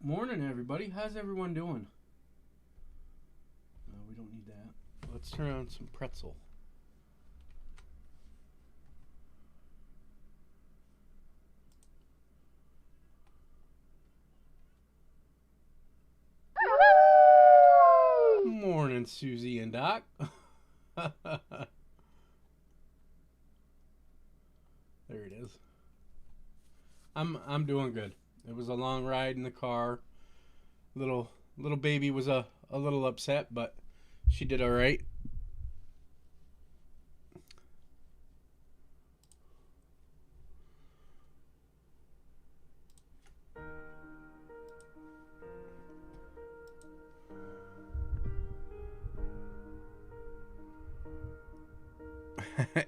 Morning, everybody. How's everyone doing? No, we don't need that. Let's turn on some pretzel. Morning, Susie and Doc. There it is. I'm doing good. It was a long ride in the car. Little baby was a little upset, but she did all right.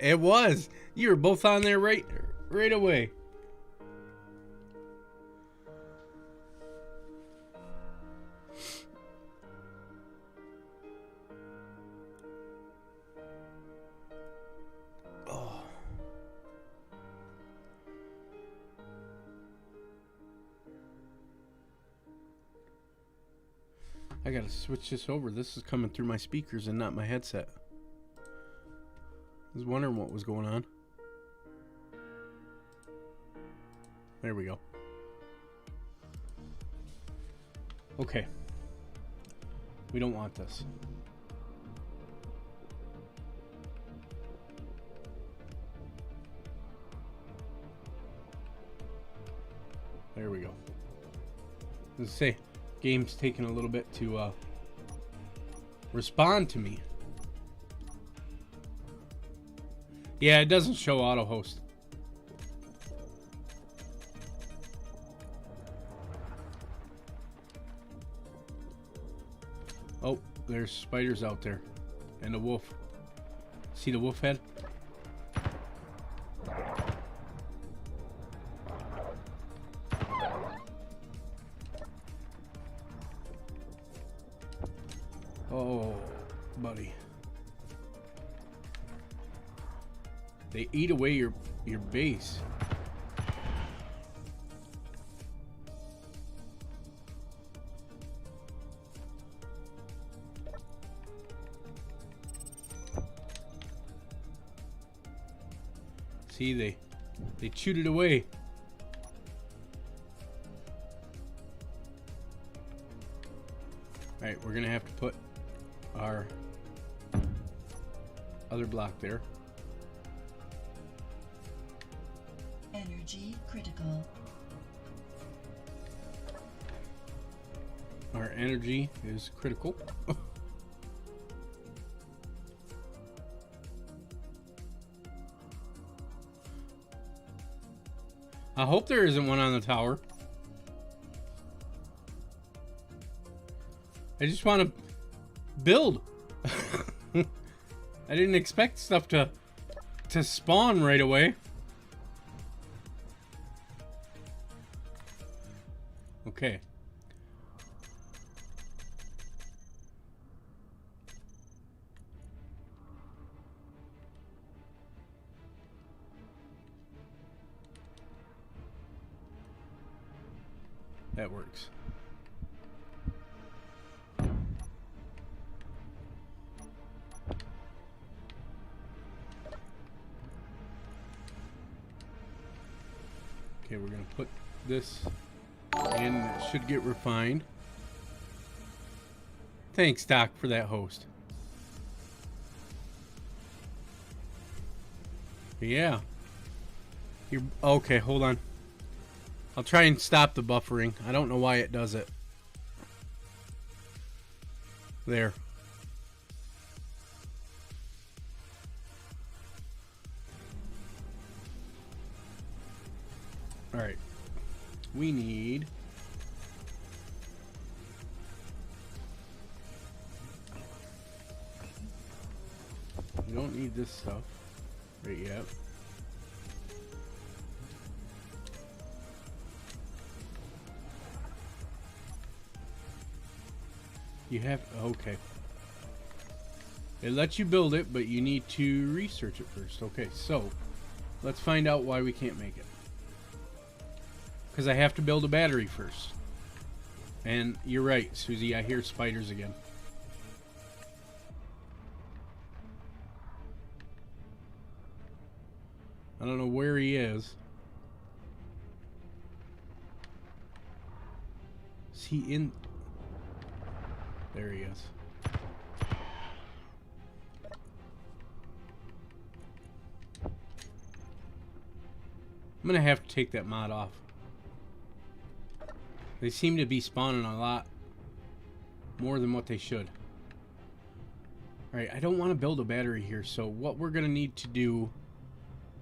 It was. You were both on there right away. Oh. I gotta switch this over. This is coming through my speakers and not my headset. I was wondering what was going on. There we go. Okay. We don't want this. There we go. Let's say game's taking a little bit to respond to me. Yeah, it doesn't show auto host. Oh, there's spiders out there. And a wolf. See the wolf head? Oh, buddy. They eat away your base. See, they chewed it away. All right, we're gonna have to put our other block there. Energy critical. Our energy is critical. I hope there isn't one on the tower. I just want to build. I didn't expect stuff to spawn right away. Okay. That works. Okay, we're gonna put this in. It should get refined. Thanks, Doc, for that host. Yeah. You're okay, hold on. I'll try and stop the buffering. I don't know why it does it. There. All right. We need we don't need this stuff right yet. You have, okay. It lets you build it, but you need to research it first. Okay, so let's find out why we can't make it. Because I have to build a battery first. And you're right, Susie. I hear spiders again. I don't know where he is. Is he in? There he is. I'm gonna have to take that mod off. They seem to be spawning a lot more than what they should. Alright, I don't want to build a battery here, so what we're gonna need to do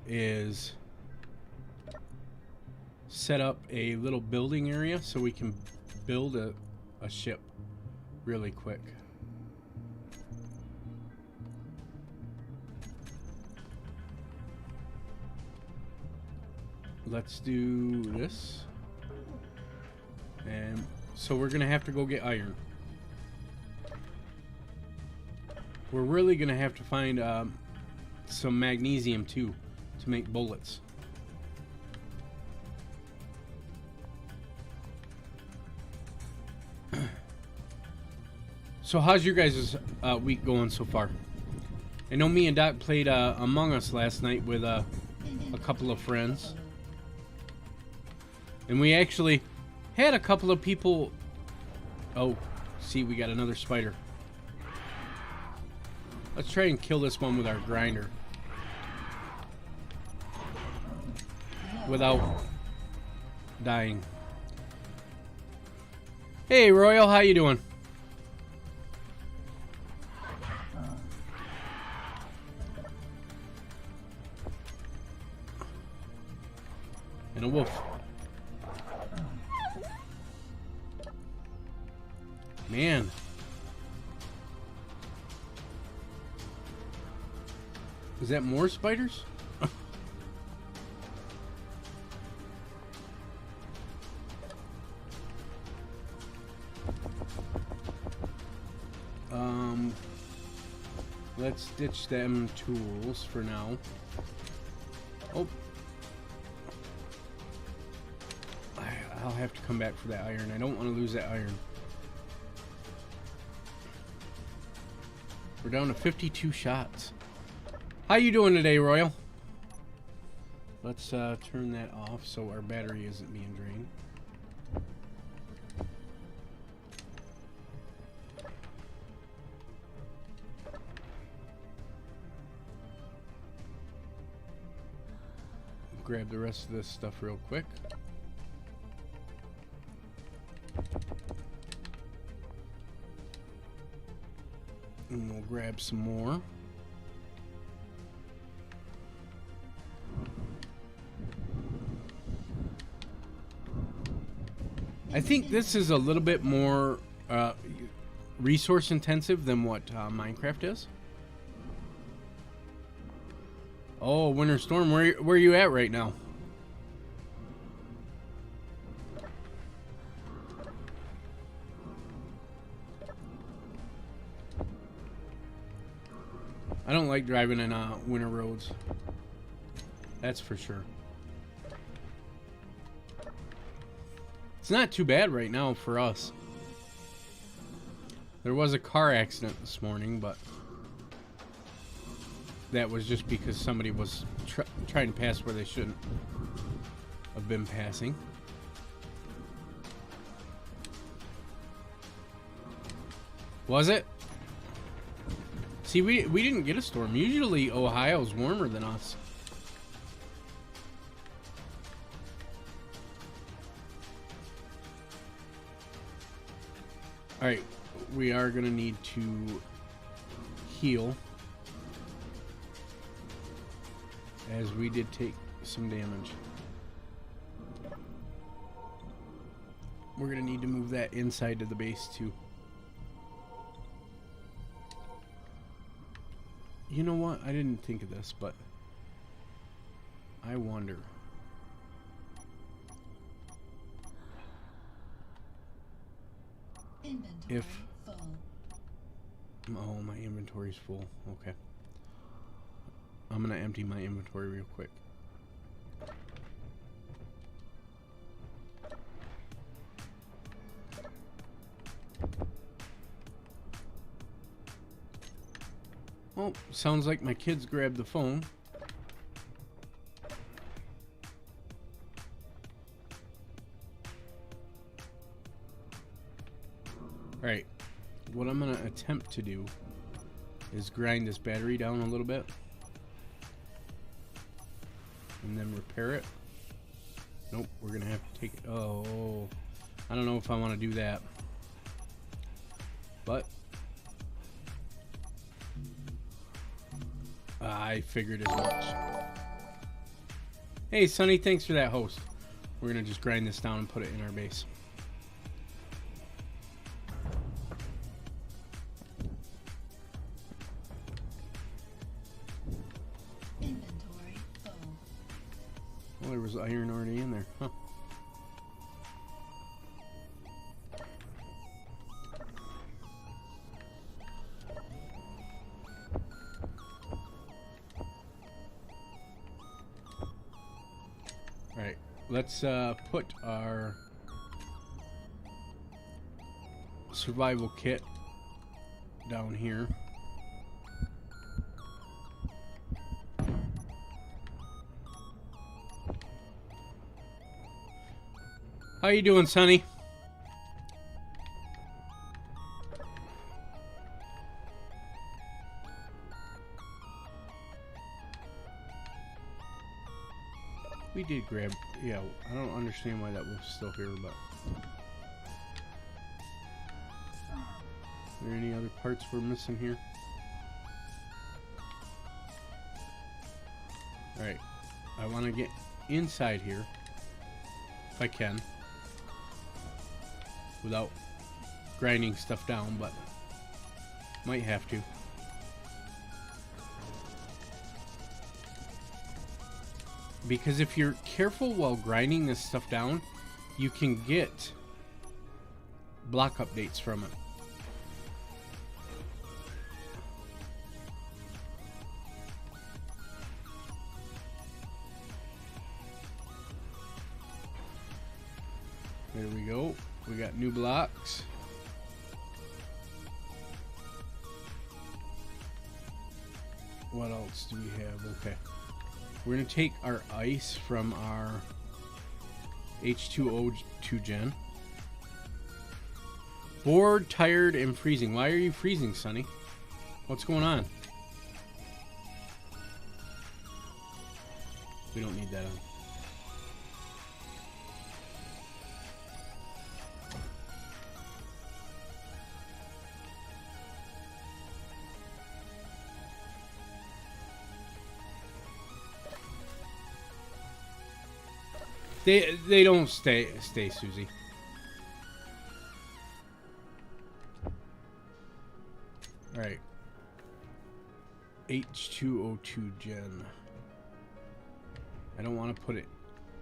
is set up a little building area so we can build a ship really quick. Let's do this. And so we're gonna have to go get iron. We're really gonna have to find some magnesium too to make bullets. So how's your guys' week going so far? I know me and Doc played Among Us last night with a couple of friends. And we actually had a couple of people... Oh, see, we got another spider. Let's try and kill this one with our grinder. Without dying. Hey, Royal, how you doing? And a wolf. Man. Is that more spiders? Let's ditch them tools for now. Oh. I'll have to come back for that iron. I don't want to lose that iron. We're down to 52 shots. How you doing today, Royal? Let's turn that off so our battery isn't being drained. Grab the rest of this stuff real quick. And we'll grab some more. I think this is a little bit more resource intensive than what Minecraft is. Oh, Winter Storm, where are you at right now? I don't like driving in winter roads. That's for sure. It's not too bad right now for us. There was a car accident this morning, but that was just because somebody was trying to pass where they shouldn't have been passing. Was it? See, we didn't get a storm. Usually Ohio's warmer than us. Alright, we are going to need to heal, as we did take some damage. We're going to need to move that inside to the base too. You know what? I didn't think of this, but I wonder. If... Oh, my inventory's full. Okay. I'm gonna empty my inventory real quick. Oh, sounds like my kids grabbed the phone. Alright, what I'm going to attempt to do is grind this battery down a little bit. And then repair it. Nope, we're going to have to take it. Oh, I don't know if I want to do that. But I figured as much. Hey, Sonny, thanks for that host. We're going to just grind this down and put it in our base. Inventory full. Well, there was iron already in there. Huh. Alright, let's put our survival kit down here. How you doing, Sonny? We did grab... Yeah, I don't understand why that was still here, but... Are there any other parts we're missing here? Alright. I want to get inside here. If I can. Without grinding stuff down, but... Might have to. Because if you're careful while grinding this stuff down, you can get block updates from it. There we go. We got new blocks. What else do we have? Okay. We're going to take our ice from our H2O2 gen. Bored, tired, and freezing. Why are you freezing, Sonny? What's going on? We don't need that on. They don't stay, Susie. All right. H2O2 gen. I don't want to put it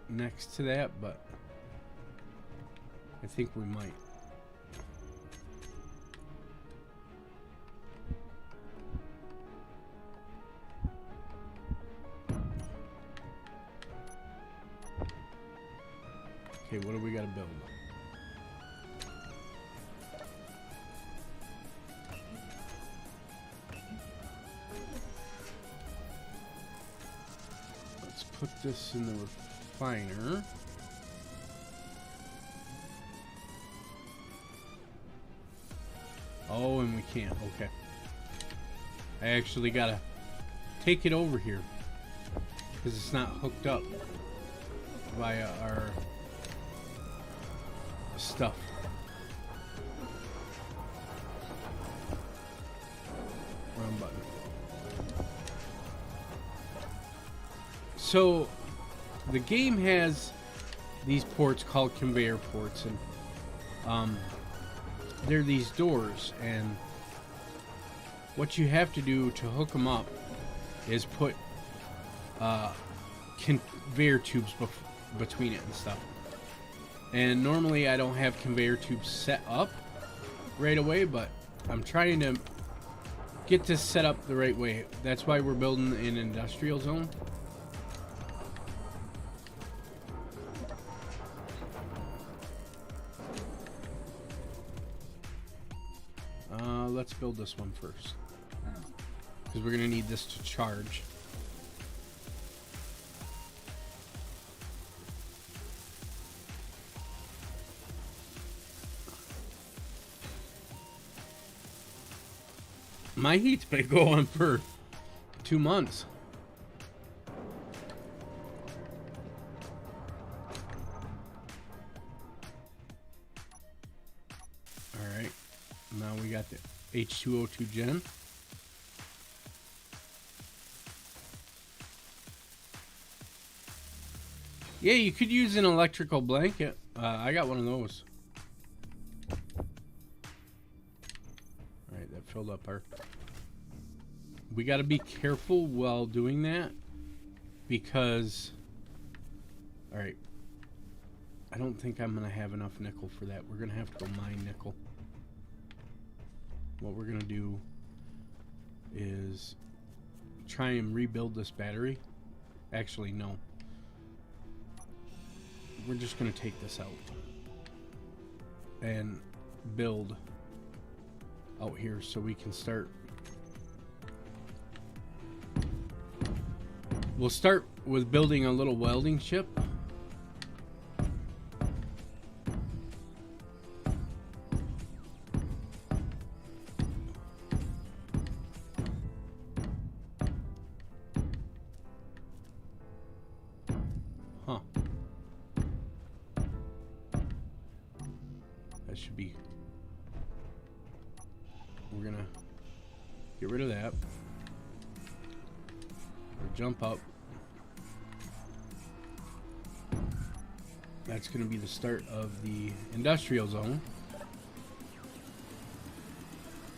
next to that, but I think we might. Okay, what do we got to build? Let's put this in the refiner. Oh, and we can't. Okay. I actually got to take it over here because it's not hooked up via our stuff. Wrong button. So the game has these ports called conveyor ports, and they're these doors, and what you have to do to hook them up is put conveyor tubes between it and stuff. And normally I don't have conveyor tubes set up right away, but I'm trying to get this set up the right way. That's why we're building an industrial zone. Let's build this one first, because we're going to need this to charge. My heat's been going for 2 months. Alright, now we got the H2O2 gen. Yeah, you could use an electrical blanket. I got one of those. Alright, that filled up our... We got to be careful while doing that because... Alright. I don't think I'm going to have enough nickel for that. We're going to have to go mine nickel. What we're going to do is try and rebuild this battery. Actually, no. We're just going to take this out and build out here so we can start. We'll start with building a little welding ship. Huh. That should be... We're gonna get rid of that. Or jump up. That's going to be the start of the industrial zone.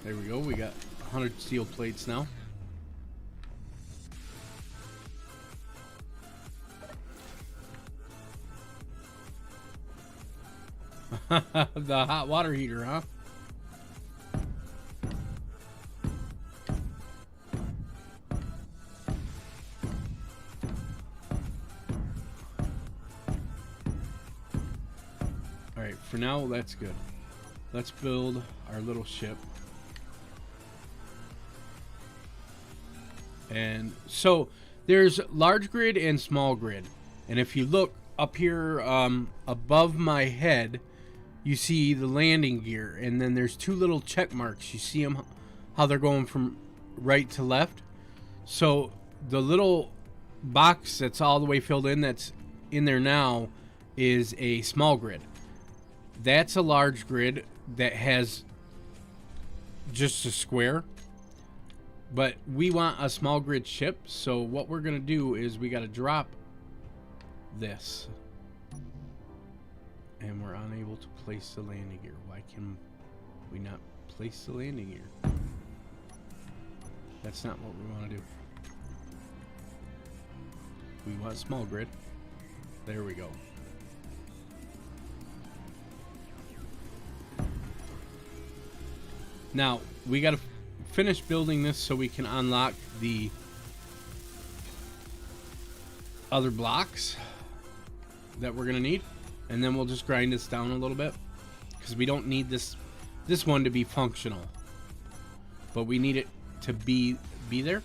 There we go. We got 100 steel plates now. The hot water heater, huh? Alright, for now, that's good. Let's build our little ship. And so, there's large grid and small grid. And if you look up here above my head, you see the landing gear. And then there's two little check marks. You see them, how they're going from right to left. So, the little box that's all the way filled in, that's in there now, is a small grid. That's a large grid that has just a square. But we want a small grid ship. So what we're going to do is we got to drop this. And we're unable to place the landing gear. Why can we not place the landing gear? That's not what we want to do. We want small grid. There we go. Now, we got to finish building this so we can unlock the other blocks that we're going to need. And then we'll just grind this down a little bit. Because we don't need this one to be functional. But we need it to be there.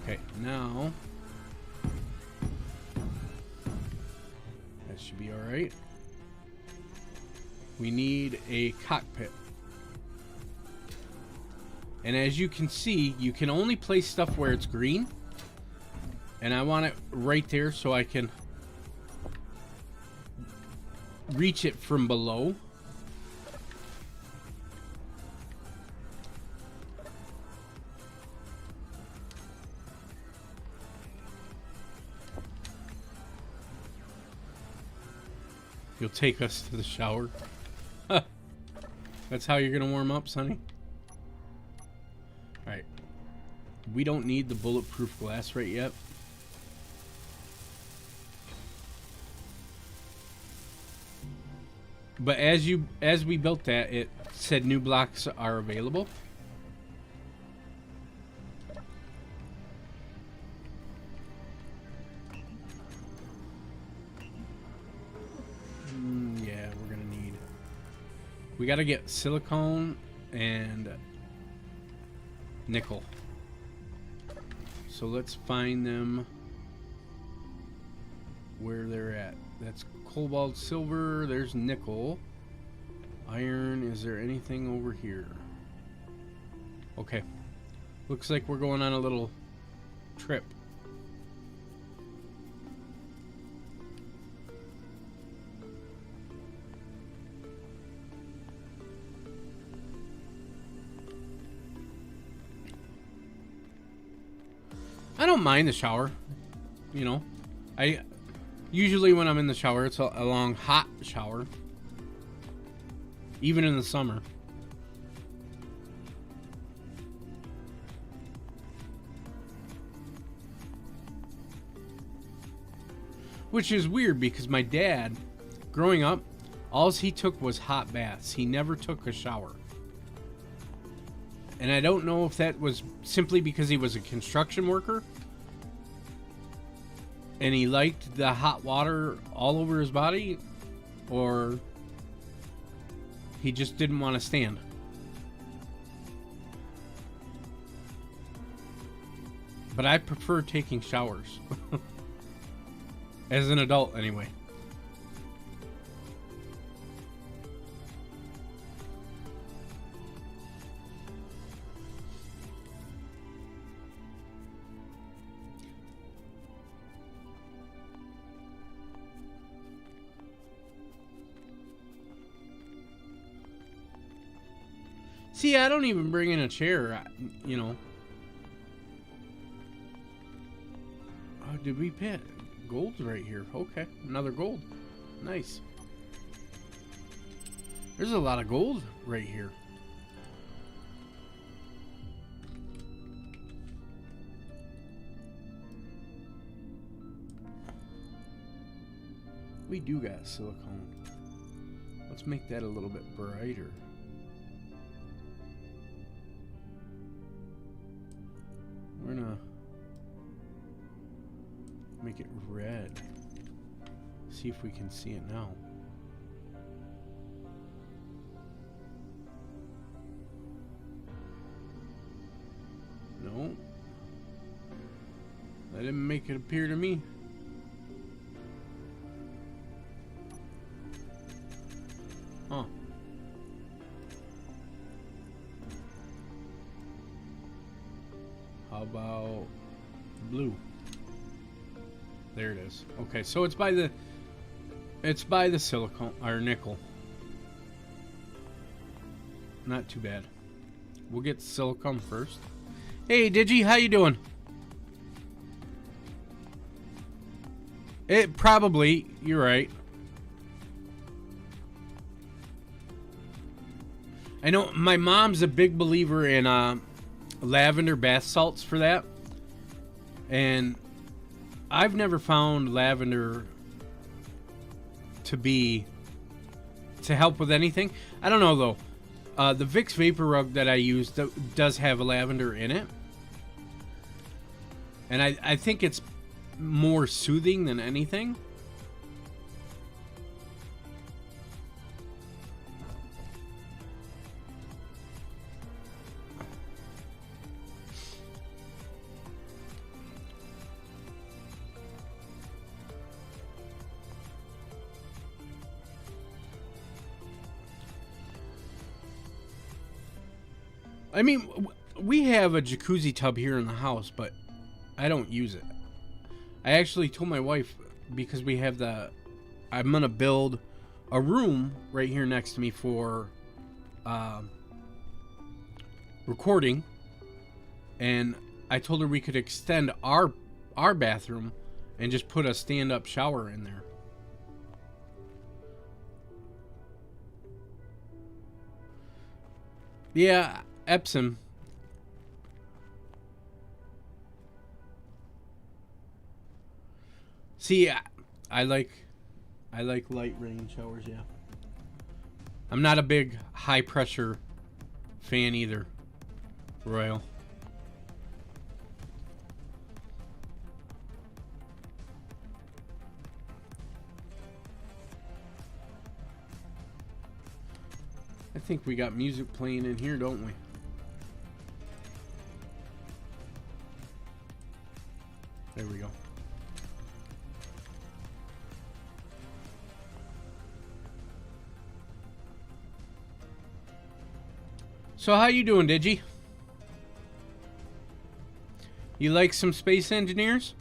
Okay, now... That should be alright. We need a cockpit. And as you can see, you can only place stuff where it's green. And I want it right there so I can reach it from below. You'll take us to the shower. That's how you're gonna warm up, Sonny? Alright. We don't need the bulletproof glass right yet. But as we built that, it said new blocks are available. We got to get silicone and nickel. So let's find them where they're at. That's cobalt, silver. There's nickel. Iron. Is there anything over here? Okay. Looks like we're going on a little trip. I don't mind the shower, you know. I usually when I'm in the shower, it's a long hot shower, even in the summer. Which is weird because my dad, growing up, all he took was hot baths. He never took a shower. And I don't know if that was simply because he was a construction worker and he liked the hot water all over his body, or he just didn't want to stand. But I prefer taking showers. As an adult, anyway. See, I don't even bring in a chair, you know. Oh, did we pit? Gold's right here. Okay, another gold. Nice. There's a lot of gold right here. We do got silicone. Let's make that a little bit brighter. We're gonna make it red. See if we can see it now. No. That didn't make it appear to me. Huh. How about blue? There it is. Okay, so it's by the silicone or nickel. Not too bad. We'll get silicone first. Hey Digi, how you doing? It probably, you're right. I know my mom's a big believer in lavender bath salts for that. And I've never found lavender to help with anything. I don't know though. The Vicks Vapor Rub that I use does have lavender in it. And I think it's more soothing than anything. I mean, we have a jacuzzi tub here in the house, but I don't use it. I actually told my wife, because we have I'm going to build a room right here next to me for recording. And I told her we could extend our bathroom and just put a stand-up shower in there. Yeah, Epsom. See, I like light rain showers, yeah. I'm not a big high pressure fan either, Royal. I think we got music playing in here, don't we? There we go. So how you doing, Digi? You like some Space Engineers?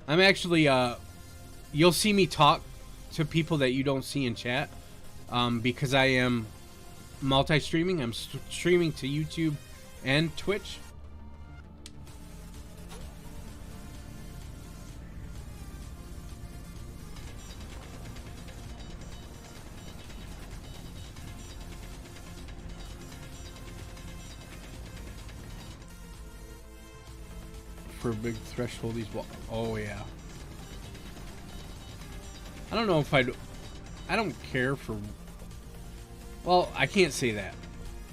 I'm actually, you'll see me talk to people that you don't see in chat, because I am multi-streaming. I'm streaming to YouTube and Twitch. For a big threshold, oh yeah. I don't know if I don't care for, well, I can't say that.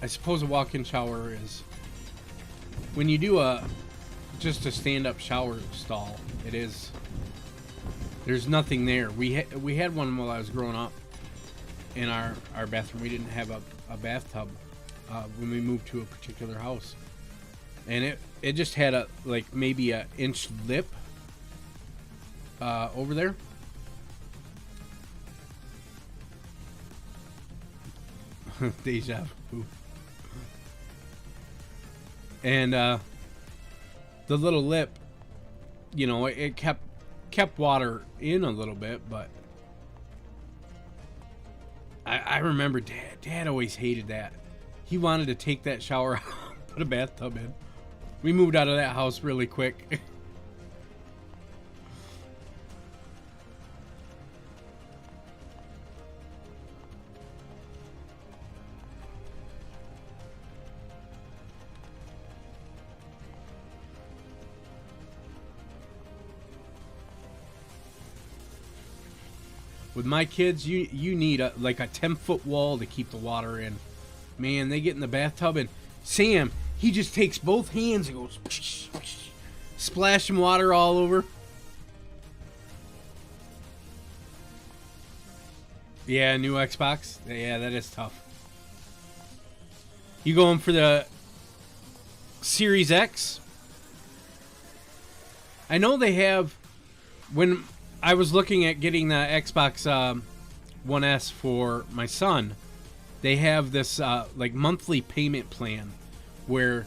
I suppose a walk-in shower is, when you do just a stand-up shower stall, it is, there's nothing there. We had one while I was growing up in our bathroom. We didn't have a bathtub when we moved to a particular house. And it just had a, like, maybe an inch lip over there. Deja vu. And the little lip, you know, it kept water in a little bit, but I remember Dad always hated that. He wanted to take that shower out, put a bathtub in. We moved out of that house really quick. With my kids, you need like a 10-foot wall to keep the water in. Man, they get in the bathtub and Sam, he just takes both hands and goes splashing water all over. Yeah, new Xbox. Yeah, that is tough. You going for the Series X? I know they have, when I was looking at getting the Xbox One S for my son, they have this like monthly payment plan where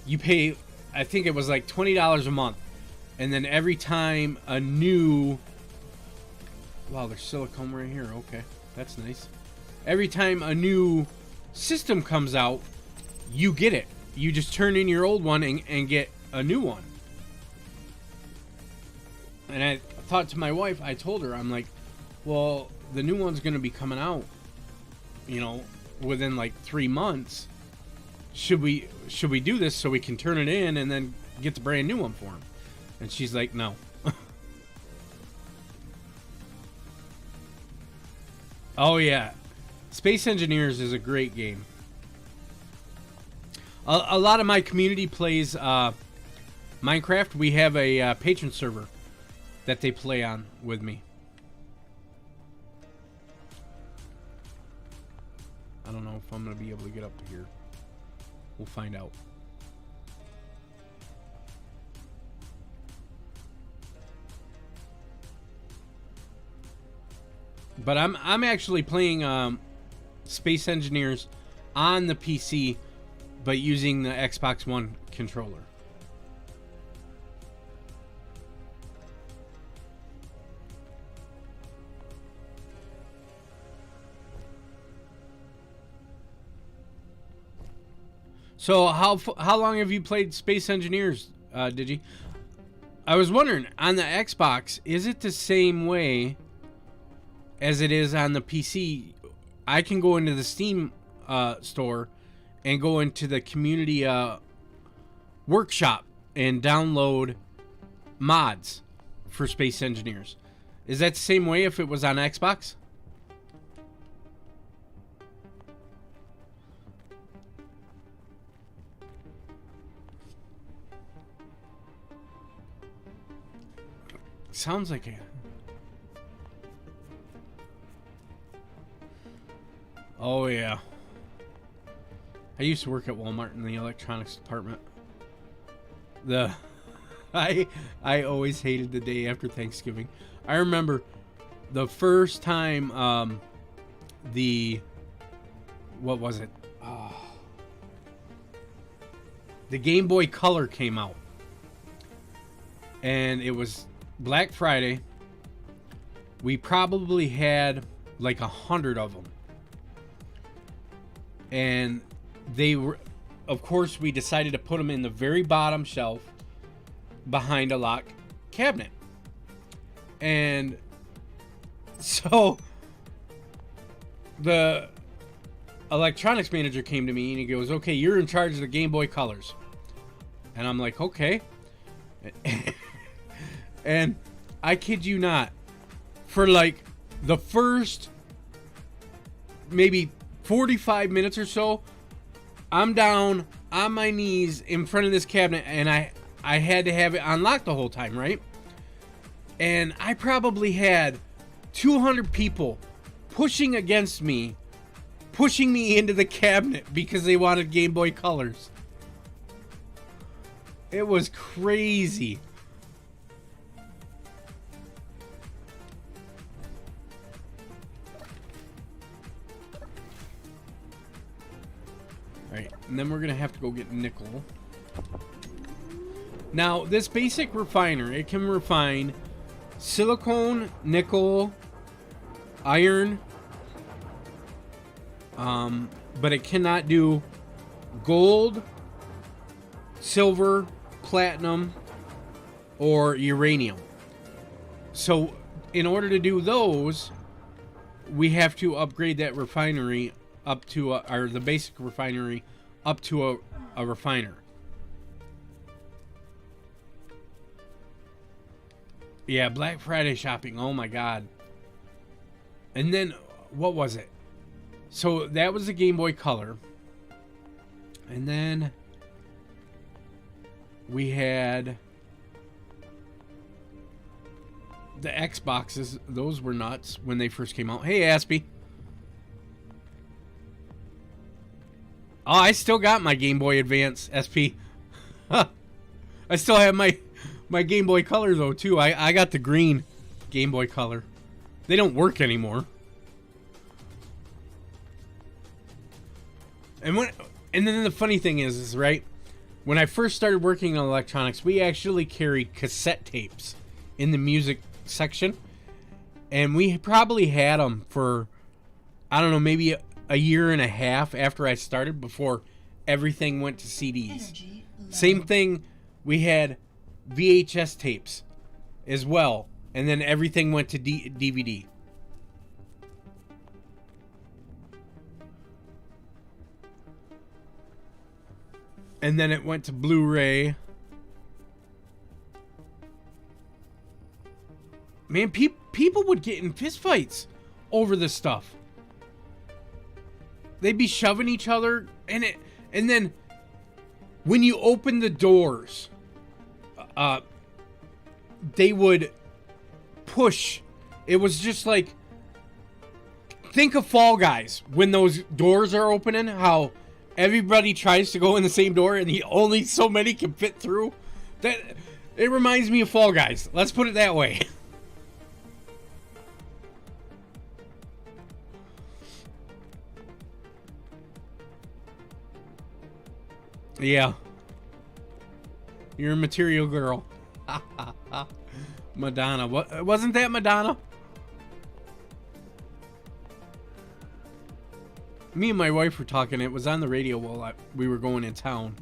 you pay, I think it was like $20 a month, and then every time a new, wow, there's silicone right here. Okay, that's nice. Every time a new system comes out, you get it. You just turn in your old one and get a new one. And I thought to my wife, I told her, I'm like, well, the new one's going to be coming out, you know, within like 3 months. Should we do this so we can turn it in and then get the brand new one for him? And she's like, no. Oh yeah, Space Engineers is a great game. A lot of my community plays Minecraft. We have a patron server that they play on with me. I don't know if I'm going to be able to get up to here. We'll find out. But I'm actually playing Space Engineers on the PC, but using the Xbox One controller. So how long have you played Space Engineers, Digi? I was wondering, on the Xbox, is it the same way as it is on the PC? I can go into the Steam store and go into the community workshop and download mods for Space Engineers. Is that the same way if it was on Xbox? Sounds like a... Oh, yeah. I used to work at Walmart in the electronics department. I always hated the day after Thanksgiving. I remember the first time what was it? The Game Boy Color came out. And it was Black Friday. We probably had like 100 of them. And they were, of course, we decided to put them in the very bottom shelf behind a locked cabinet. And so the electronics manager came to me and he goes, okay, you're in charge of the Game Boy Colors. And I'm like, okay. And I kid you not, for like the first maybe 45 minutes or so, I'm down on my knees in front of this cabinet, and I had to have it unlocked the whole time, right? And I probably had 200 people pushing against me, pushing me into the cabinet because they wanted Game Boy Colors. It was crazy. Alright, and then we're going to have to go get nickel. Now, this basic refiner, it can refine silicone, nickel, iron, but it cannot do gold, silver, platinum, or uranium. So, in order to do those, we have to upgrade that refinery up to or the basic refinery up to a refiner. Yeah, Black Friday shopping. Oh my god. And then what was it? So that was the Game Boy Color. And then we had the Xboxes. Those were nuts when they first came out. Hey, Aspie. Oh, I still got my Game Boy Advance SP. I still have my Game Boy Color, though, too. I got the green Game Boy Color. They don't work anymore. And then the funny thing is, right? When I first started working in electronics, we actually carried cassette tapes in the music section. And we probably had them for, I don't know, maybe a year and a half after I started before everything went to CDs. Same thing, we had VHS tapes as well, and then everything went to DVD. And then it went to Blu-ray. Man, people would get in fistfights over this stuff. They'd be shoving each other, and then when you open the doors, they would push. It was just like, think of Fall Guys when those doors are opening. How everybody tries to go in the same door, and only so many can fit through. That it reminds me of Fall Guys. Let's put it that way. Yeah. You're a material girl. Madonna. What, wasn't that Madonna? Me and my wife were talking. It was on the radio while we were going in town.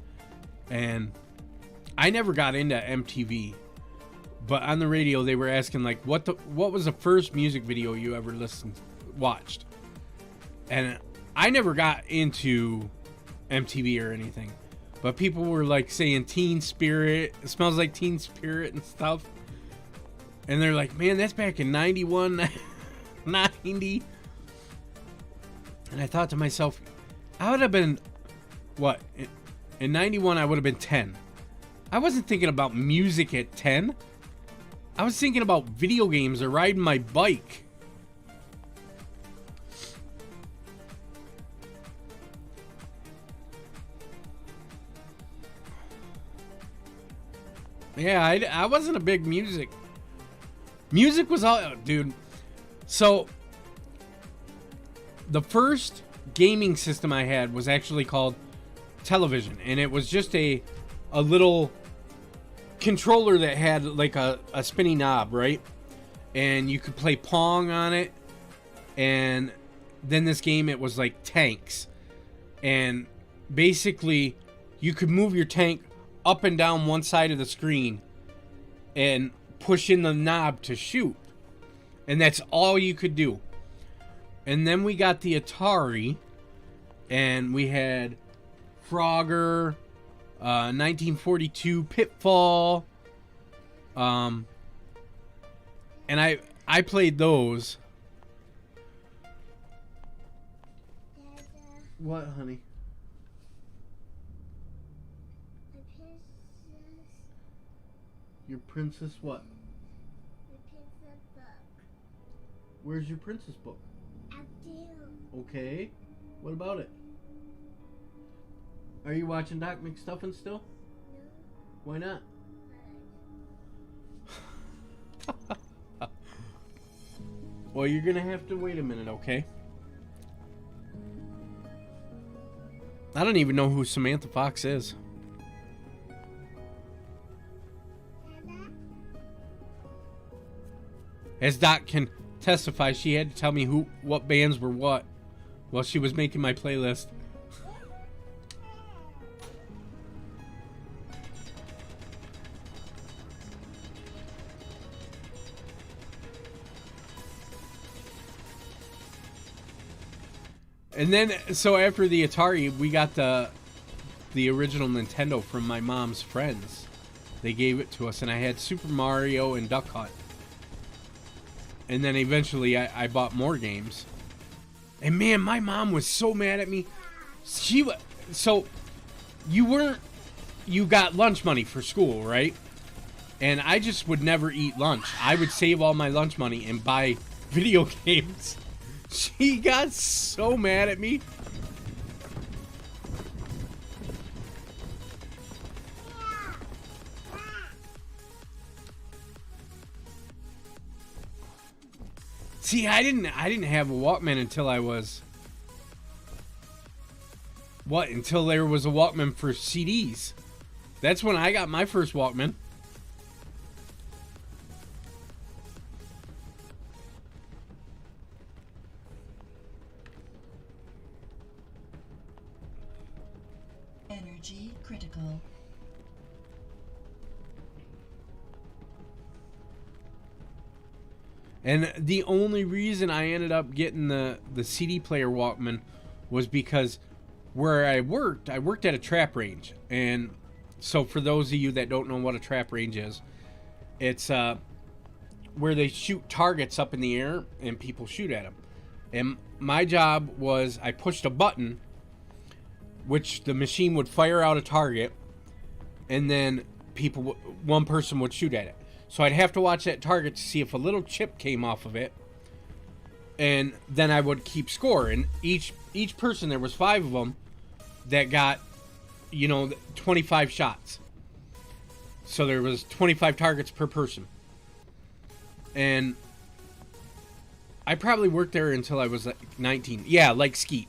And I never got into MTV. But on the radio they were asking like what was the first music video you ever watched? And I never got into MTV or anything. But people were like saying Teen Spirit. It smells like Teen Spirit and stuff. And they're like, man, that's back in 91, 90. And I thought to myself, I would have been, what? In 91, I would have been 10. I wasn't thinking about music at 10. I was thinking about video games or riding my bike. Yeah, I wasn't a big music. Music was all, dude. So, the first gaming system I had was actually called television, and it was just a little controller that had like a spinning knob, right? And you could play Pong on it, and then this game, it was like tanks, and basically you could move your tank up and down one side of the screen and push in the knob to shoot, and that's all you could do. And then we got the Atari, and we had Frogger, 1942 Pitfall, and I played those. What, honey? Your princess what? The princess book. Where's your princess book? Up there. Okay. What about it? Are you watching Doc McStuffin still? No. Why not? Well, you're gonna have to wait a minute, okay? I don't even know who Samantha Fox is. As Doc can testify, she had to tell me what bands were what while she was making my playlist. And then, so after the Atari, we got the original Nintendo from my mom's friends. They gave it to us, and I had Super Mario and Duck Hunt. And then eventually I bought more games. And man, my mom was so mad at me. So you got lunch money for school, right? And I just would never eat lunch. I would save all my lunch money and buy video games. She got so mad at me. See, I didn't have a Walkman until I was until there was a Walkman for CDs. That's when I got my first Walkman. Energy critical. And the only reason I ended up getting the CD player Walkman was because where I worked at a trap range. And so for those of you that don't know what a trap range is, it's where they shoot targets up in the air and people shoot at them. And my job was I pushed a button, which the machine would fire out a target, and then one person would shoot at it. So I'd have to watch that target to see if a little chip came off of it, and then I would keep score. And each person, there was 5 of them that got, 25 shots. So there was 25 targets per person. And I probably worked there until I was like 19. Yeah, like skeet.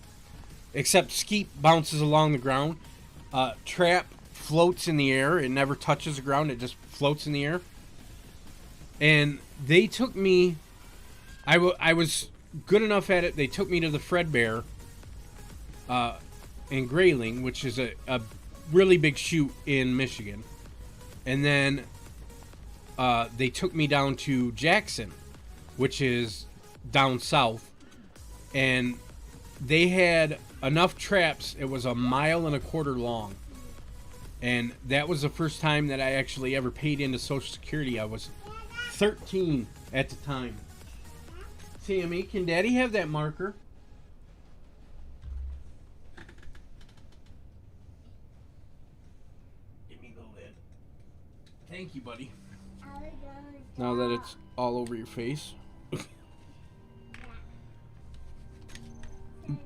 Except skeet bounces along the ground. Trap floats in the air. It never touches the ground. It just floats in the air. And they took me... I was good enough at it. They took me to the Fredbear in Grayling, which is a really big shoot in Michigan. And then they took me down to Jackson, which is down south. And they had enough traps. It was 1.25 miles long. And that was the first time that I actually ever paid into Social Security. I was 13 at the time. Sammy, can Daddy have that marker? Give me the lid. Thank you, buddy. I was going Now that it's all over your face.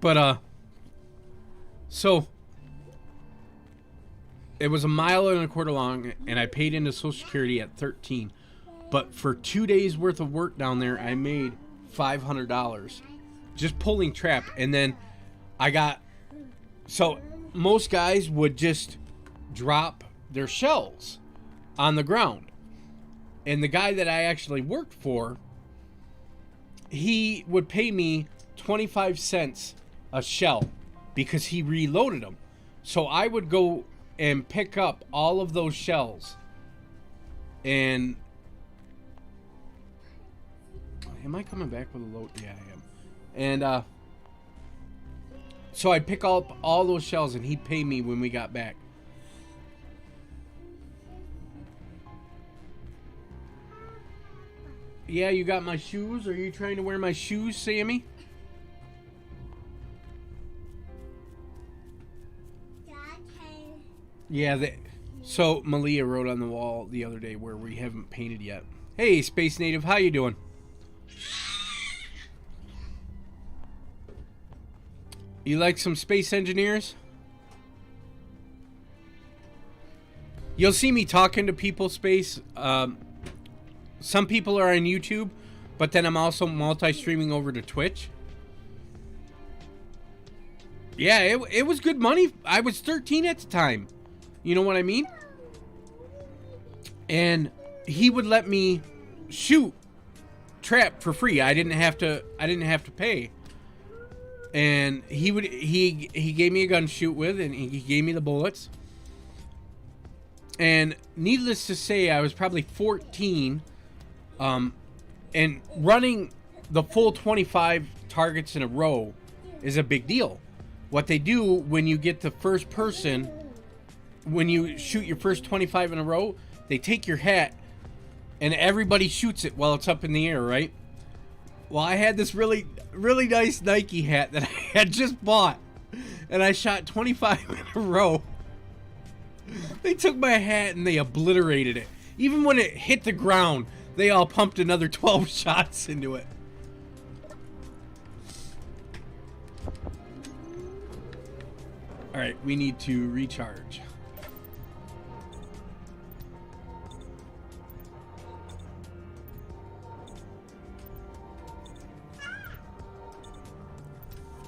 But, so it was 1.25 miles long, and I paid into Social Security at 13. But for 2 days worth of work down there, I made $500 just pulling trap. And then I got, so most guys would just drop their shells on the ground. And the guy that I actually worked for, he would pay me 25 cents a shell because he reloaded them. So I would go and pick up all of those shells. And am I coming back with a load? Yeah, I am. And so I'd pick up all those shells and he'd pay me when we got back. Yeah, you got my shoes? Are you trying to wear my shoes, Sammy? Yeah, so Malia wrote on the wall the other day where we haven't painted yet. Hey, Space Native, how you doing? You like some Space Engineers? You'll see me talking to people, Space. Some people are on YouTube, but then I'm also multi-streaming over to Twitch. Yeah, it was good money. I was 13 at the time. You know what I mean? And he would let me shoot trap for free. I didn't have to pay. And he gave me a gun to shoot with, and he gave me the bullets. And needless to say, I was probably 14. And running the full 25 targets in a row is a big deal. What they do when you get the first person, when you shoot your first 25 in a row, they take your hat and everybody shoots it while it's up in the air, right? Well, I had this really nice Nike hat that I had just bought, and I shot 25 in a row. They took my hat and they obliterated it. Even when it hit the ground, they all pumped another 12 shots into it. Alright, we need to recharge.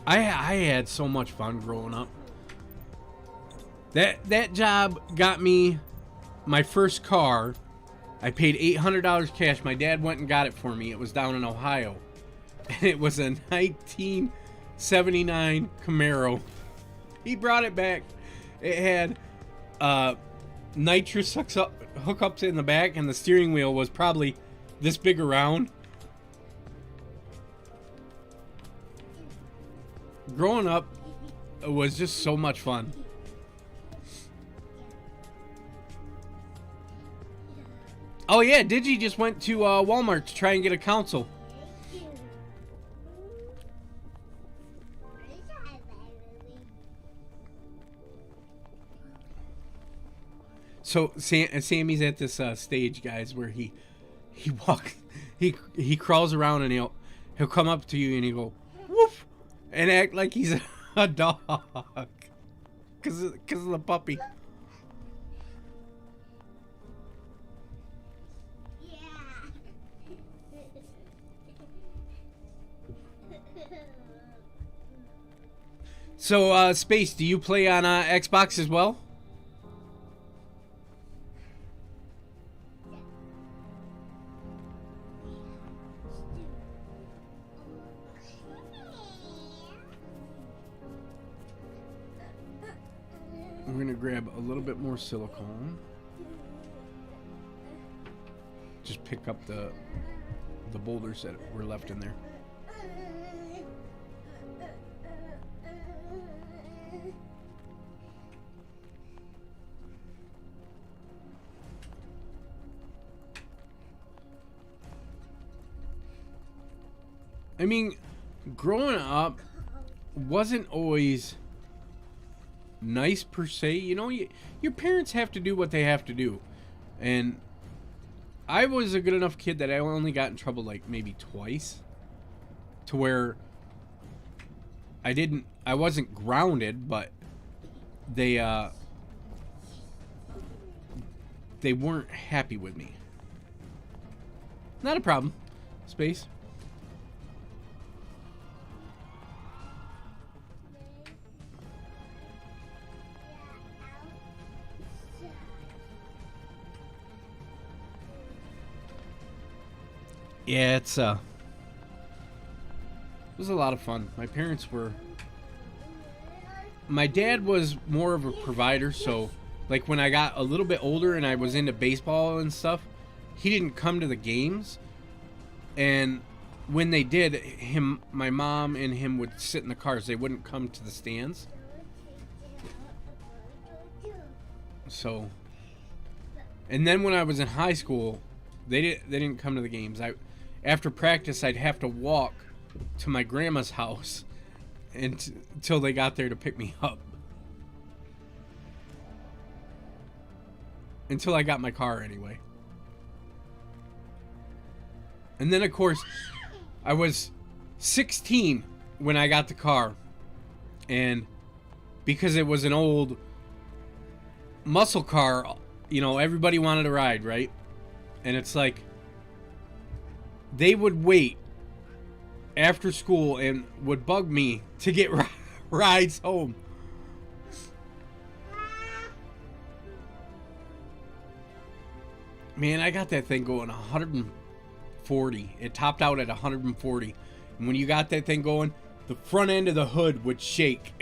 I had so much fun growing up. That job got me my first car. I paid $800 cash. My dad went and got it for me. It was down in Ohio. And it was a 1979 Camaro. He brought it back. It had nitrous hookups in the back, and the steering wheel was probably this big around. Growing up, it was just so much fun. Oh yeah, Digi just went to Walmart to try and get a console. So Sammy's at this stage, guys, where he crawls around and he'll come up to you and he'll go woof and act like he's a dog because of the puppy. So, Space, do you play on Xbox as well? We're going to grab a little bit more silicone. Just pick up the boulders that were left in there. I mean, growing up wasn't always nice per se. You know, your parents have to do what they have to do. And I was a good enough kid that I only got in trouble like maybe twice, to where I wasn't grounded, but they weren't happy with me. Not a problem. Space. Yeah, it was a lot of fun. My dad was more of a provider, so like when I got a little bit older and I was into baseball and stuff, he didn't come to the games. And when they did, my mom and him would sit in the cars. They wouldn't come to the stands. So, and then when I was in high school, they didn't come to the games. After practice, I'd have to walk to my grandma's house until they got there to pick me up. Until I got my car, anyway. And then, of course, I was 16 when I got the car. And because it was an old muscle car, you know, everybody wanted to ride, right? And it's like, they would wait after school and would bug me to get rides home. Man, I got that thing going 140. It topped out at 140. And when you got that thing going, the front end of the hood would shake.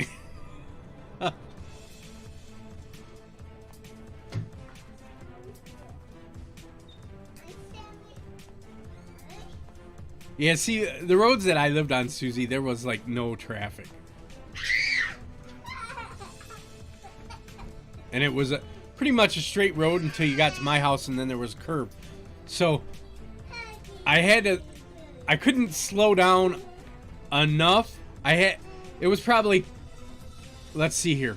Yeah, see, the roads that I lived on, Susie, there was like no traffic. And it was pretty much a straight road until you got to my house, and then there was a curve. So I couldn't slow down enough. It was probably, let's see here,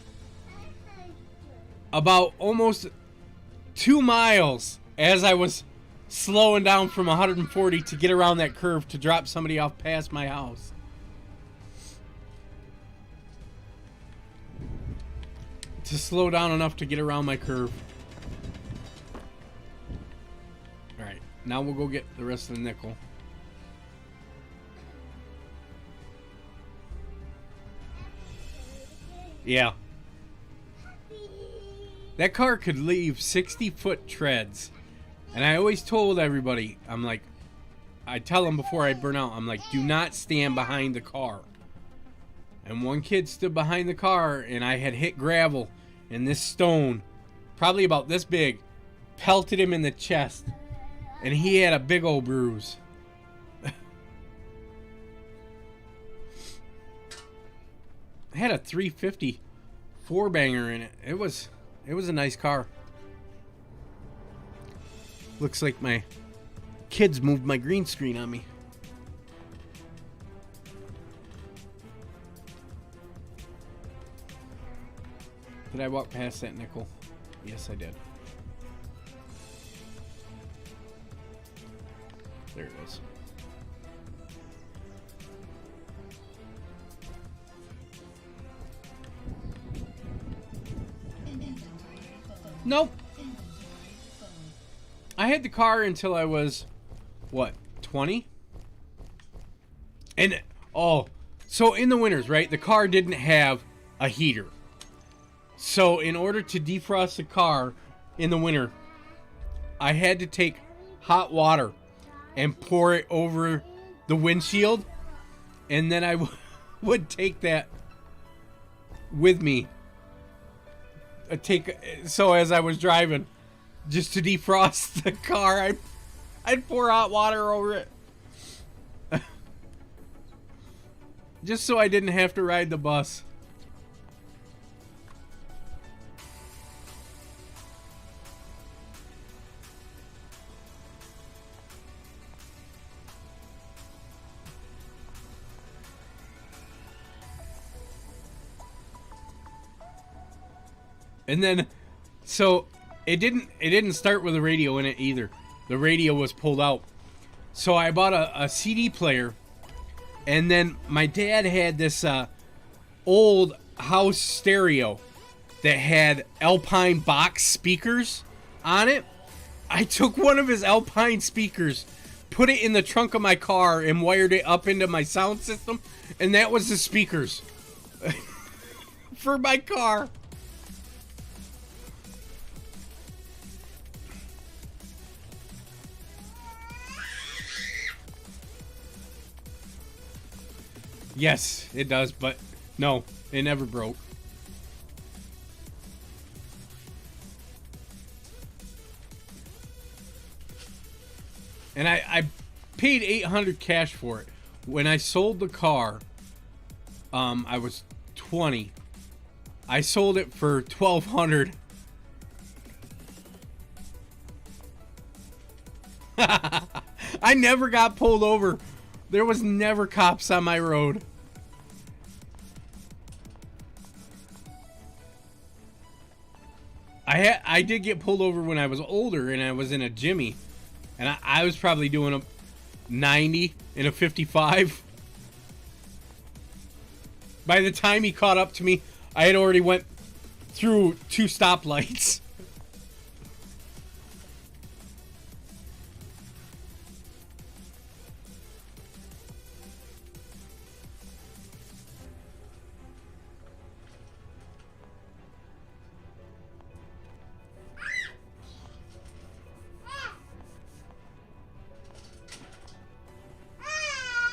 about almost 2 miles as I was slowing down from 140 to get around that curve to drop somebody off past my house. To slow down enough to get around my curve. Alright, now we'll go get the rest of the nickel. Yeah. That car could leave 60-foot treads. And I always told everybody, I'm like, I tell them before I burn out, I'm like, do not stand behind the car. And one kid stood behind the car, and I had hit gravel, and this stone, probably about this big, pelted him in the chest. And he had a big old bruise. It had a 350 four-banger in it. It was a nice car. Looks like my kids moved my green screen on me. Did I walk past that nickel? Yes, I did. There it is. Nope. I had the car until I was, what, 20? And, so in the winters, right, the car didn't have a heater. So in order to defrost the car in the winter, I had to take hot water and pour it over the windshield. And then I would take that with me. So as I was driving, just to defrost the car, I'd pour hot water over it. Just so I didn't have to ride the bus. And then, so it didn't start with a radio in it either. the radio was pulled out. So I bought a CD player, and then my dad had this old house stereo that had Alpine box speakers on it. I took one of his Alpine speakers, put it in the trunk of my car, and wired it up into my sound system, and that was the speakers for my car. Yes, it does, but no, it never broke. And I paid $800 cash for it. When I sold the car, I was 20. I sold it for $1,200. I never got pulled over. There was never cops on my road. I did get pulled over when I was older and I was in a Jimmy. And I was probably doing a 90 in a 55. By the time he caught up to me, I had already went through 2 stoplights.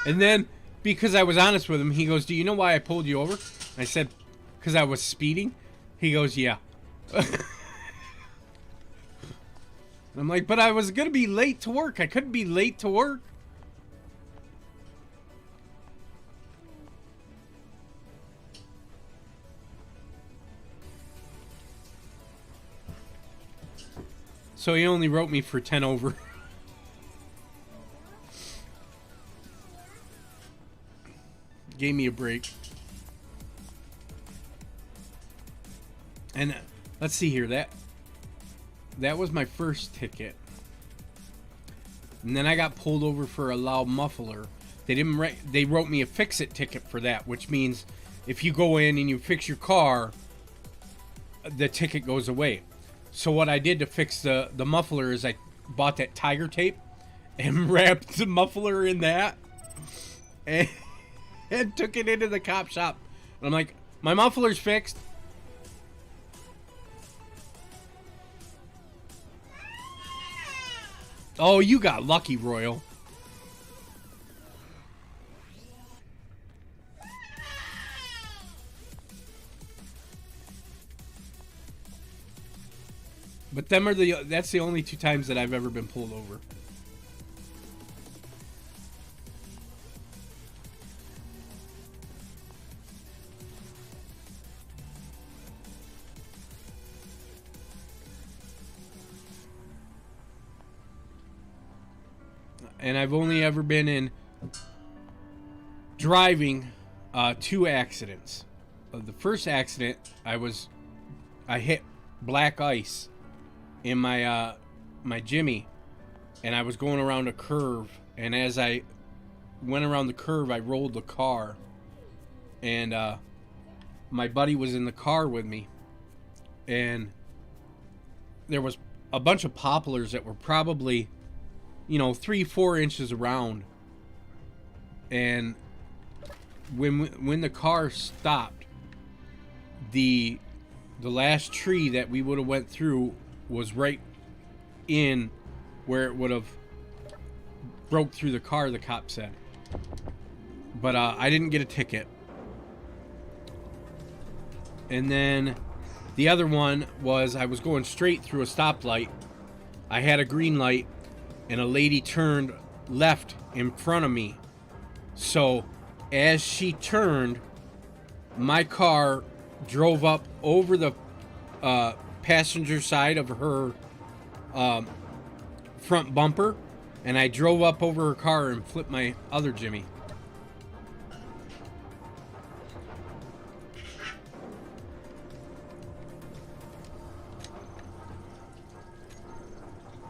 And then, because I was honest with him, he goes, "Do you know why I pulled you over?" I said, "Because I was speeding." He goes, "Yeah." I'm like, "But I was going to be late to work. I couldn't be late to work." So he only wrote me for 10 over. Gave me a break. And let's see here, that was my first ticket. And then I got pulled over for a loud muffler. They wrote me a fix-it ticket for that, which means if you go in and you fix your car, the ticket goes away. So what I did to fix the muffler is I bought that tiger tape and wrapped the muffler in that and took it into the cop shop. And I'm like, "My muffler's fixed." Oh, you got lucky, Royal. But that's the only 2 times that I've ever been pulled over. And I've only ever been in driving 2 accidents. The first accident, I hit black ice in my my Jimmy, and I was going around a curve, and as I went around the curve, I rolled the car, and my buddy was in the car with me, and there was a bunch of poplars that were probably 3-4 inches around, and when the car stopped, the last tree that we would have went through was right in where it would have broke through the car, the cop said. But I didn't get a ticket. And then the other one was I was going straight through a stoplight. I had a green light, and a lady turned left in front of me. So as she turned, my car drove up over the passenger side of her front bumper, and I drove up over her car and flipped my other Jimmy.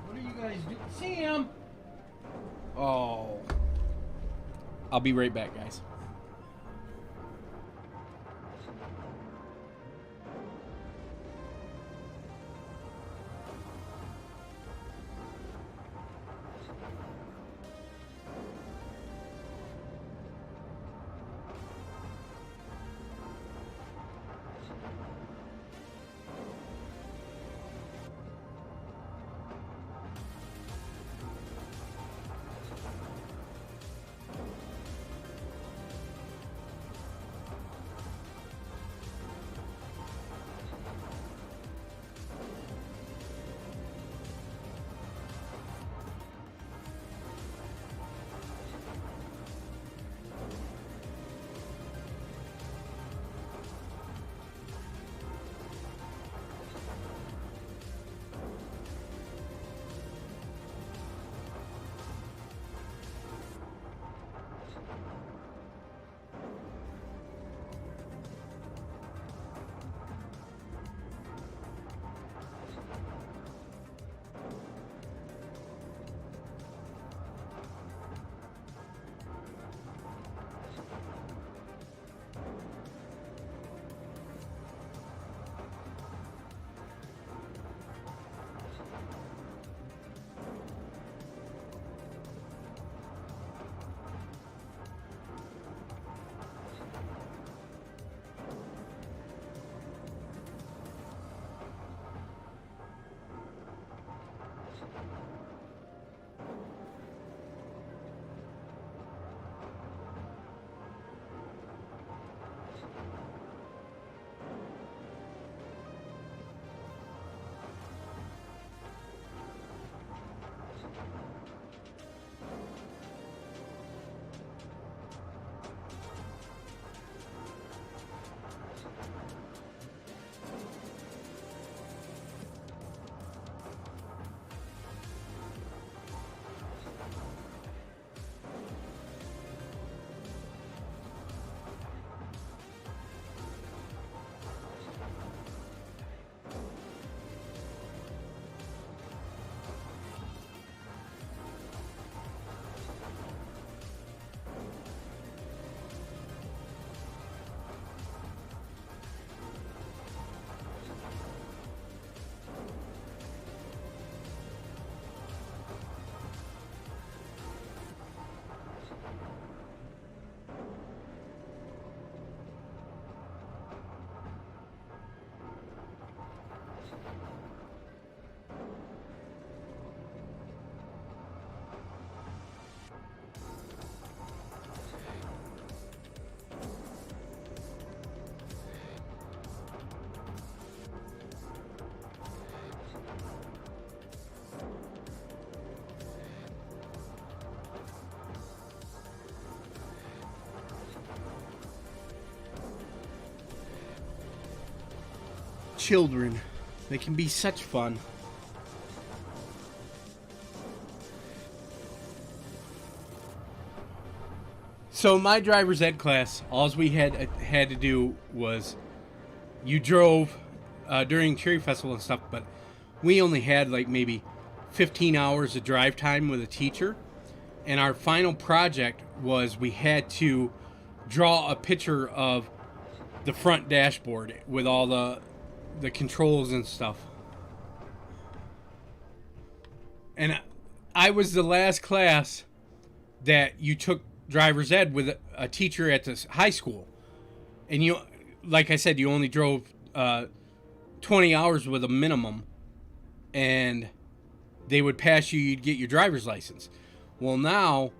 What are you guys doing? I'll be right back, guys. Children, they can be such fun. So my driver's ed class, all we had to do was, you drove during Cherry Festival and stuff, but we only had like maybe 15 hours of drive time with a teacher, and our final project was we had to draw a picture of the front dashboard with all the controls and stuff. And I was the last class that you took driver's ed with a teacher at this high school. And you, like I said, you only drove 20 hours with a minimum, and they would pass you, you'd get your driver's license. Well, now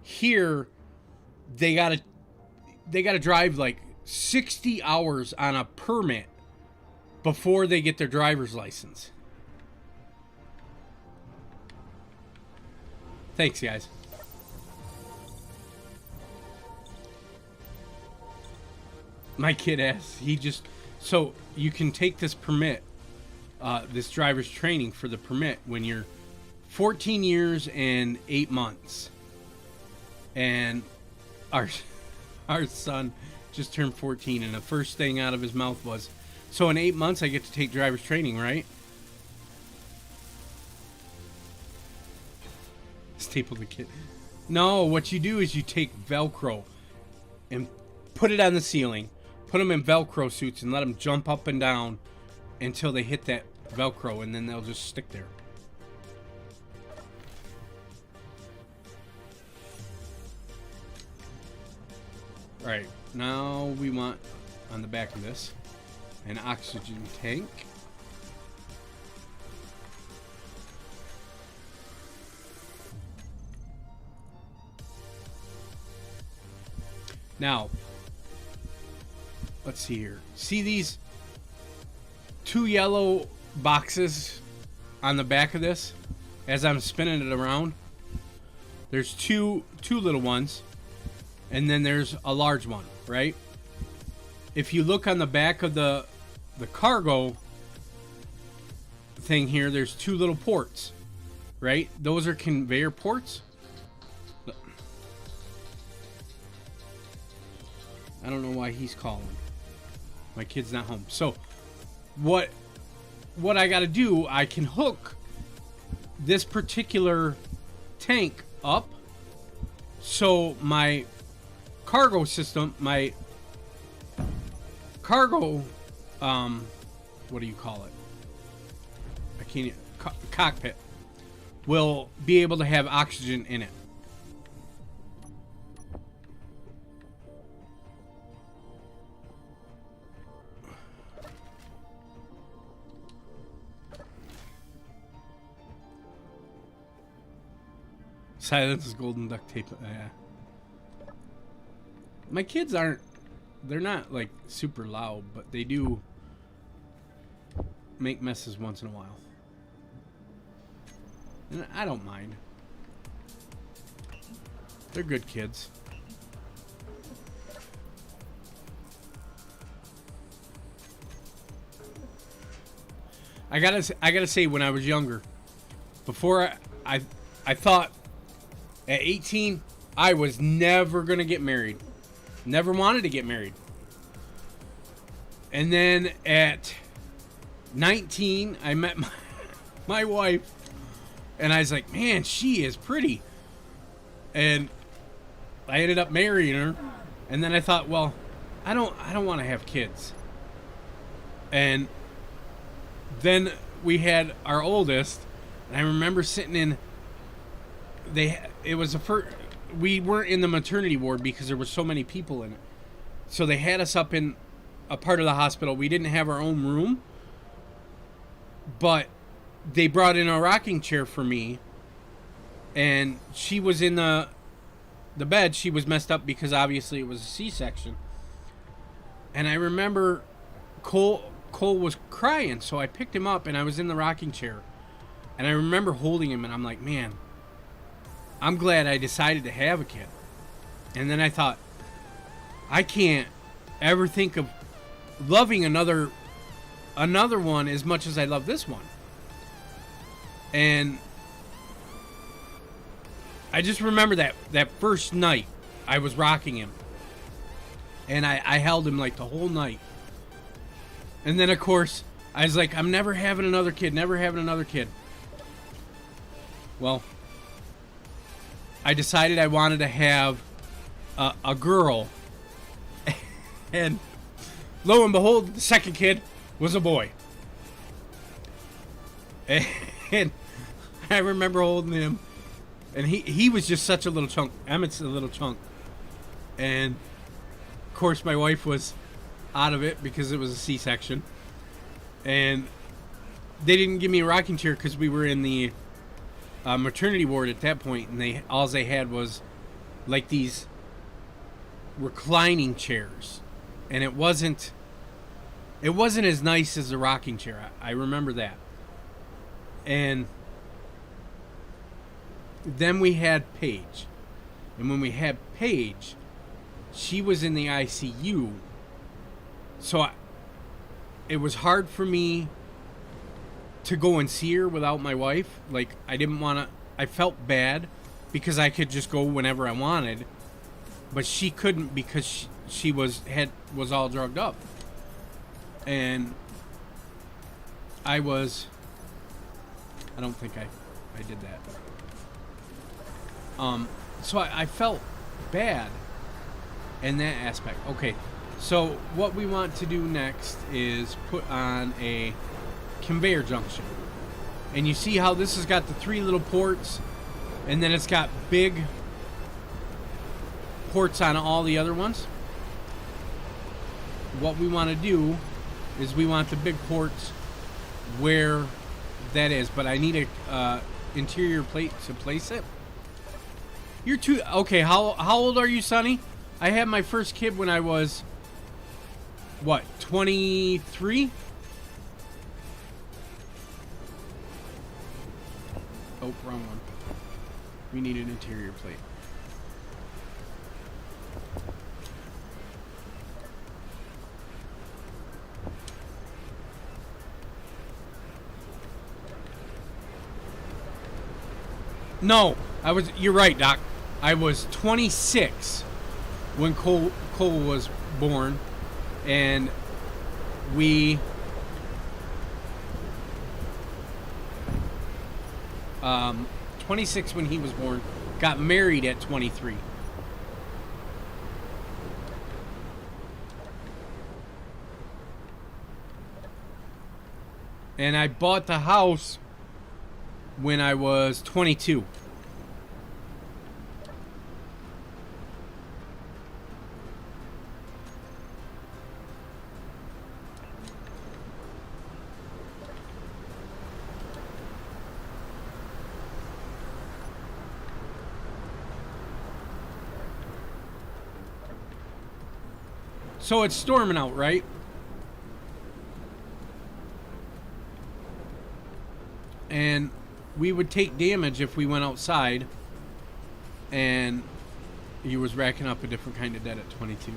here they gotta drive like 60 hours on a permit before they get their driver's license. Thanks, guys. My kid asks, so you can take this permit, this driver's training for the permit when you're 14 years and 8 months. And our son just turned 14, and the first thing out of his mouth was, so in 8 months I get to take driver's training, right? Staple the kid. No, what you do is you take Velcro and put it on the ceiling, put them in Velcro suits, and let them jump up and down until they hit that Velcro, and then they'll just stick there. Alright, now we want, on the back of this, an oxygen tank. Now, let's see here. See these two yellow boxes on the back of this? As I'm spinning it around, there's two little ones, and then there's a large one, right? If you look on the back of the cargo thing here, there's two little ports, right? Those are conveyor ports. I don't know why he's calling. My kid's not home. So what I got to do, I can hook this particular tank up so my cargo system, my cargo, what do you call it? I can't, cockpit, will be able to have oxygen in it. Silence is golden duct tape. Yeah. My kids aren't, they're not like super loud, but they do make messes once in a while. And I don't mind. They're good kids. I gotta say, when I was younger, before I thought at 18 I was never gonna get married. Never wanted to get married. And then at 19, I met my wife, and I was like, man, she is pretty. And I ended up marrying her. And then I thought, well, I don't want to have kids. And then we had our oldest, and I remember sitting in, it was the first, we weren't in the maternity ward because there were so many people in it. So they had us up in a part of the hospital. We didn't have our own room, but they brought in a rocking chair for me, and she was in the bed. She was messed up because obviously it was a C-section. And I remember Cole was crying, so I picked him up and I was in the rocking chair. And I remember holding him, and I'm like, man, I'm glad I decided to have a kid. And then I thought, I can't ever think of loving another one as much as I love this one. And I just remember that first night I was rocking him, and I held him like the whole night. And then of course I was like, I'm never having another kid, never having another kid. Well, I decided I wanted to have a girl, and lo and behold, the second kid was a boy. And I remember holding him, and he was just such a little chunk. Emmett's a little chunk. And of course my wife was out of it because it was a C-section. And they didn't give me a rocking chair because we were in the maternity ward at that point, and all they had was like these reclining chairs, and it wasn't as nice as the rocking chair. I remember that. And then we had Paige, and when we had Paige, she was in the ICU, so it was hard for me to go and see her without my wife. Like, I didn't want to. I felt bad because I could just go whenever I wanted, but she couldn't because she was all drugged up. And I don't think I did that. So I felt bad in that aspect. Okay, so what we want to do next is put on a conveyor junction. And you see how this has got the 3 little ports, and then it's got big ports on all the other ones. What we want to do is we want the big ports where that is, but I need a interior plate to place it. You're too okay. How old are you, Sonny? I had my first kid when I was what, 23? Oh, wrong one. We need an interior plate. No, you're right, Doc. I was 26 when Cole was born, and we 26 when he was born, got married at 23. And I bought the house when I was 22. So it's storming out, right? And we would take damage if we went outside, and he was racking up a different kind of debt at 22.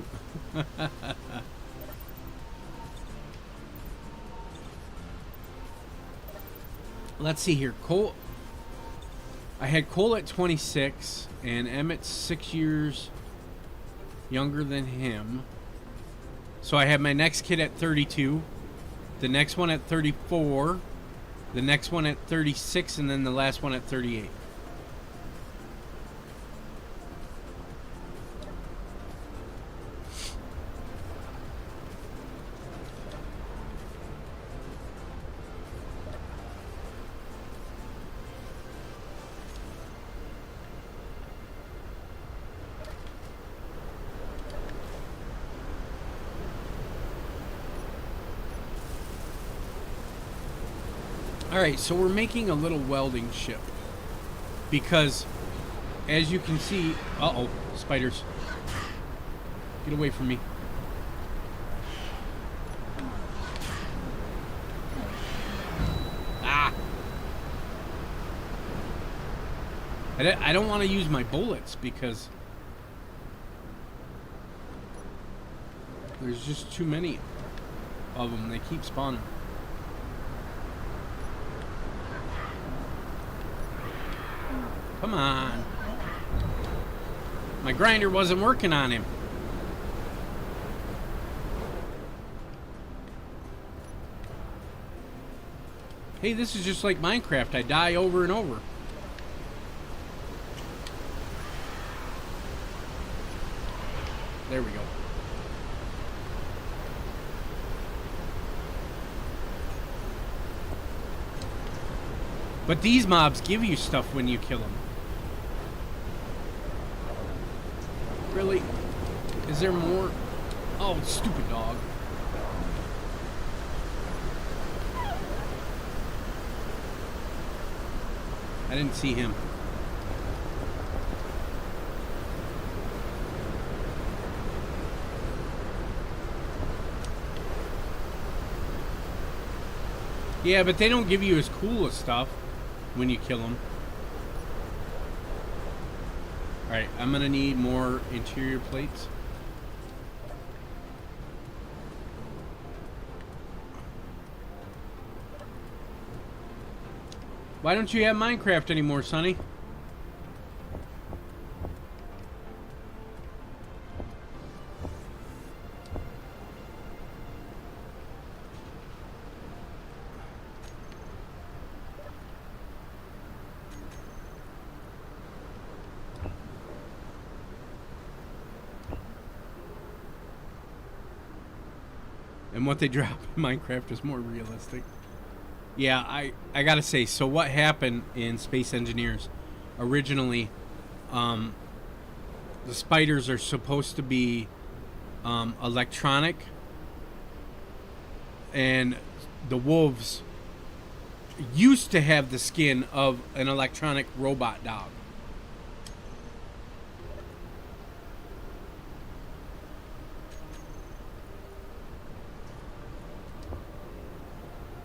Let's see here. Cole, I had Cole at 26, and Emmett's 6 years younger than him. So I have my next kid at 32, the next one at 34, the next one at 36, and then the last one at 38. Alright, so we're making a little welding ship. Because, as you can see... Uh-oh, spiders. Get away from me. Ah! I don't want to use my bullets because... there's just too many of them. They keep spawning. Come on. My grinder wasn't working on him. Hey, this is just like Minecraft. I die over and over. There we go. But these mobs give you stuff when you kill them. Really? Is there more? Oh, stupid dog. I didn't see him. Yeah, but they don't give you as cool as stuff when you kill them. Alright, I'm gonna need more interior plates. Why don't you have Minecraft anymore, Sonny? And what they drop in Minecraft is more realistic. Yeah, I gotta say, so what happened in Space Engineers, originally, the spiders are supposed to be electronic, and the wolves used to have the skin of an electronic robot dog.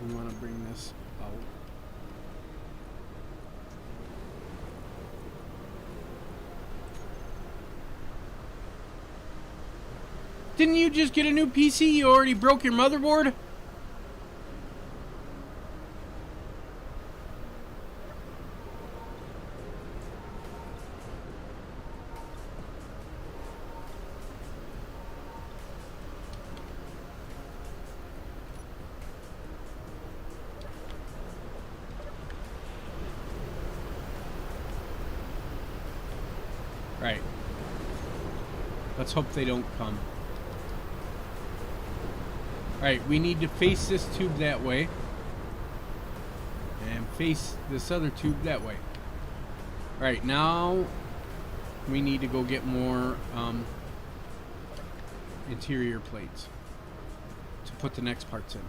We want to bring this out. Didn't you just get a new PC? You already broke your motherboard? Right. Let's hope they don't come. Alright, we need to face this tube that way. And face this other tube that way. Alright, now we need to go get more interior plates to put the next parts in.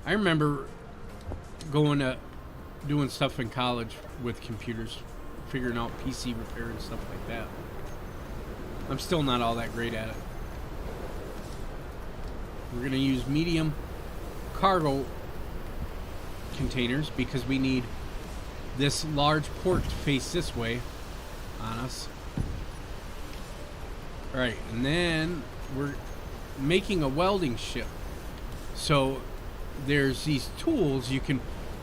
I remember going to doing stuff in college with computers, figuring out PC repair and stuff like that. I'm still not all that great at it. We're going to use medium cargo containers because we need this large port to face this way on us. Alright, and then we're making a welding ship. So there's these tools you can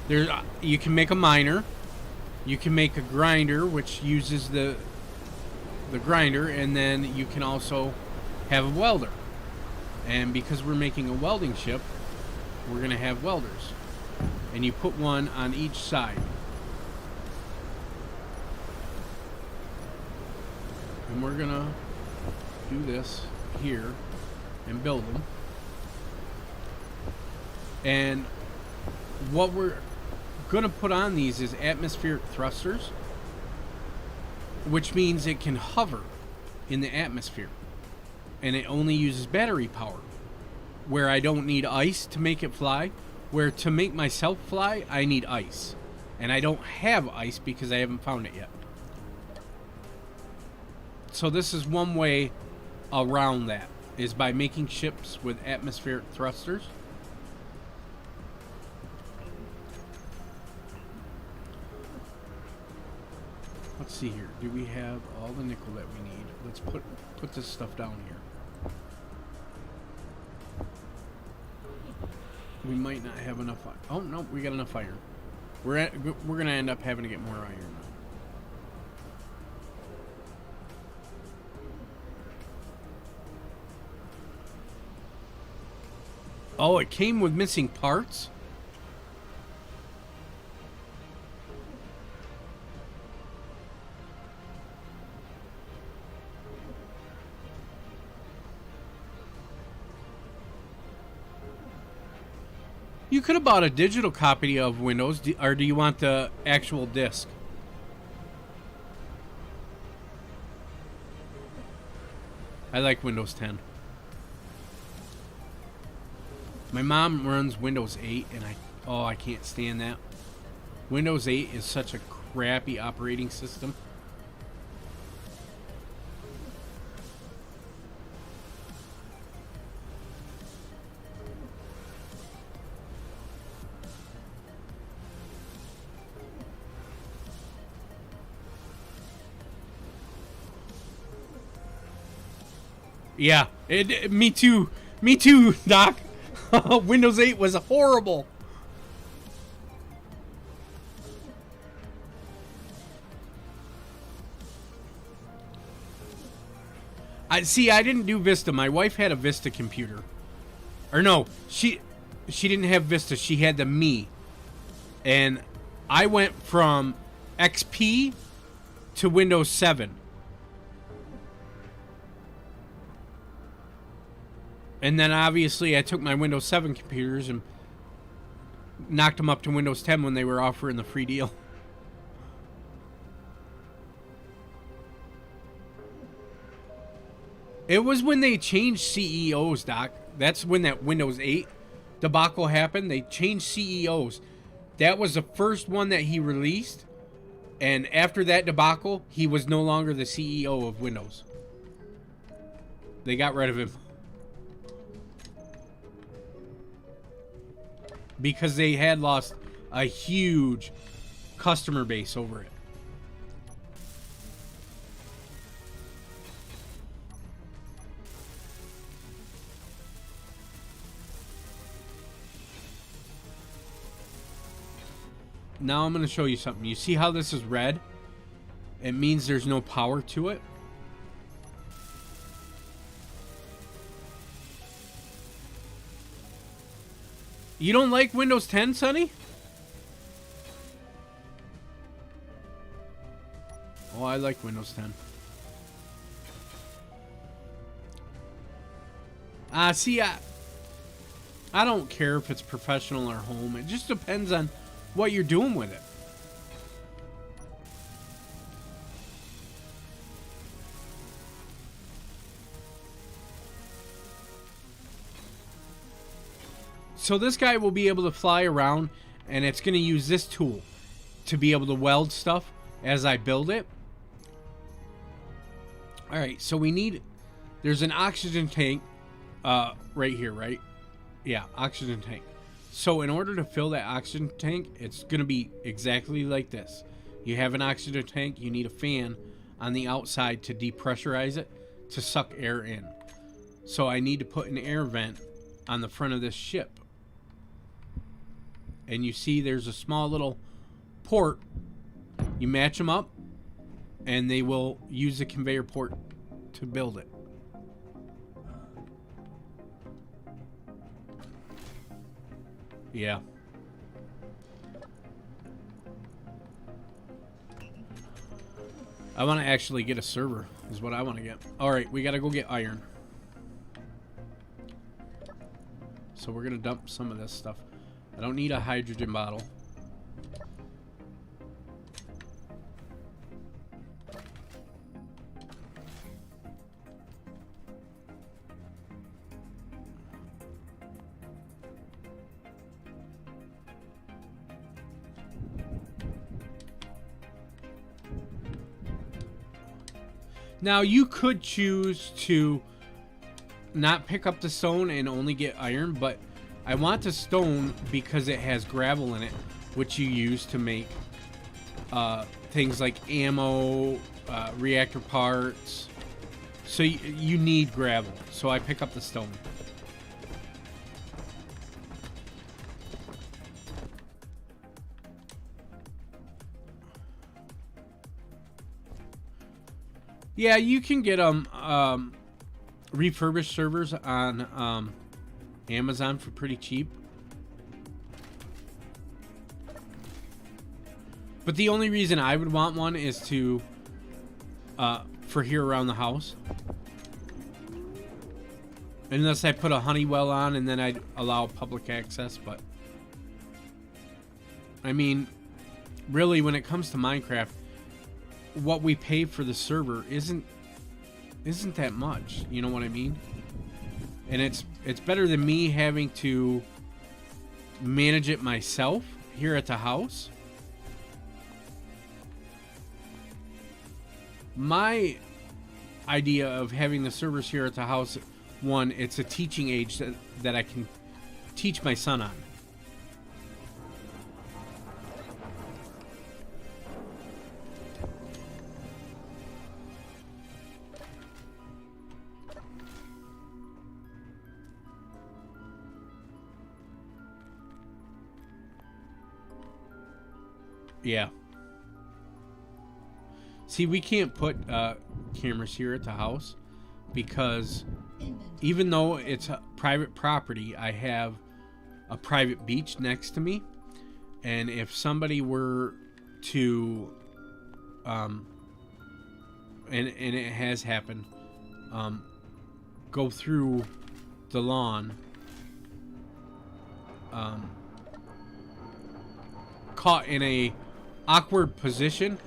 make a miner, you can make a grinder which uses the grinder, and then you can also have a welder. And because we're making a welding ship, we're going to have welders, and you put one on each side. And we're going to do this here and build them. And what we're going to put on these is atmospheric thrusters, which means it can hover in the atmosphere. And it only uses battery power, where I don't need ice to make it fly. Where to make myself fly, I need ice. And I don't have ice because I haven't found it yet. So this is one way around that, is by making ships with atmospheric thrusters. Let's see here. Do we have all the nickel that we need? Let's put this stuff down here. We might not have enough. Oh no, we got enough iron. We're gonna end up having to get more iron now. Oh, it came with missing parts? You could have bought a digital copy of Windows, or do you want the actual disc? I like Windows 10. My mom runs Windows 8, and I can't stand that. Windows 8 is such a crappy operating system. Yeah, me too. Me too, Doc. Windows 8 was horrible. I didn't do Vista. My wife had a Vista computer. Or no, she didn't have Vista. She had the Me. And I went from XP to Windows 7. And then obviously I took my Windows 7 computers and knocked them up to Windows 10 when they were offering the free deal. It was when they changed CEOs, Doc. That's when that Windows 8 debacle happened. They changed CEOs. That was the first one that he released. And after that debacle, he was no longer the CEO of Windows. They got rid of him. Because they had lost a huge customer base over it. Now I'm going to show you something. You see how this is red? It means there's no power to it. You don't like Windows 10, Sonny? Oh, I like Windows 10. See, I don't care if it's professional or home. It just depends on what you're doing with it. So this guy will be able to fly around, and it's going to use this tool to be able to weld stuff as I build it. All right, so there's an oxygen tank right here, right? Yeah, oxygen tank. So in order to fill that oxygen tank, it's going to be exactly like this. You have an oxygen tank, you need a fan on the outside to depressurize it, to suck air in. So I need to put an air vent on the front of this ship. And you see there's a small little port. You match them up, and they will use the conveyor port to build it. Yeah. I want to actually get a server, is what I want to get. Alright, we got to go get iron. So we're going to dump some of this stuff. I don't need a hydrogen bottle. Now, you could choose to not pick up the stone and only get iron, but I want the stone because it has gravel in it, which you use to make things like ammo, reactor parts. So you need gravel. So I pick up the stone. Yeah, you can get refurbished servers on Amazon for pretty cheap. But the only reason I would want one is to for here around the house. Unless I put a Honeywell on and then I'd allow public access, but I mean, really when it comes to Minecraft, what we pay for the server isn't that much, you know what I mean? And it's better than me having to manage it myself here at the house. My idea of having the servers here at the house, one, it's a teaching age that I can teach my son on. Yeah. See, we can't put cameras here at the house because even though it's a private property, I have a private beach next to me. And if somebody were to and it has happened, go through the lawn, caught in a awkward position,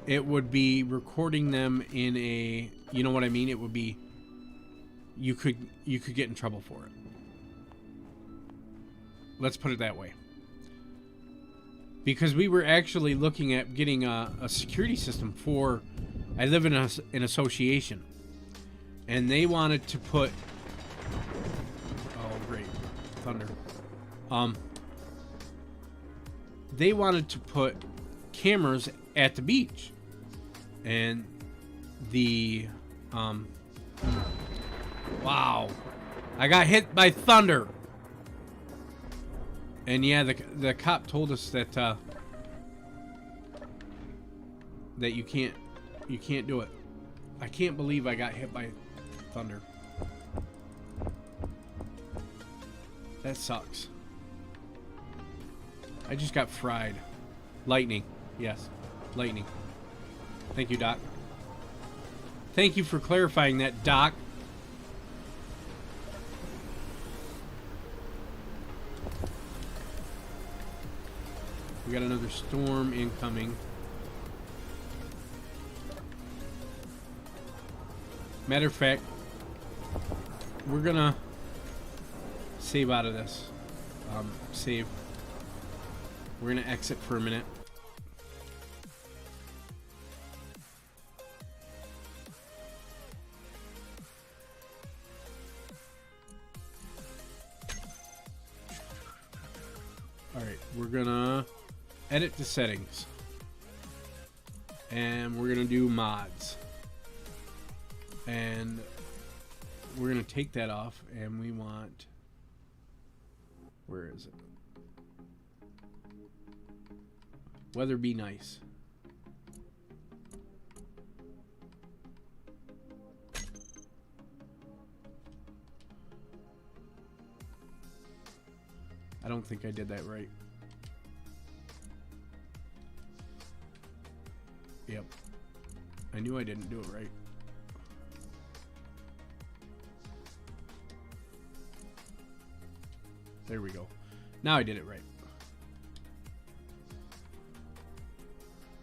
it would be recording them in a, you know what I mean? It would be, you could get in trouble for it. Let's put it that way. Because we were actually looking at getting a security system for, I live in an association, and they wanted to put, oh great, thunder. They wanted to put cameras at the beach, and the, wow, I got hit by thunder. And yeah, the cop told us that that you can't do it. I can't believe I got hit by thunder. That sucks. I just got fried. Lightning. Yes. Lightning. Thank you, Doc. Thank you for clarifying that, Doc. We got another storm incoming. Matter of fact, we're gonna save out of this. Save. We're gonna exit for a minute. Alright, we're gonna edit the settings. And we're gonna do mods. And we're gonna take that off, and we want, where is it? Weather be nice. I don't think I did that right. Yep. I knew I didn't do it right. There we go. Now I did it right.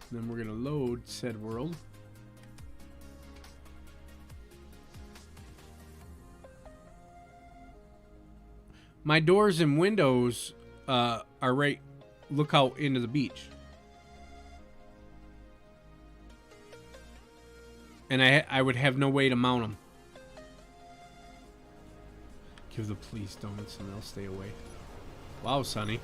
Then we're gonna load said world. My doors and windows are right. Look out into the beach. And I would have no way to mount them. Give the police donuts and they'll stay away. Wow, Sonny.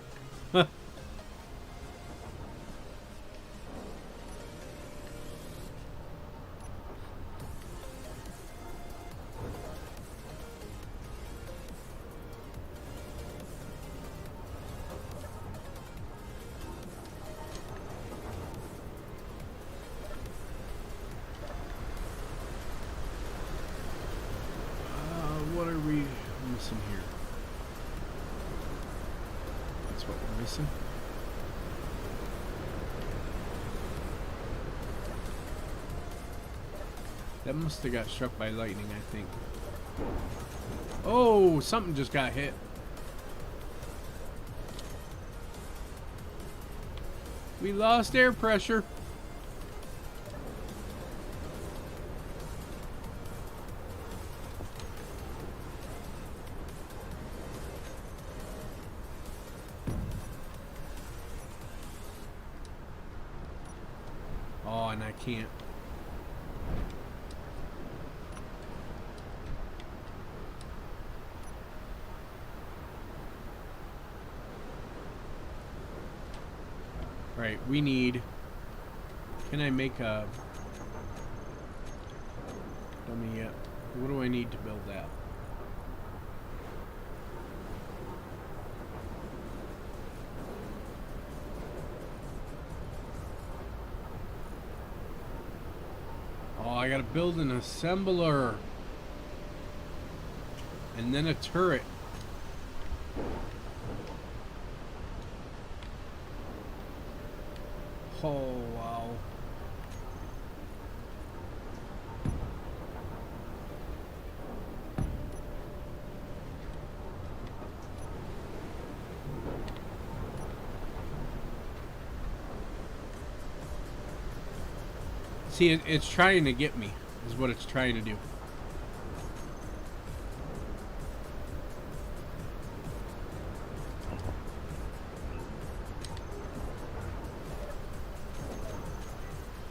What are we missing here? That's what we're missing. That must have got struck by lightning, I think. Oh, something just got hit. We lost air pressure. Oh, and I can't. Right, we need... Can I make a... Dummy yet? What do I need to build that? Oh, I gotta build an assembler. And then a turret. Oh, wow. See, it's trying to get me, is what it's trying to do.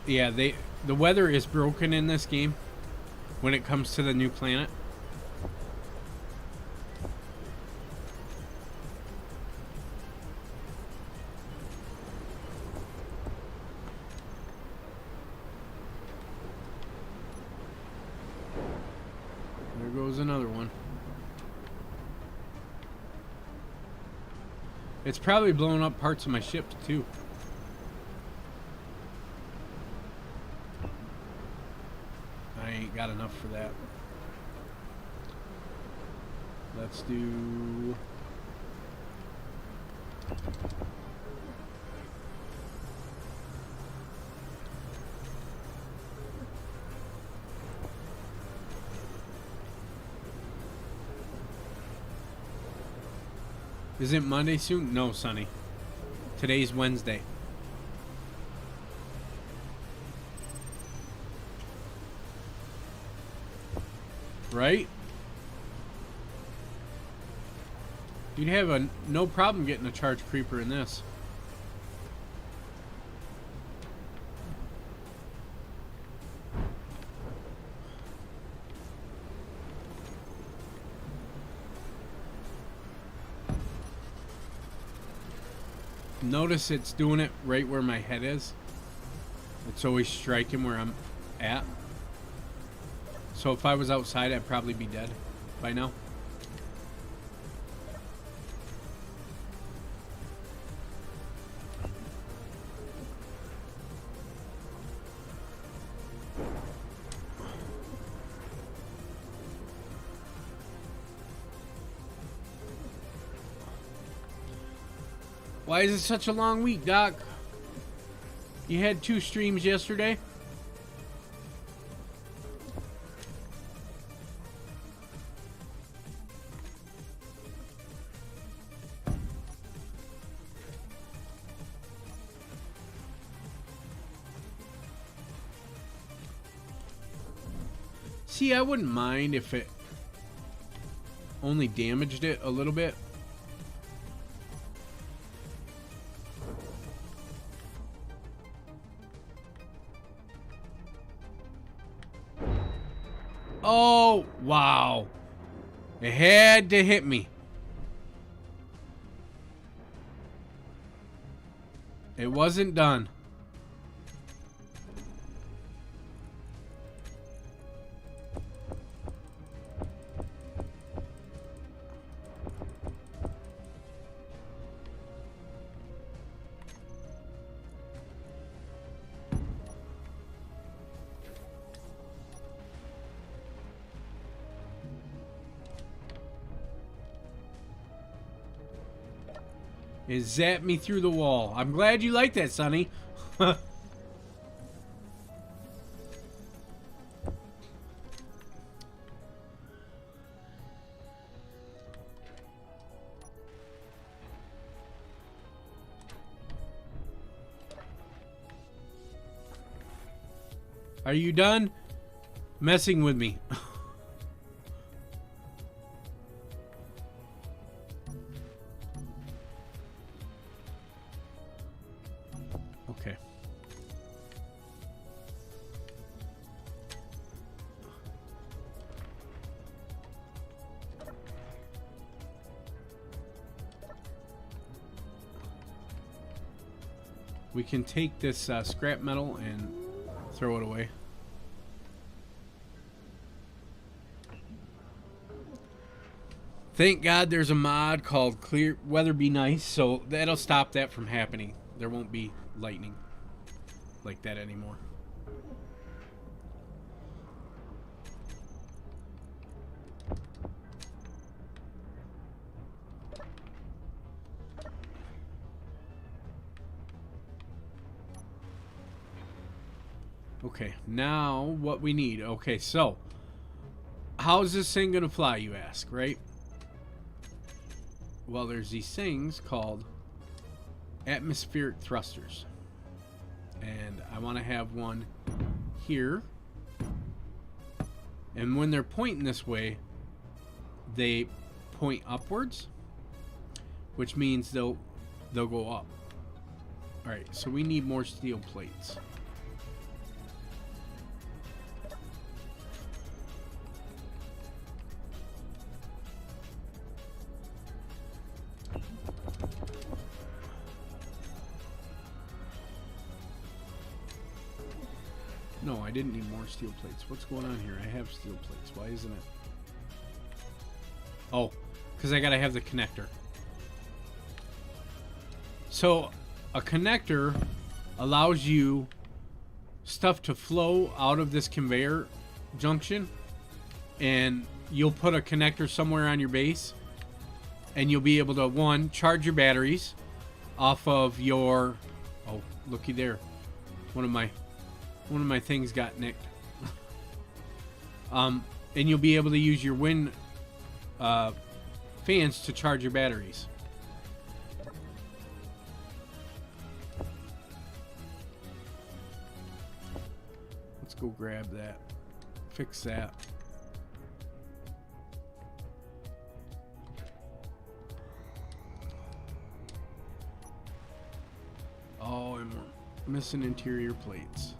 Yeah, the weather is broken in this game when it comes to the new planet. There goes another one. It's probably blowing up parts of my ship too. I ain't got enough for that. Let's do... Is it Monday soon? No, Sonny. Today's Wednesday. Right? You'd have no problem getting a charge creeper in this. Notice it's doing it right where my head is. It's always striking where I'm at. So if I was outside, I'd probably be dead by now. Why is it such a long week, Doc? You had 2 streams yesterday? See, I wouldn't mind if it only damaged it a little bit. Oh, wow. It had to hit me. It wasn't done. It zapped me through the wall. I'm glad you like that, Sonny. Are you done messing with me? Okay. We can take this scrap metal and throw it away. Thank God there's a mod called Clear Weather Be Nice, so that'll stop that from happening. There won't be lightning like that anymore. Okay, now what we need. Okay, so how's this thing gonna fly, you ask, right? Well, there's these things called atmospheric thrusters, and I want to have one here. And when they're pointing this way, they point upwards, which means they'll go up. All right, so we need more steel plates. No, I didn't need more steel plates. What's going on here? I have steel plates. Why isn't it? Oh, because I gotta have the connector. So, a connector allows you stuff to flow out of this conveyor junction, and you'll put a connector somewhere on your base, and you'll be able to, one, charge your batteries off of your... Oh, looky there. One of my things got nicked. And you'll be able to use your wind fans to charge your batteries. Let's go grab that. Fix that. Oh, and we're missing interior plates.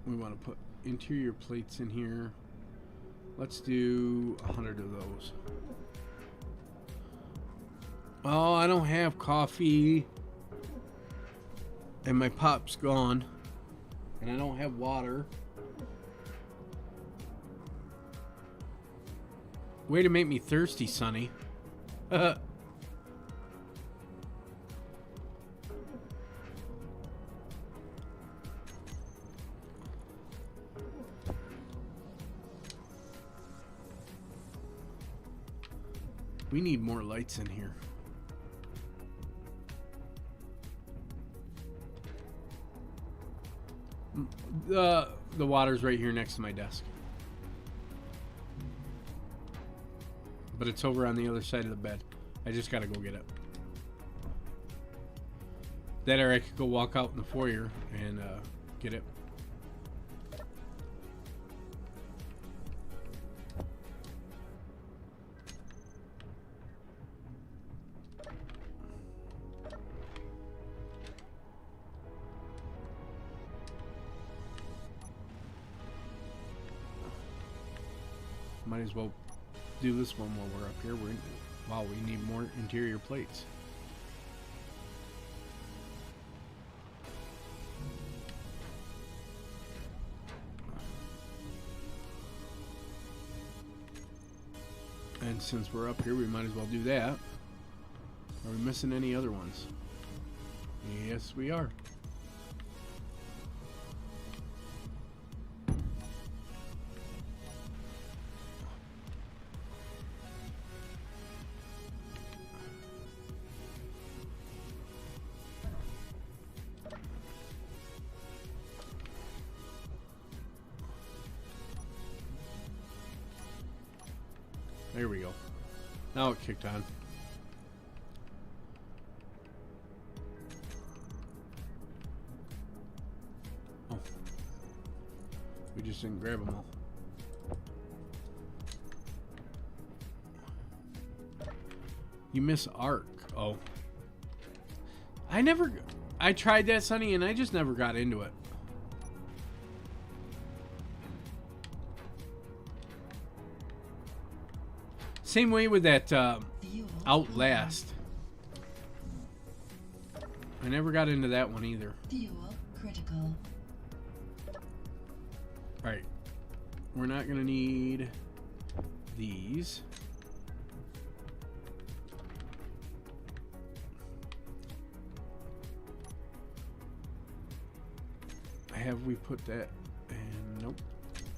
We want to put interior plates in here. Let's do 100 of those. Oh, I don't have coffee. And my pop's gone. And I don't have water. Way to make me thirsty, Sonny. We need more lights in here. The water's right here next to my desk. But it's over on the other side of the bed. I just gotta go get it. That or I could go walk out in the foyer and get it. Might as well do this one while we're up here. Wow, we need more interior plates. And since we're up here, we might as well do that. Are we missing any other ones? Yes, we are. There we go. Now it kicked on. Oh. We just didn't grab them all. You miss arc. Oh. I tried that, Sonny, and I just never got into it. Same way with that Outlast. I never got into that one either. Fuel critical. Alright. We're not going to need these. Have we put that? And nope.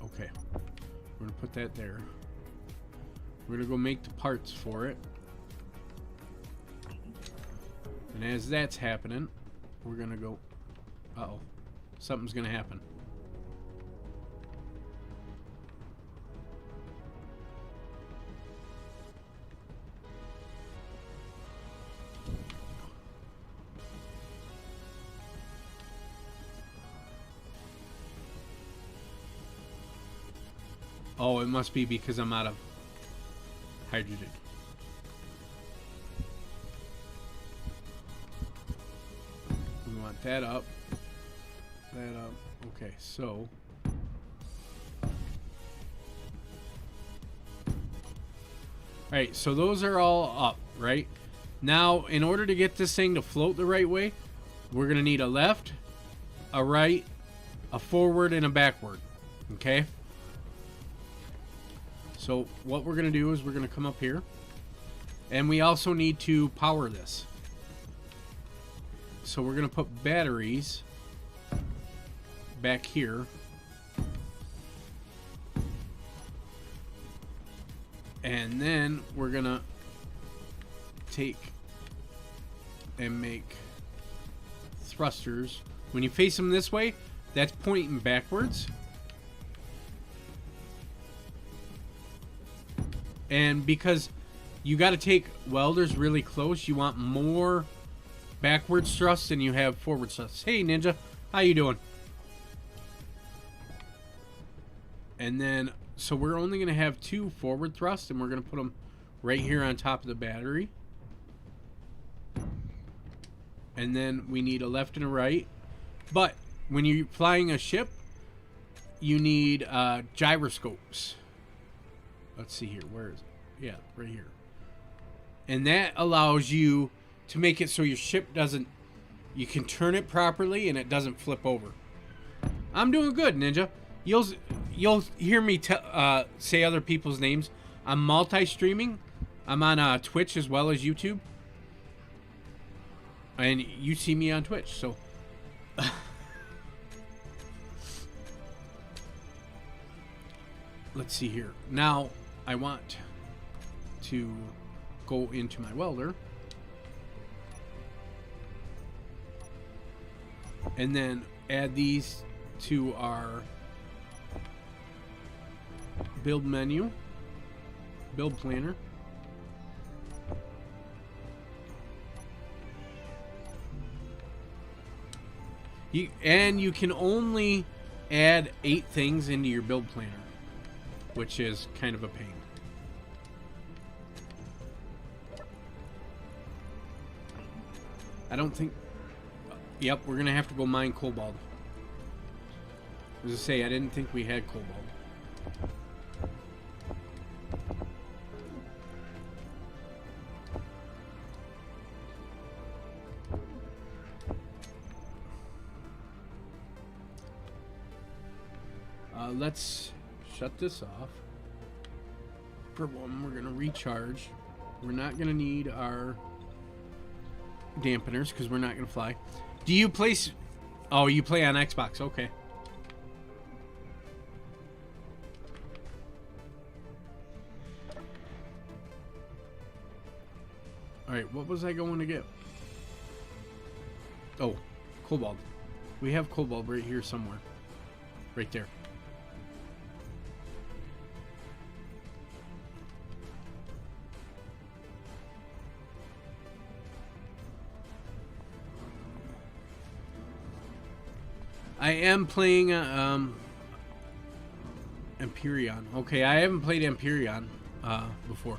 Okay. We're going to put that there. We're gonna go make the parts for it. And as that's happening, we're gonna go. Uh-oh. Something's gonna happen. Oh, it must be because I'm out of hydrogen. We want that up. That up. Okay, so. Alright, so those are all up, right? Now, in order to get this thing to float the right way, we're going to need a left, a right, a forward, and a backward. Okay? So what we're going to do is we're going to come up here. And we also need to power this. So we're going to put batteries back here. And then we're going to take and make thrusters. When you face them this way, that's pointing backwards. And because you got to take welders really close, you want more backwards thrust than you have forward thrust. Hey, Ninja, how you doing? And then, so we're only going to have 2 forward thrusts, and we're going to put them right here on top of the battery. And then we need a left and a right. But when you're flying a ship, you need gyroscopes. Let's see here. Where is it? Yeah, right here. And that allows you to make it so your ship doesn't... You can turn it properly and it doesn't flip over. I'm doing good, Ninja. You'll hear me say other people's names. I'm multi-streaming. I'm on Twitch as well as YouTube. And you see me on Twitch, so... Let's see here. Now, I want to go into my welder. And then add these to our build menu. Build planner. You can only add 8 things into your build planner, which is kind of a pain. I don't think... Yep, we're going to have to go mine cobalt. As I say, I didn't think we had cobalt. Let's shut this off. For one, we're going to recharge. We're not going to need our dampeners because we're not going to fly. Do you play... Oh, you play on Xbox. Okay. Alright, what was I going to get? Oh, cobalt. We have cobalt right here somewhere. Right there. I am playing Empyrean. Okay, I haven't played Empyrean before.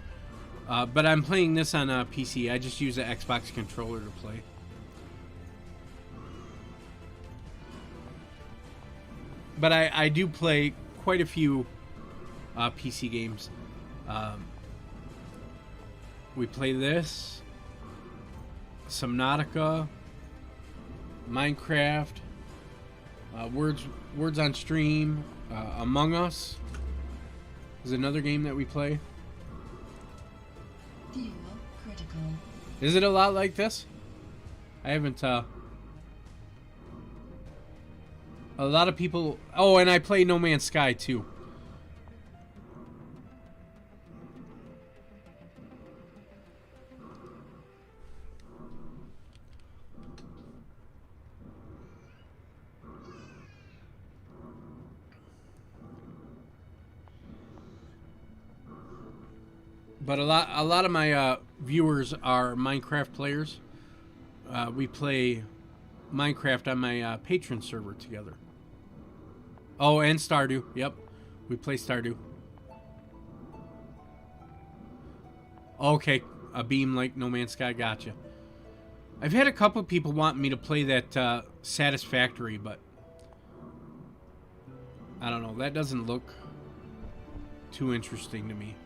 But I'm playing this on PC. I just use the Xbox controller to play. But I do play quite a few PC games. We play this, Subnautica, Minecraft, Words on Stream, Among Us is another game that we play. Fuel critical. Is it a lot like this? I haven't, a lot of people... Oh, and I play No Man's Sky, too. But a lot of my viewers are Minecraft players. We play Minecraft on my Patreon server together. Oh, and Stardew. Yep, we play Stardew. Okay, a beam like No Man's Sky. Gotcha. I've had a couple of people want me to play that Satisfactory, but I don't know. That doesn't look too interesting to me.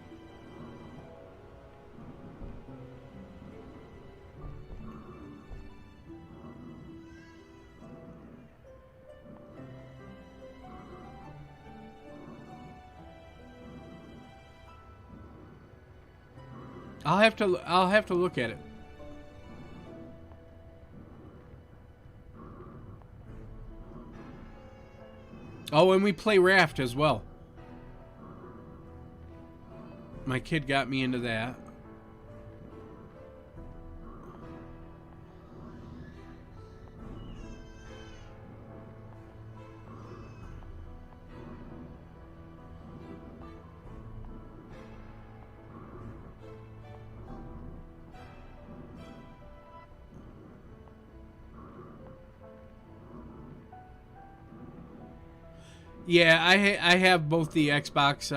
I'll have to look at it. Oh, and we play Raft as well. My kid got me into that. Yeah, I have both the Xbox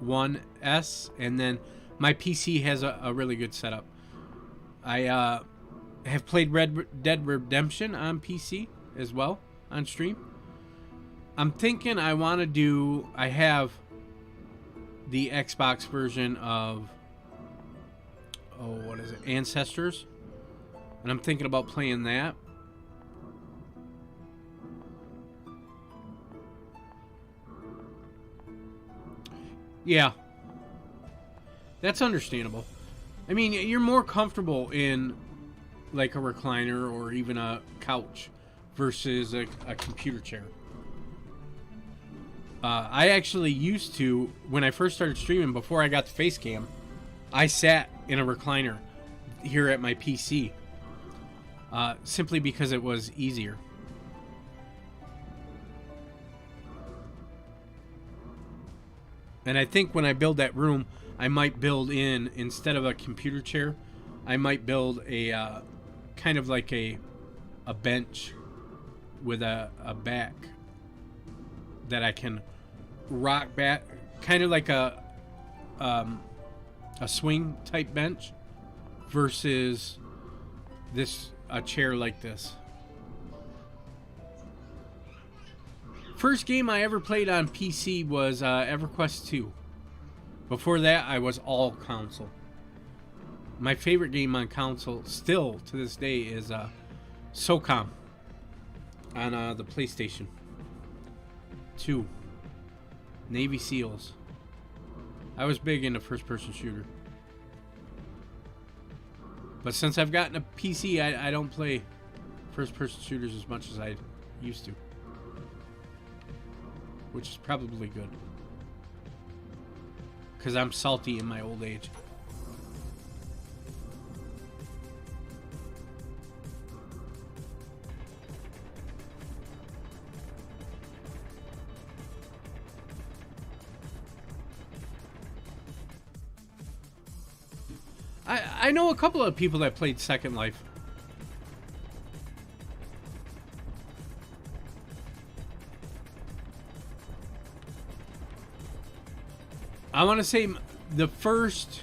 One S, and then my PC has a really good setup. I have played Red Dead Redemption on PC as well on stream. I'm thinking I want to do... I have the Xbox version of... Oh, what is it? Ancestors. And I'm thinking about playing that. Yeah. That's understandable. I mean, you're more comfortable in like a recliner or even a couch versus a computer chair. I actually used to, when I first started streaming, before I got the face cam, I sat in a recliner here at my PC. Simply because it was easier. And I think when I build that room, I might build in, instead of a computer chair, I might build a kind of like a bench with a back that I can rock back, kind of like a swing type bench versus a chair like this. First game I ever played on PC was EverQuest 2. Before that, I was all console. My favorite game on console, still to this day, is SOCOM on the PlayStation 2. Navy SEALs. I was big into first-person shooter. But since I've gotten a PC, I don't play first-person shooters as much as I used to. Which is probably good. Because I'm salty in my old age. I know a couple of people that played Second Life. I want to say the first...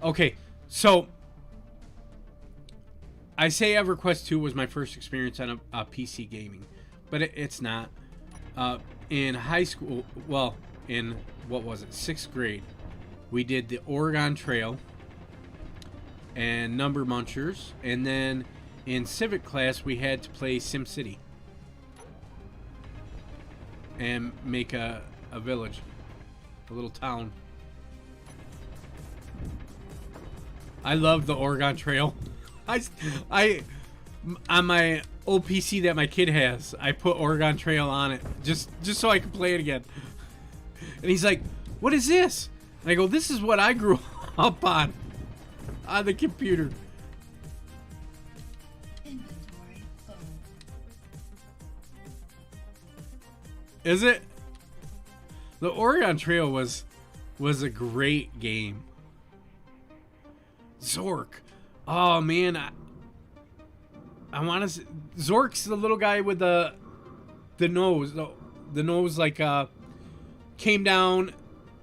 Okay, so... I say EverQuest 2 was my first experience on a PC gaming. But it's not. In high school... Well, in... What was it? 6th grade. We did the Oregon Trail. And Number Munchers. And then in civic class, we had to play SimCity. And make a village. A little town. I love the Oregon Trail. I on my old PC that my kid has, I put Oregon Trail on it just so I can play it again. And he's like, "What is this?" And I go, "This is what I grew up on the computer." Inventory full. Is it? The Oregon Trail was a great game. Zork. Oh man, I want to. Zork's the little guy with the nose. The nose like came down,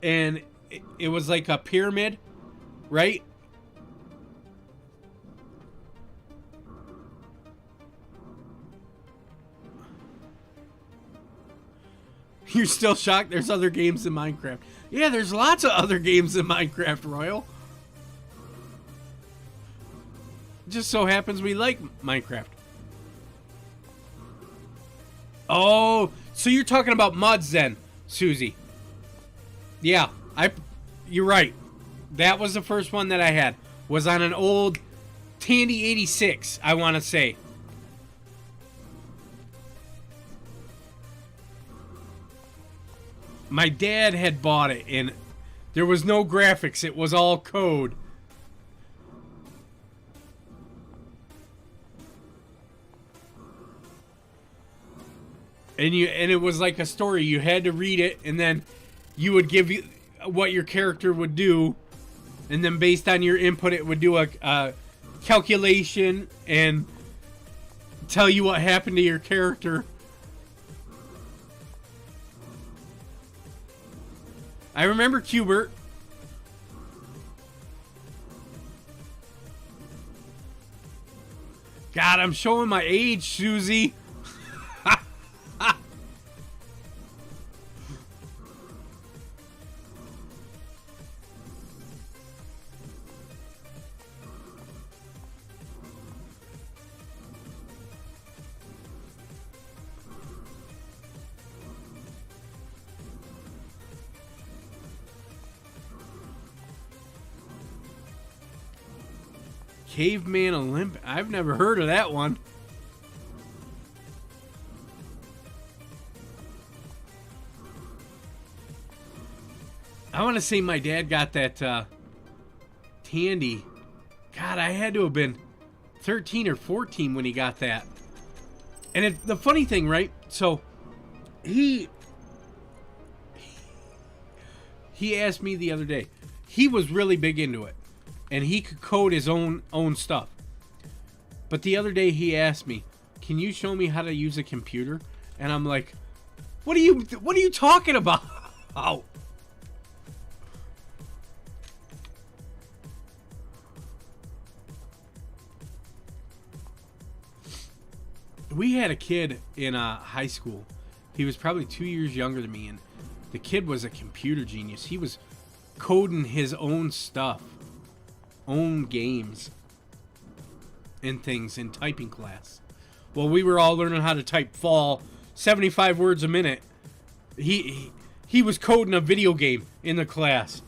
and it was like a pyramid, right? You're still shocked? There's other games in Minecraft. Yeah, there's lots of other games in Minecraft, Royal. Just so happens we like Minecraft. Oh, so you're talking about mods then, Susie. Yeah, you're right. That was the first one that I had. Was on an old Tandy 86, I want to say. My dad had bought it, and there was no graphics. It was all code. And it was like a story. You had to read it, and then you would give you what your character would do, and then based on your input, it would do a calculation and tell you what happened to your character. I remember Qbert. God, I'm showing my age, Susie. Caveman Olympic. I've never heard of that one. I want to say my dad got that Tandy. God, I had to have been 13 or 14 when he got that. And the funny thing, right? So he asked me the other day. He was really big into it. And he could code his own stuff. But the other day he asked me, "Can you show me how to use a computer?" And I'm like, "What are you talking about?" Oh. We had a kid in high school. He was probably 2 years younger than me, and the kid was a computer genius. He was coding his own stuff. Own games and things in typing class. Well, we were all learning how to type fall 75 words a minute. He was coding a video game in the class.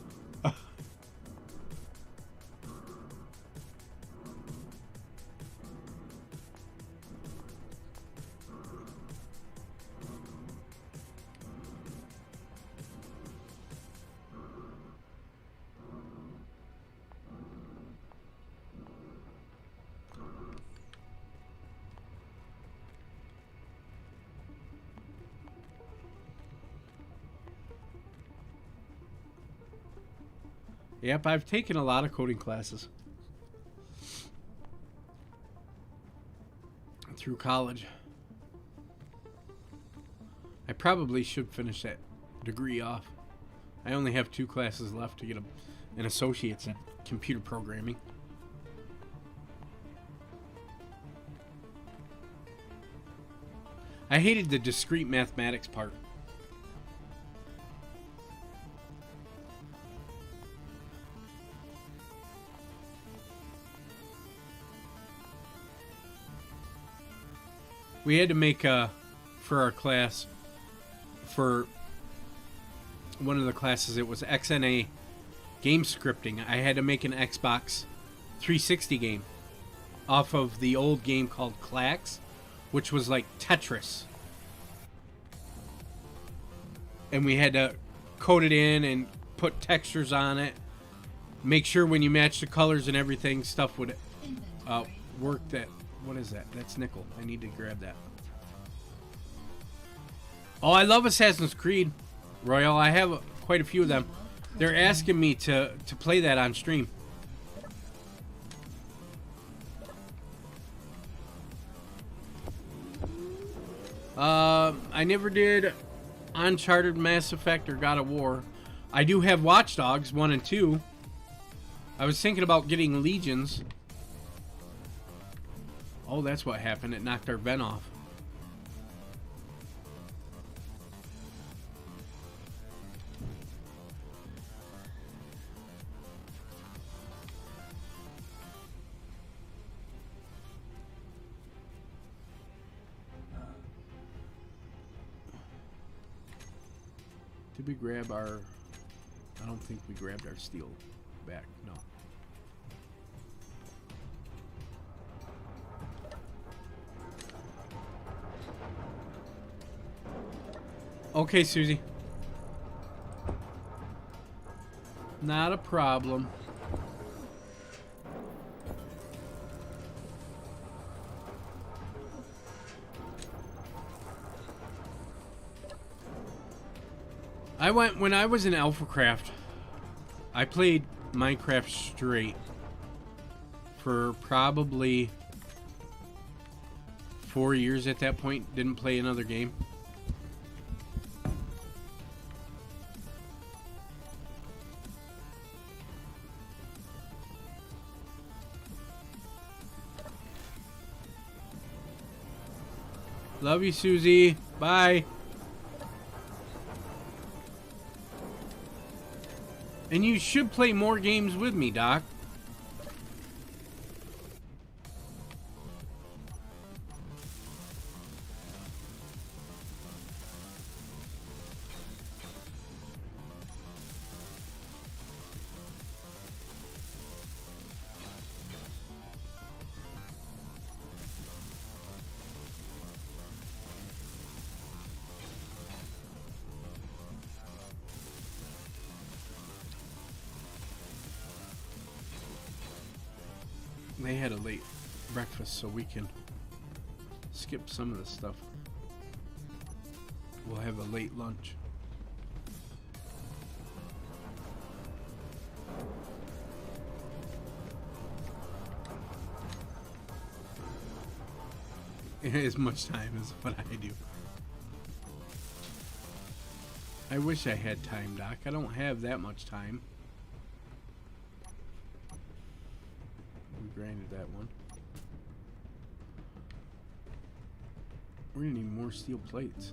Yep, I've taken a lot of coding classes through college. I probably should finish that degree off. I only have 2 classes left to get an associate's in computer programming. I hated the discrete mathematics part. We had to make for our class, for one of the classes, it was XNA game scripting. I had to make an Xbox 360 game off of the old game called Clax, which was like Tetris. And we had to code it in and put textures on it. Make sure when you match the colors and everything, stuff would work. That, what is that? That's nickel. I need to grab that. Oh, I love Assassin's Creed, Royal. I have quite a few of them. They're asking me to play that on stream. I never did Uncharted, Mass Effect, or God of War. I do have Watch Dogs 1 and 2. I was thinking about getting Legions. Oh, that's what happened. It knocked our vent off. Did we grab our... I don't think we grabbed our steel back. No. Okay, Susie. Not a problem. When I was in AlphaCraft, I played Minecraft straight for probably 4 years at that point. Didn't play another game. Love you, Susie. Bye. And you should play more games with me, Doc. They had a late breakfast, so we can skip some of the stuff. We'll have a late lunch. As much time as what I do. I wish I had time, Doc. I don't have that much time. We grinded that one. We're gonna need more steel plates.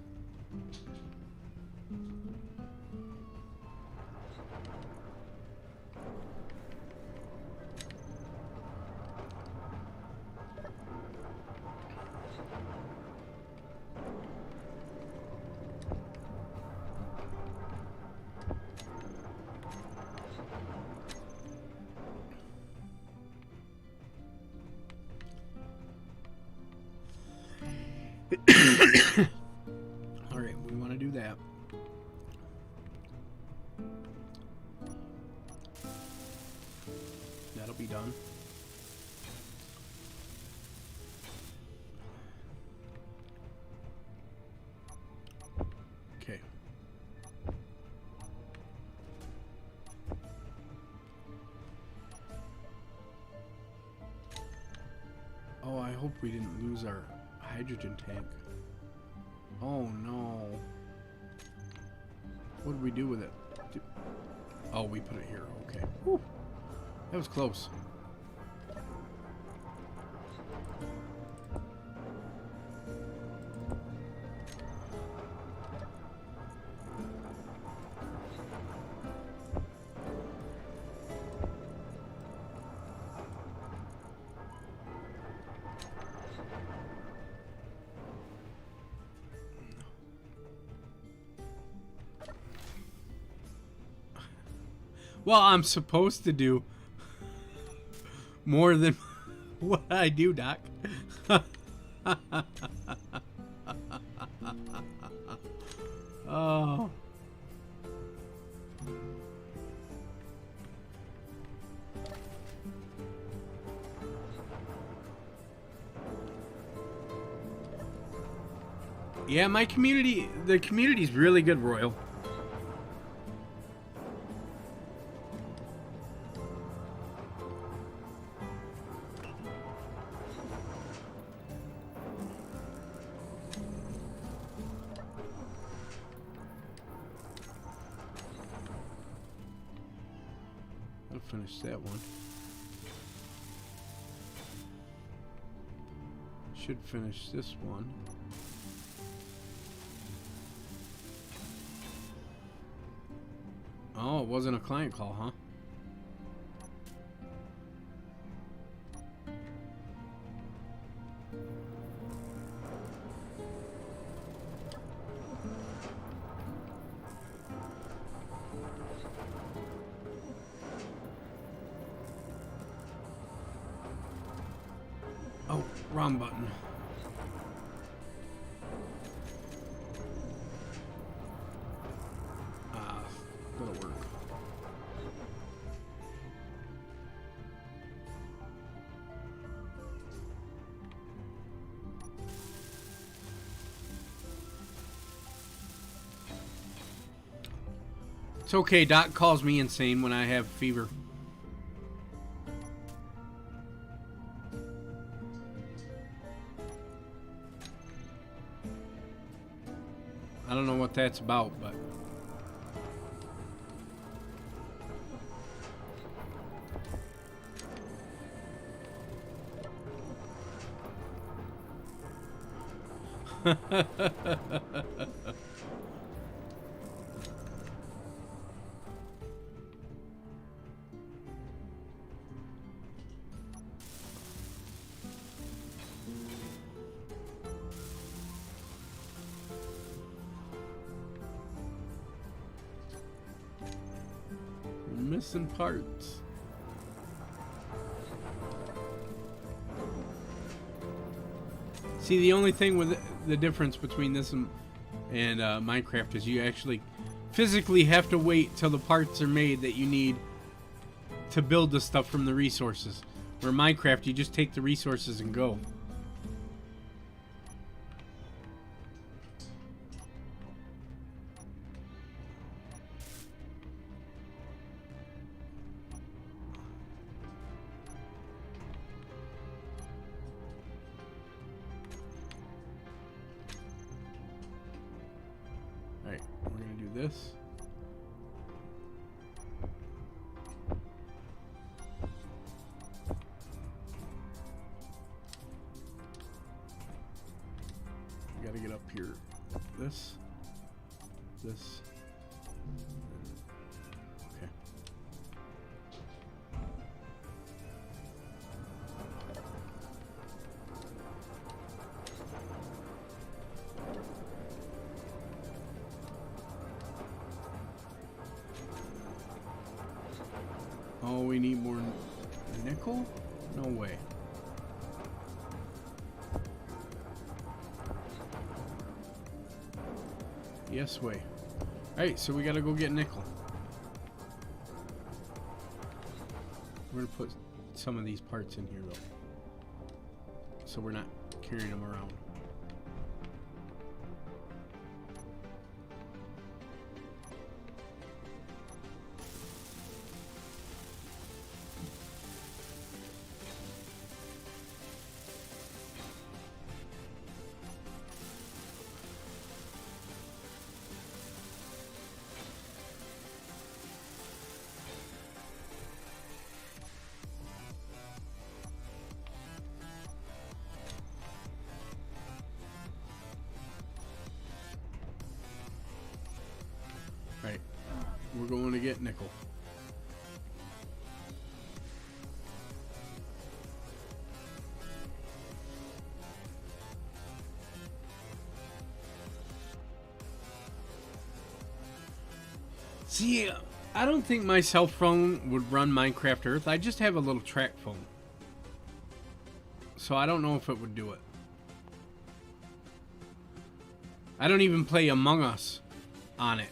Alright, we want to do that. That'll be done. Okay. Oh, I hope we didn't lose our hydrogen tank. Oh no. What did we do with it? Oh, we put it here. Okay. Whew. That was close. Well, I'm supposed to do more than what I do, Doc. Oh. Yeah, my community, the community's really good, Royal. finish that one. Should finish this one. Oh, it wasn't a client call, huh? Oh, wrong button. That'll work. It's okay. Doc calls me insane when I have fever. I don't know what that's about, but missing parts. See, the only thing with the difference between this and Minecraft is you actually physically have to wait till the parts are made that you need to build the stuff from the resources. Where Minecraft, you just take the resources and go. Alright, we're gonna do this. We gotta get up here. This. Okay. Oh, we need more nickel? No way. Yes way. Alright, so we gotta go get nickel. We're gonna put some of these parts in here though, so we're not carrying them around. Right, we're going to get nickel. See, I don't think my cell phone would run Minecraft Earth. I just have a little track phone, so I don't know if it would do it. I don't even play Among Us on it.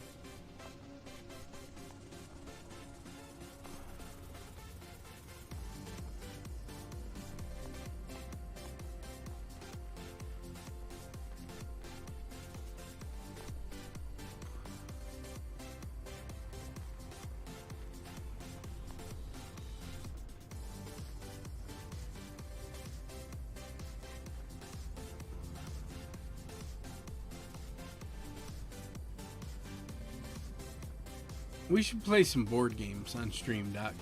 We should play some board games on stream, Doc.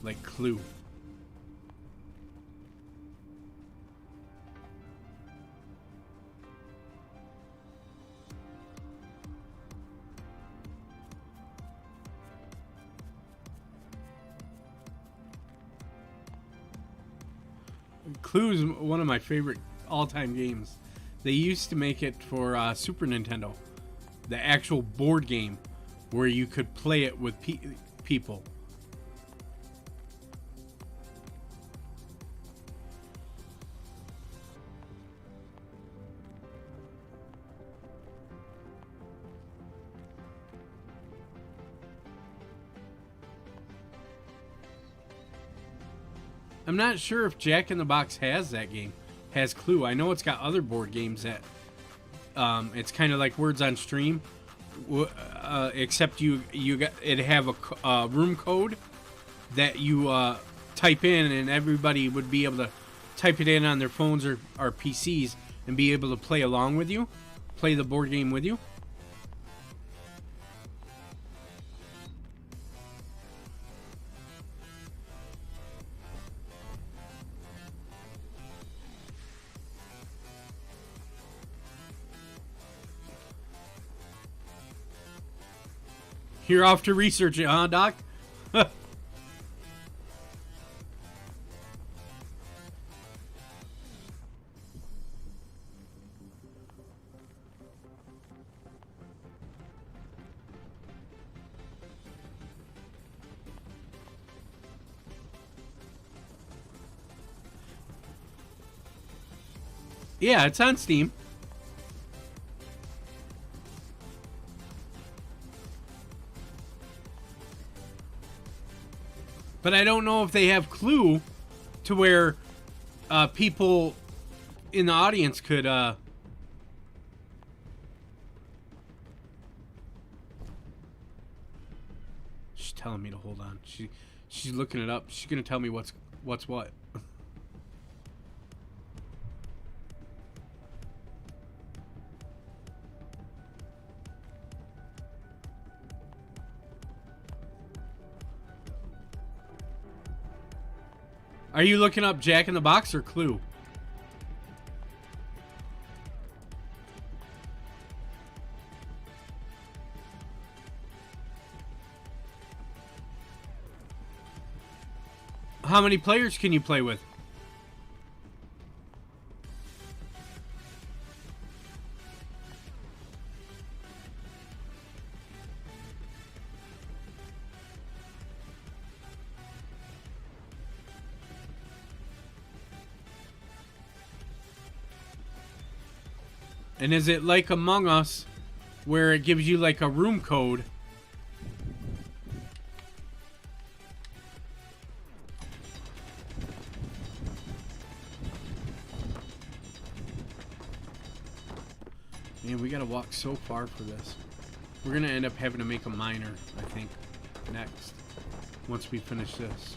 like Clue. Clue is one of my favorite all-time games. They used to make it for Super Nintendo, the actual board game where you could play it with people. I'm not sure if Jack in the Box has that game, has Clue. I know it's got other board games that it's kind of like Words on Stream, except you got it have a room code that you type in, and everybody would be able to type it in on their phones or PCs and be able to play along with you, play the board game with you. You're off to research it, huh, Doc? Yeah, it's on Steam. But I don't know if they have Clue to where people in the audience could... She's telling me to hold on. She's looking it up. She's going to tell me what's what. Are you looking up Jack in the Box or Clue? How many players can you play with? And is it like Among Us, where it gives you like a room code? Man, we gotta walk so far for this. We're gonna end up having to make a miner, I think, next. Once we finish this.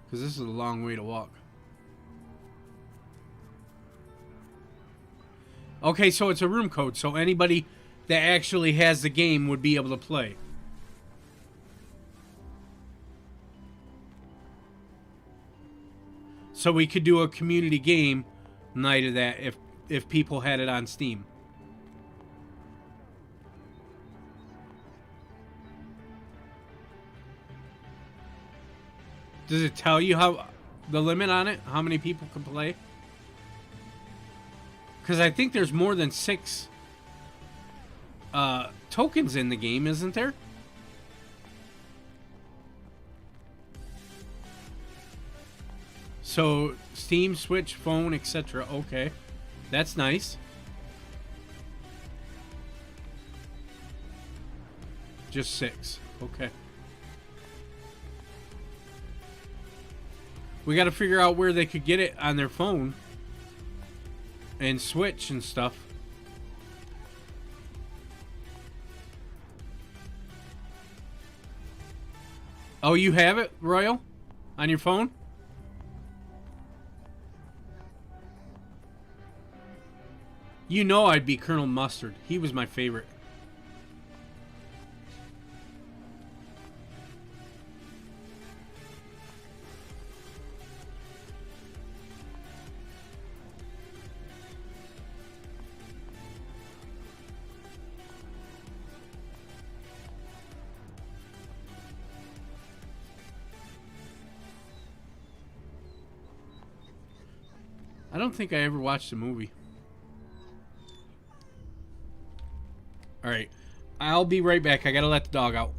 Because this is a long way to walk. Okay, so it's a room code, so anybody that actually has the game would be able to play. So we could do a community game night of that if people had it on Steam. Does it tell you how the limit on it? How many people can play? Because I think there's more than 6 tokens in the game, isn't there? So Steam, Switch, phone, etc. Okay, that's nice. Just 6. Okay. We got to figure out where they could get it on their phone and Switch and stuff. Oh, you have it, Royal? On your phone? You know I'd be Colonel Mustard. He was my favorite. I don't think I ever watched the movie. Alright. I'll be right back. I gotta let the dog out.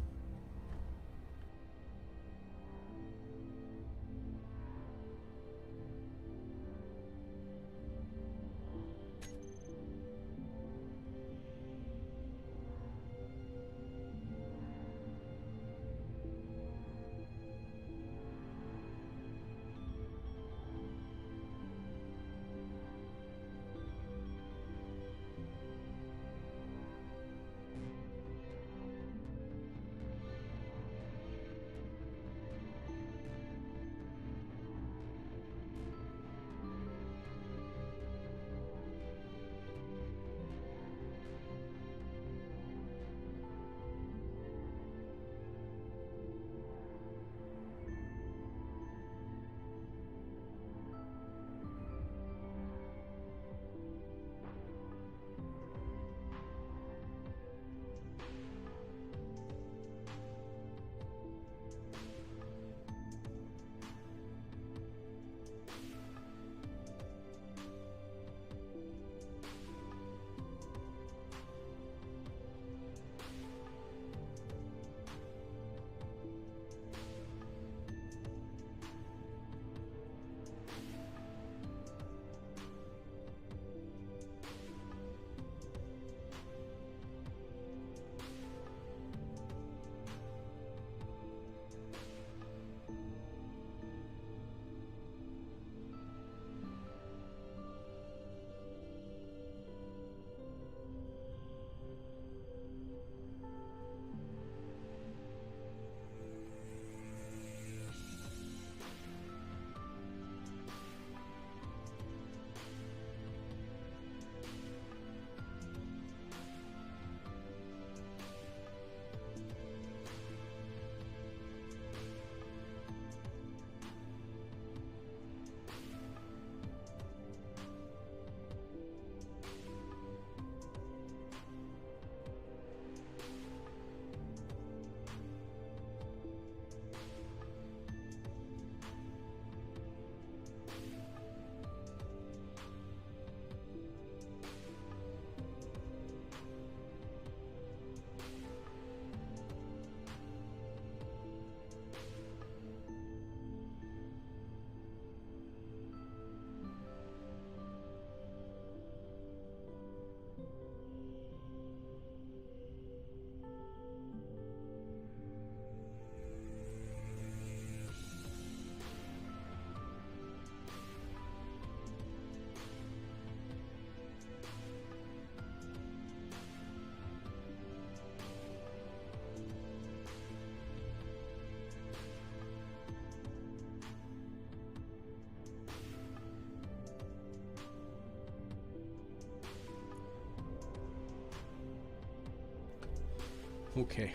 Okay.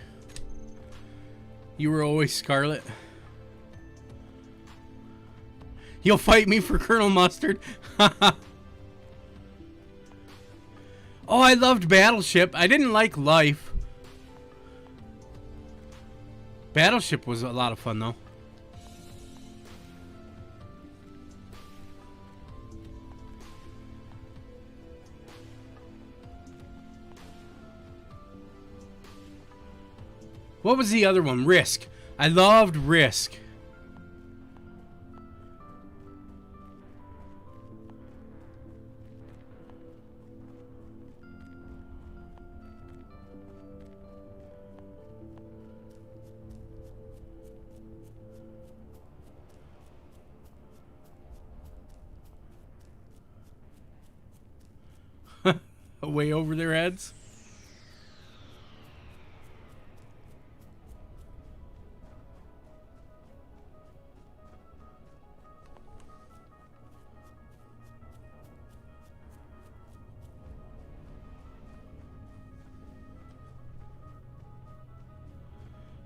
You were always Scarlet. You'll fight me for Colonel Mustard? Oh, I loved Battleship. I didn't like Life. Battleship was a lot of fun, though. What was the other one? Risk. I loved Risk. Way over their heads.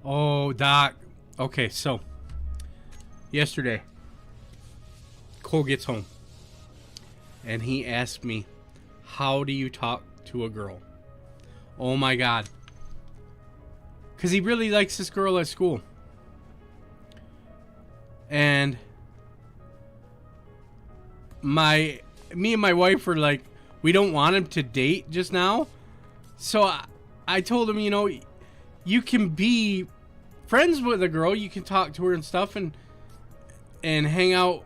Oh, Doc. Okay, so yesterday, Cole gets home and he asked me, how do you talk to a girl? Oh my God. Because he really likes this girl at school. And me and my wife were like, we don't want him to date just now. So I told him, you know, you can be friends with a girl, you can talk to her and stuff, and hang out,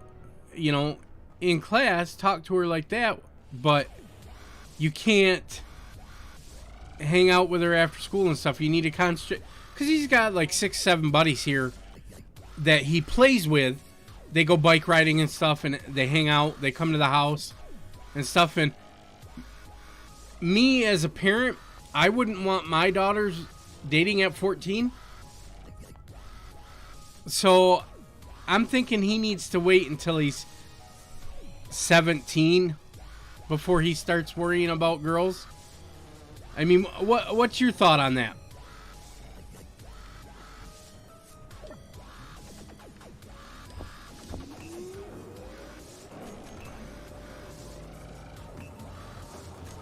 you know, in class, talk to her like that, but you can't hang out with her after school and stuff. You need to concentrate, because he's got like 6-7 buddies here that he plays with. They go bike riding and stuff, and they hang out, they come to the house and stuff. And me as a parent, I wouldn't want my daughters dating at 14. So I'm thinking he needs to wait until he's 17 before he starts worrying about girls. I mean, what's your thought on that?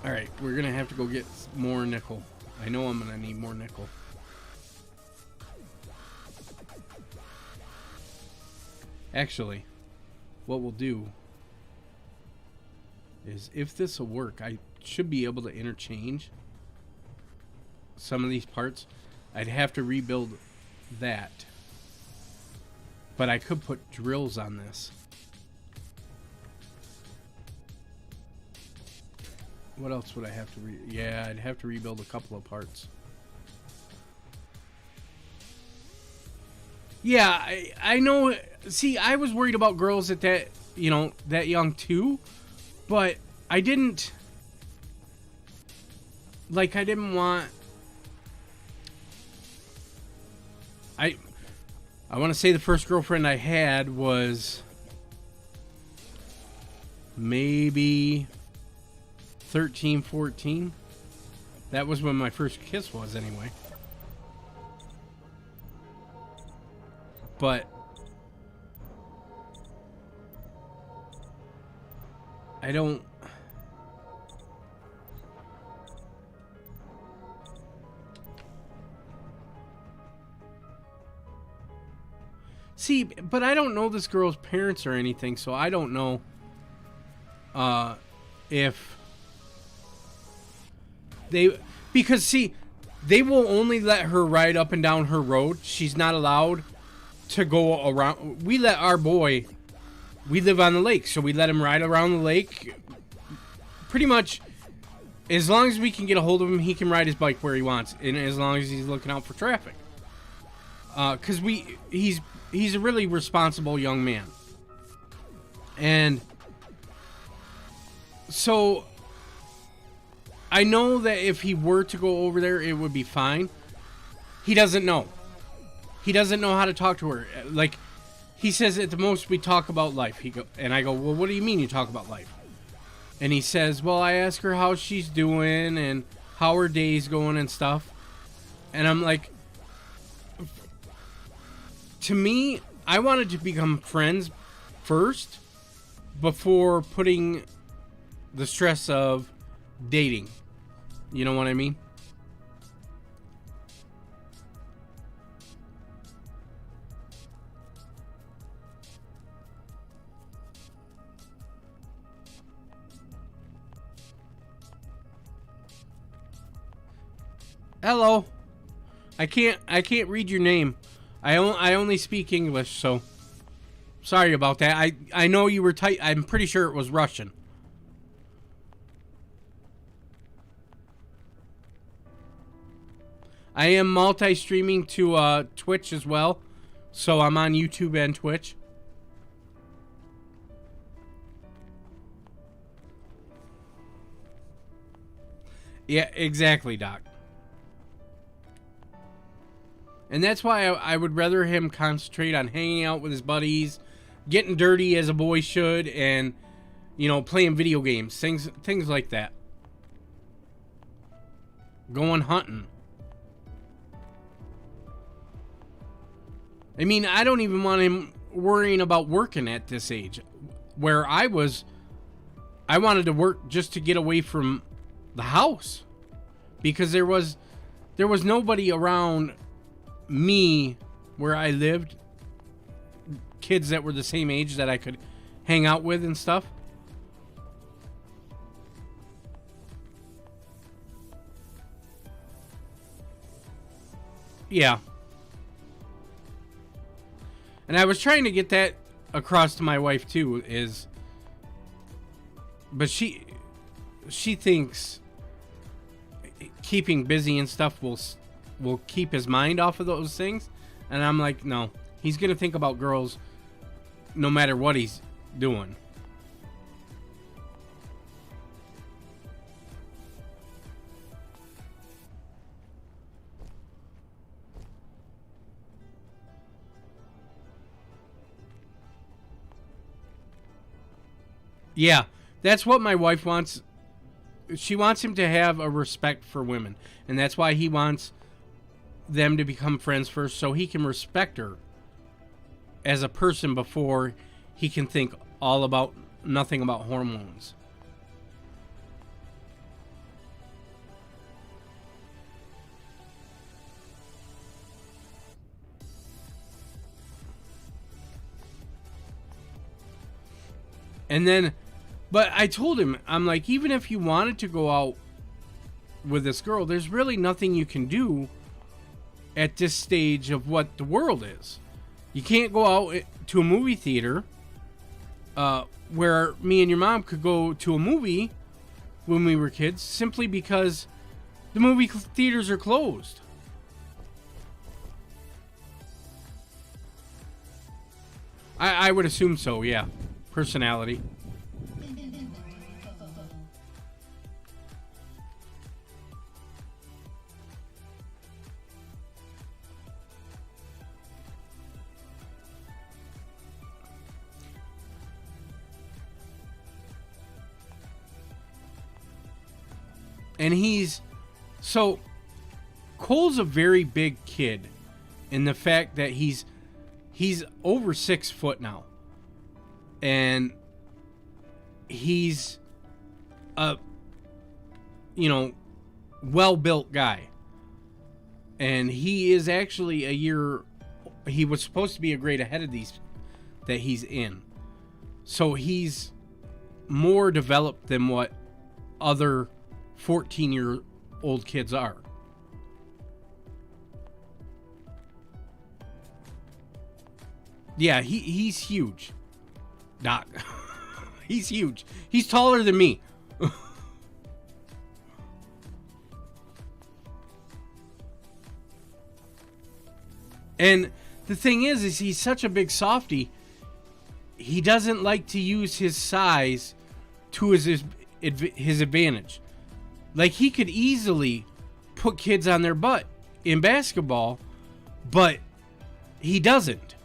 Alright, we're gonna have to go get more nickel. I know I'm gonna need more nickel. Actually, what we'll do is, if this will work, I should be able to interchange some of these parts. I'd have to rebuild that, but I could put drills on this. What else would I have to yeah, I'd have to rebuild a couple of parts. Yeah, I know. See, I was worried about girls at that, you know, that young too, but I didn't want, I want to say the first girlfriend I had was maybe 13, 14. That was when my first kiss was, anyway. But I don't... See, but I don't know this girl's parents or anything, so I don't know if they... Because, see, they will only let her ride up and down her road. She's not allowed to go around. We let our boy... We live on the lake, so we let him ride around the lake. Pretty much, as long as we can get a hold of him, he can ride his bike where he wants, and as long as he's looking out for traffic. Because he's a really responsible young man. And so I know that if he were to go over there, it would be fine. He doesn't know. He doesn't know how to talk to her. Like, he says at the most we talk about life. And I go, well, what do you mean you talk about life? And he says, well, I ask her how she's doing and how her day's going and stuff. And I'm like, to me, I wanted to become friends first before putting the stress of dating. You know what I mean? Hello. I can't read your name. I only speak English, so sorry about that. I know you were tight. I'm pretty sure it was Russian. I am multi-streaming to Twitch as well, so I'm on YouTube and Twitch. Yeah, exactly, Doc. And that's why I would rather him concentrate on hanging out with his buddies, getting dirty as a boy should, and, you know, playing video games, things like that. Going hunting. I mean, I don't even want him worrying about working at this age. Where I wanted to work just to get away from the house. Because there was nobody around me where I lived. Kids that were the same age that I could hang out with and stuff. Yeah. And I was trying to get that across to my wife too, but she thinks keeping busy and stuff will keep his mind off of those things. And I'm like, no. He's going to think about girls no matter what he's doing. Yeah, that's what my wife wants. She wants him to have a respect for women. And that's why he wants them to become friends first, so he can respect her as a person before he can think nothing about hormones. And then, but I told him, I'm like, even if you wanted to go out with this girl, there's really nothing you can do at this stage of what the world is. You can't go out to a movie theater where me and your mom could go to a movie when we were kids simply because the movie theaters are closed. I would assume so, yeah. Personality. And Cole's a very big kid in the fact that he's over 6 foot now. And he's a, well-built guy. And he is actually he was supposed to be a grade ahead of these that he's in. So he's more developed than what other 14-year-old kids are. Yeah, he's huge. Doc. He's huge. He's taller than me. And the thing is he's such a big softy. He doesn't like to use his size to his advantage. Like, he could easily put kids on their butt in basketball, but he doesn't.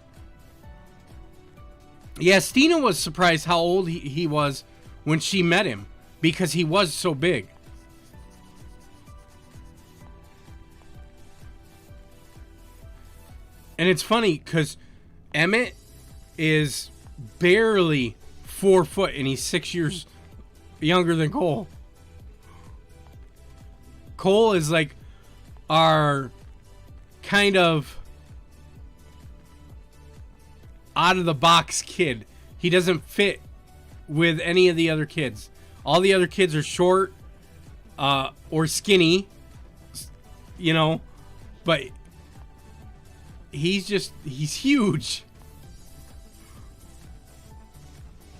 Yeah, Stina was surprised how old he was when she met him, because he was so big. And it's funny, because Emmett is barely 4 foot, and he's 6 years younger than Cole. Cole is like our kind of out of the box kid. He doesn't fit with any of the other kids. All the other kids are short or skinny, but he's huge.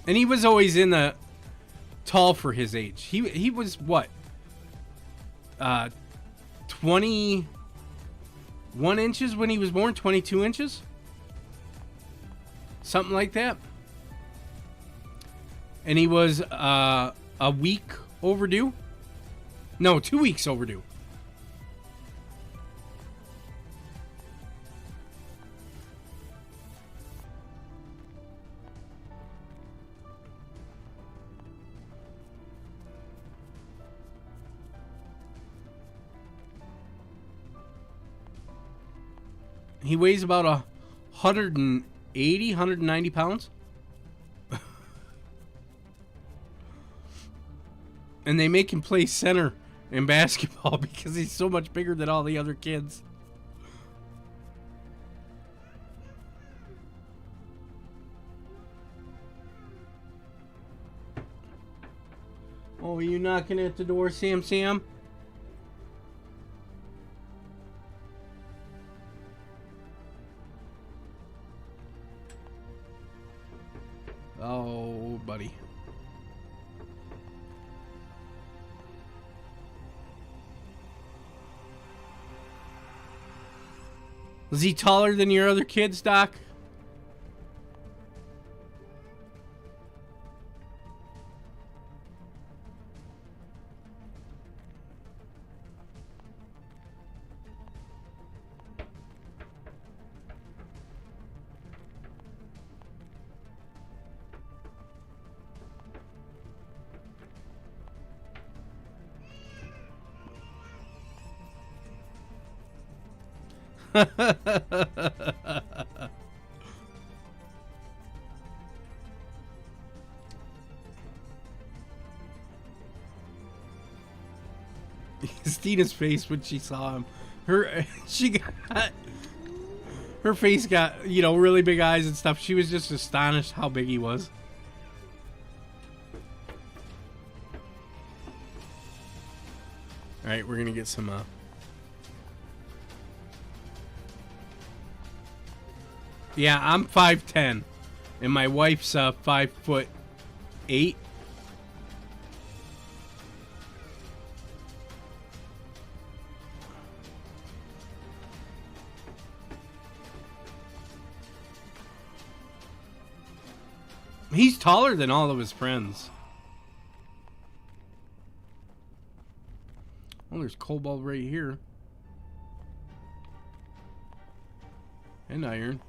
And he was always in the tall for his age. He was what? 21 inches when he was born, 22 inches? Something like that. And he was a week overdue. No, 2 weeks overdue. He weighs about 180, 190 pounds. And they make him play center in basketball because he's so much bigger than all the other kids. Oh, are you knocking at the door, Sam Sam? Oh, buddy. Was he taller than your other kids, Doc? Stina's face when she saw him, her face got, you know, really big eyes and stuff. She was just astonished how big he was. All right, we're gonna get some yeah, I'm 5'10", and my wife's 5'8". He's taller than all of his friends. Oh, there's cobalt right here. And iron.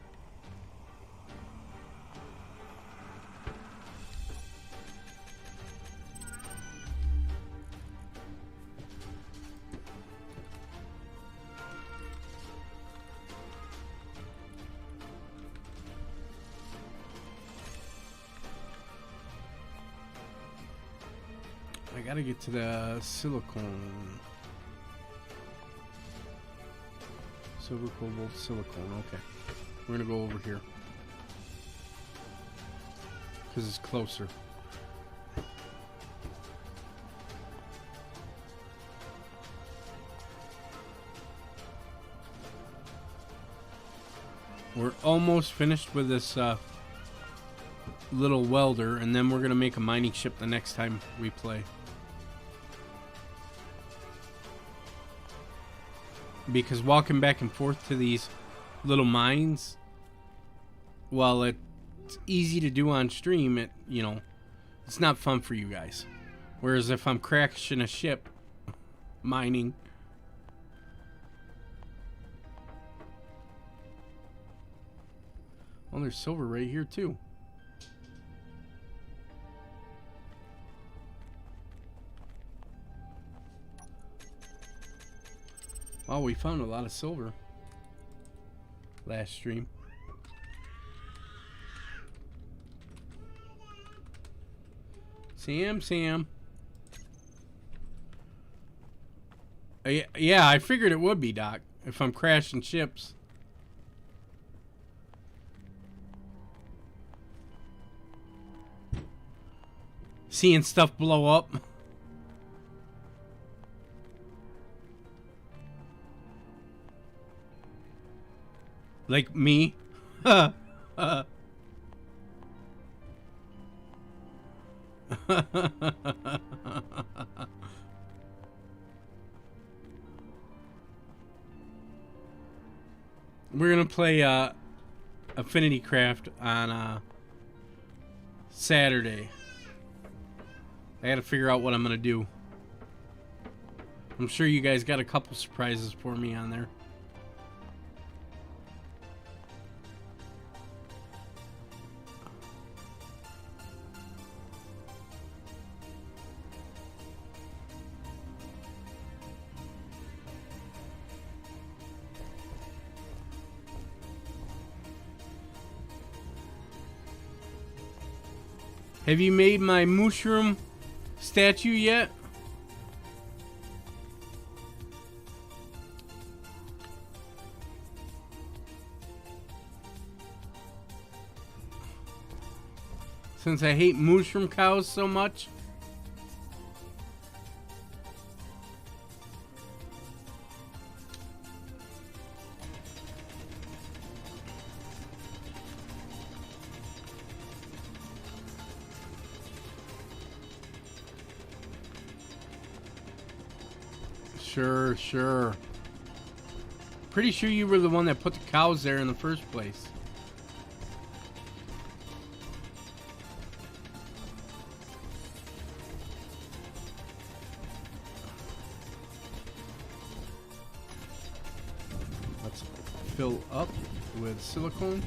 I gotta get to the silicone. Silver, cobalt, silicone. Okay. We're gonna go over here. Because it's closer. We're almost finished with this little welder, and then we're gonna make a mining ship the next time we play. Because walking back and forth to these little mines, while it's easy to do on stream, it, you know, it's not fun for you guys. Whereas if I'm crashing a ship, mining. Well, there's silver right here too. Oh, we found a lot of silver last stream. Sam. Yeah, I figured it would be, Doc, if I'm crashing ships. Seeing stuff blow up. Like me. We're gonna play Affinity Craft on Saturday. I gotta figure out what I'm gonna do. I'm sure you guys got a couple surprises for me on there. Have you made my mushroom statue yet? Since I hate mushroom cows so much. Sure. Pretty sure you were the one that put the cows there in the first place. Let's fill up with silicone.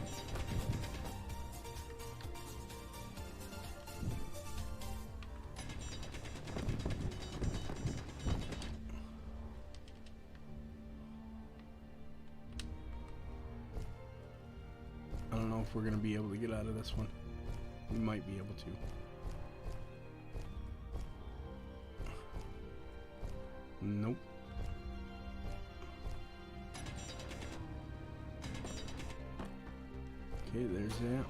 I don't know if we're gonna be able to get out of this one. We might be able to. Nope. Okay, there's that.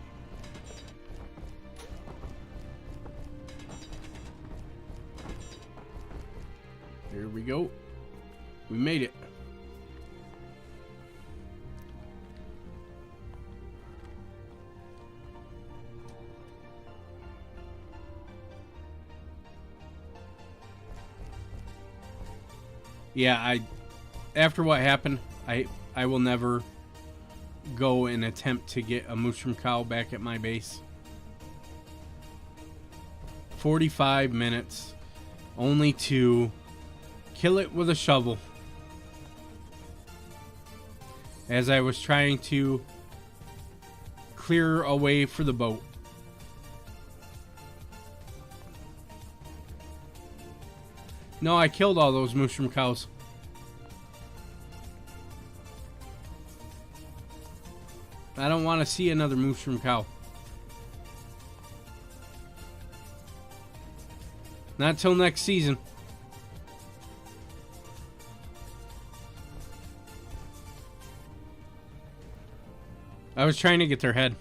There we go. We made it. Yeah, after what happened, I will never go and attempt to get a mushroom cow back at my base. 45 minutes only to kill it with a shovel as I was trying to clear a way for the boat. No, I killed all those mushroom cows. I don't want to see another mushroom cow. Not till next season. I was trying to get their head.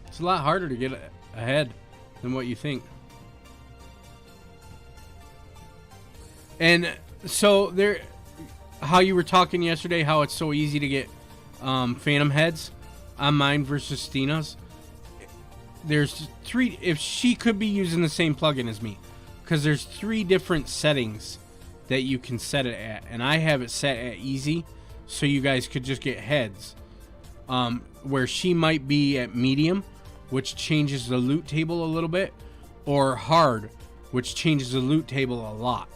It's a lot harder to get ahead than what you think. And so there, how you were talking yesterday, how it's so easy to get phantom heads on mine versus Stina's. There's three, if she could be using the same plugin as me, because there's 3 different settings that you can set it at, and I have it set at easy, so you guys could just get heads. Where she might be at medium, which changes the loot table a little bit, or hard, which changes the loot table a lot.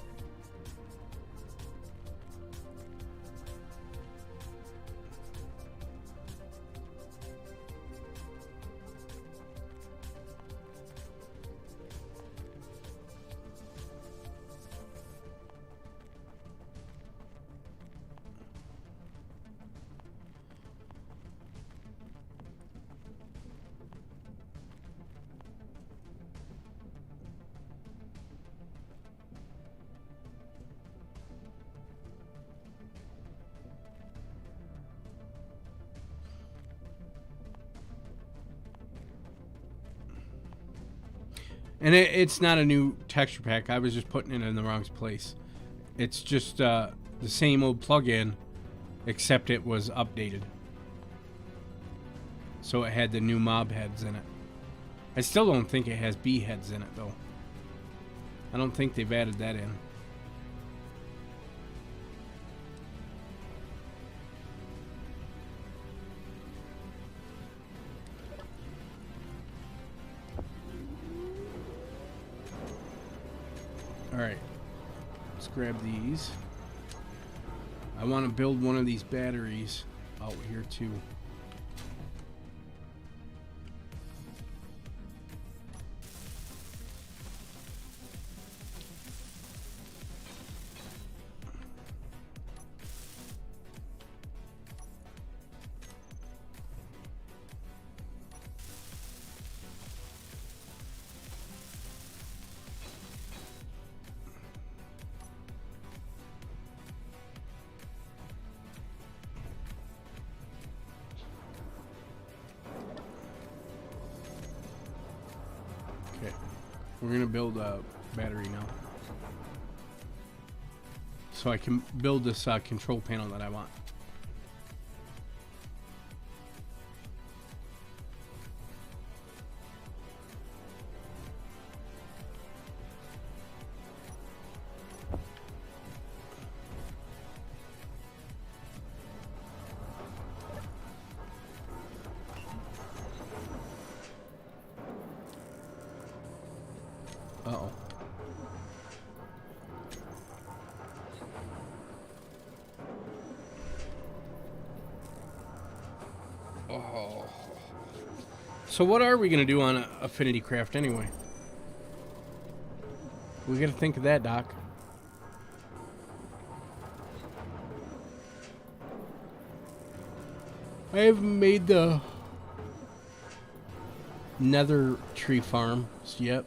And it's not a new texture pack. I was just putting it in the wrong place. It's just the same old plugin, except it was updated. So it had the new mob heads in it. I still don't think it has bee heads in it, though. I don't think they've added that in. Alright, let's grab these. I want to build one of these batteries out here too. Okay. We're gonna build a battery now. So I can build this control panel that I want. Uh-oh. Oh. So what are we going to do on Affinity Craft anyway? We got to think of that, Doc. I haven't made the nether tree farm yet.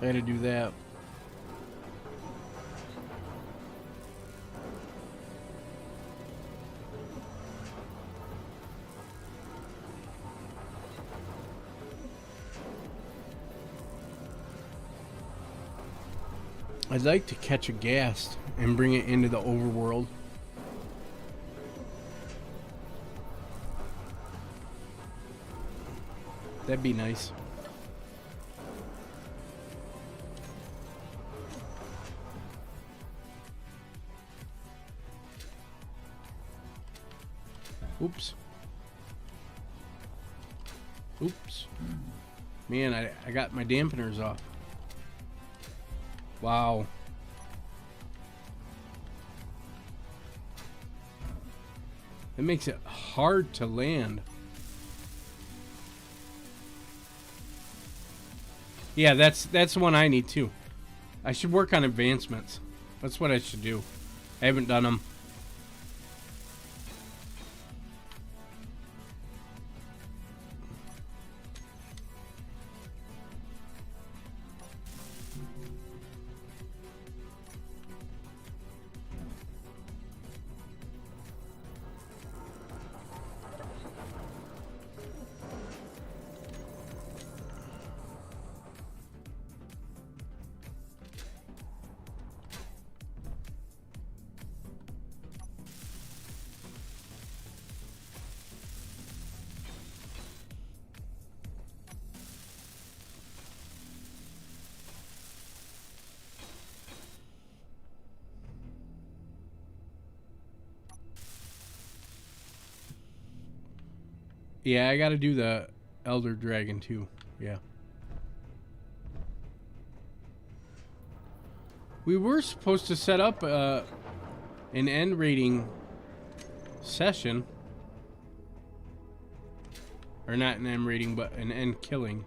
I had to do that. I'd like to catch a ghast and bring it into the overworld. That'd be nice. Oops. Oops. Man, I got my dampeners off. Wow. It makes it hard to land. Yeah, that's the one I need too. I should work on advancements. That's what I should do. I haven't done them. Yeah, I gotta do the Elder Dragon too. Yeah. We were supposed to set up an end rating session. Or not an end rating, but an end killing.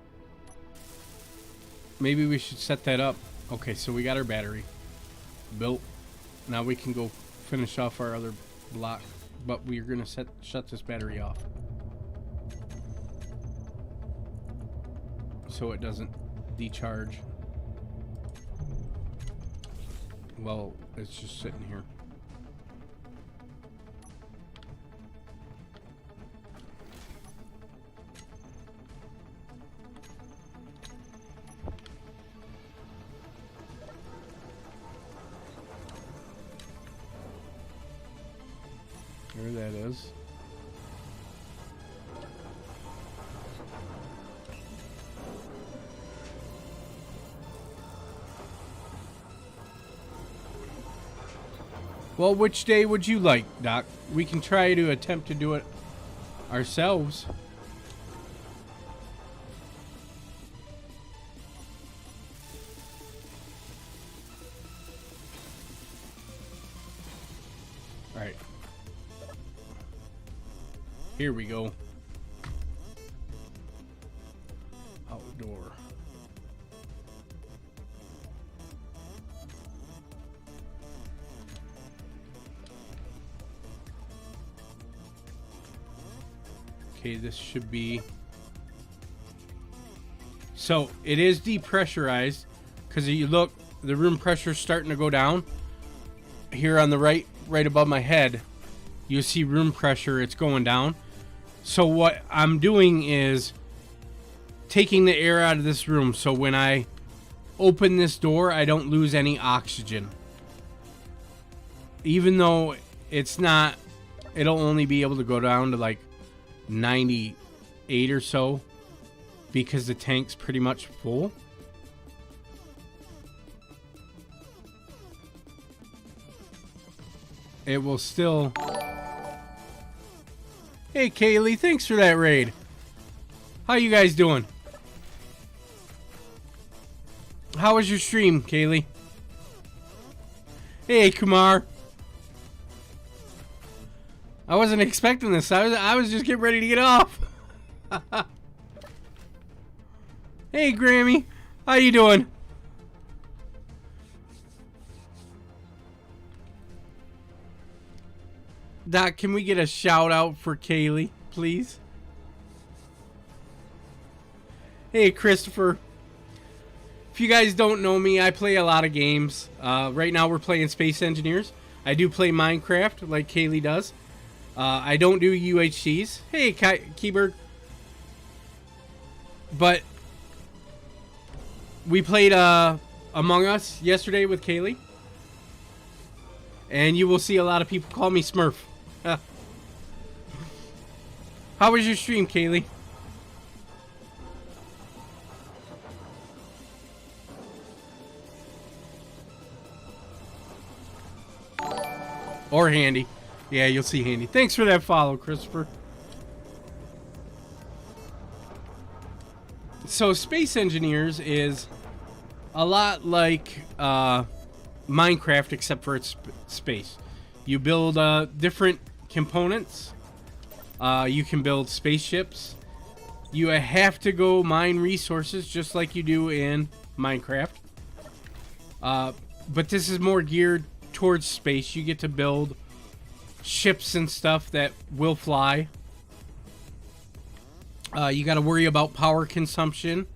Maybe we should set that up. Okay, so we got our battery built. Now we can go finish off our other block. But we're going to shut this battery off. So it doesn't decharge. Well, it's just sitting here. There that is. Well, which day would you like, Doc? We can try to attempt to do it ourselves. All right. Here we go. Outdoor. Okay, this should be... So, it is depressurized, because you look, the room pressure is starting to go down. Here on the right above my head, you see room pressure, it's going down. So what I'm doing is taking the air out of this room, so when I open this door, I don't lose any oxygen. Even though it's not, it'll only be able to go down to like 98 or so, because the tank's pretty much full. It will still... Hey Kaylee, thanks for that raid. How you guys doing? How was your stream, Kaylee? Hey Kumar. I wasn't expecting this. I was just getting ready to get off. Hey Grammy, how you doing? Doc, can we get a shout out for Kaylee, please? Hey Christopher. If you guys don't know me, I play a lot of games. Right now we're playing Space Engineers. I do play Minecraft like Kaylee does. I don't do UHCs. Hey Keyberg. But we played Among Us yesterday with Kaylee. And you will see a lot of people call me Smurf. How was your stream, Kaylee? Or Handy. Yeah, you'll see Handy. Thanks for that follow, Christopher. So, Space Engineers is a lot like Minecraft, except for its space. You build different components. You can build spaceships. You have to go mine resources just like you do in Minecraft. But this is more geared towards space. You get to build ships and stuff that will fly. You got to worry about power consumption.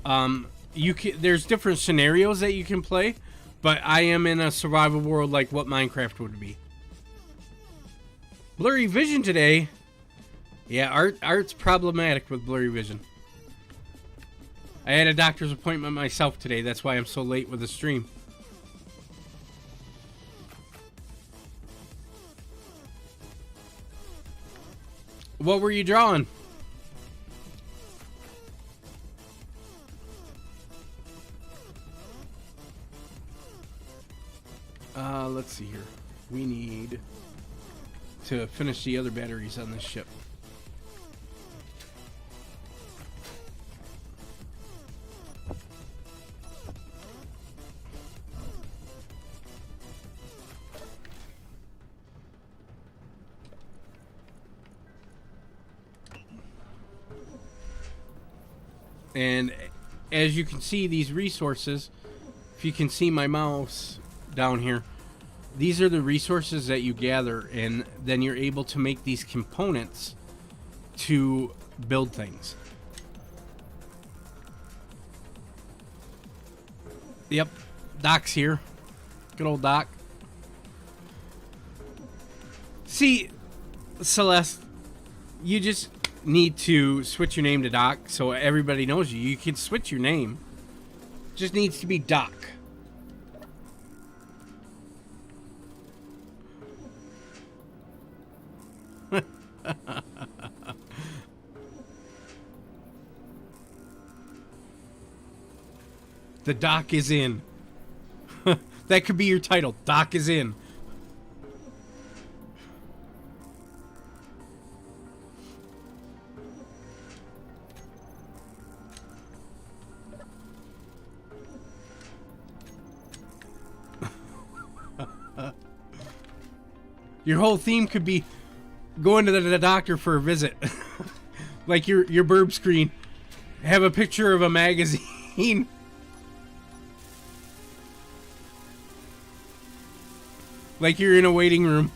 There's different scenarios that you can play, but I am in a survival world like what Minecraft would be. Blurry vision today. Yeah, art's problematic with blurry vision. I had a doctor's appointment myself today. That's why I'm so late with the stream. What were you drawing? Let's see here. We need to finish the other batteries on this ship. And as you can see, these resources, if you can see my mouse down here, these are the resources that you gather, and then you're able to make these components to build things. Yep, Doc's here. Good old Doc. See, Celeste, you just need to switch your name to Doc so everybody knows you. You can switch your name. Just needs to be Doc. The Doc is in. That could be your title. Doc is in. Your whole theme could be going to the doctor for a visit. Like your burb screen. Have a picture of a magazine. Like you're in a waiting room.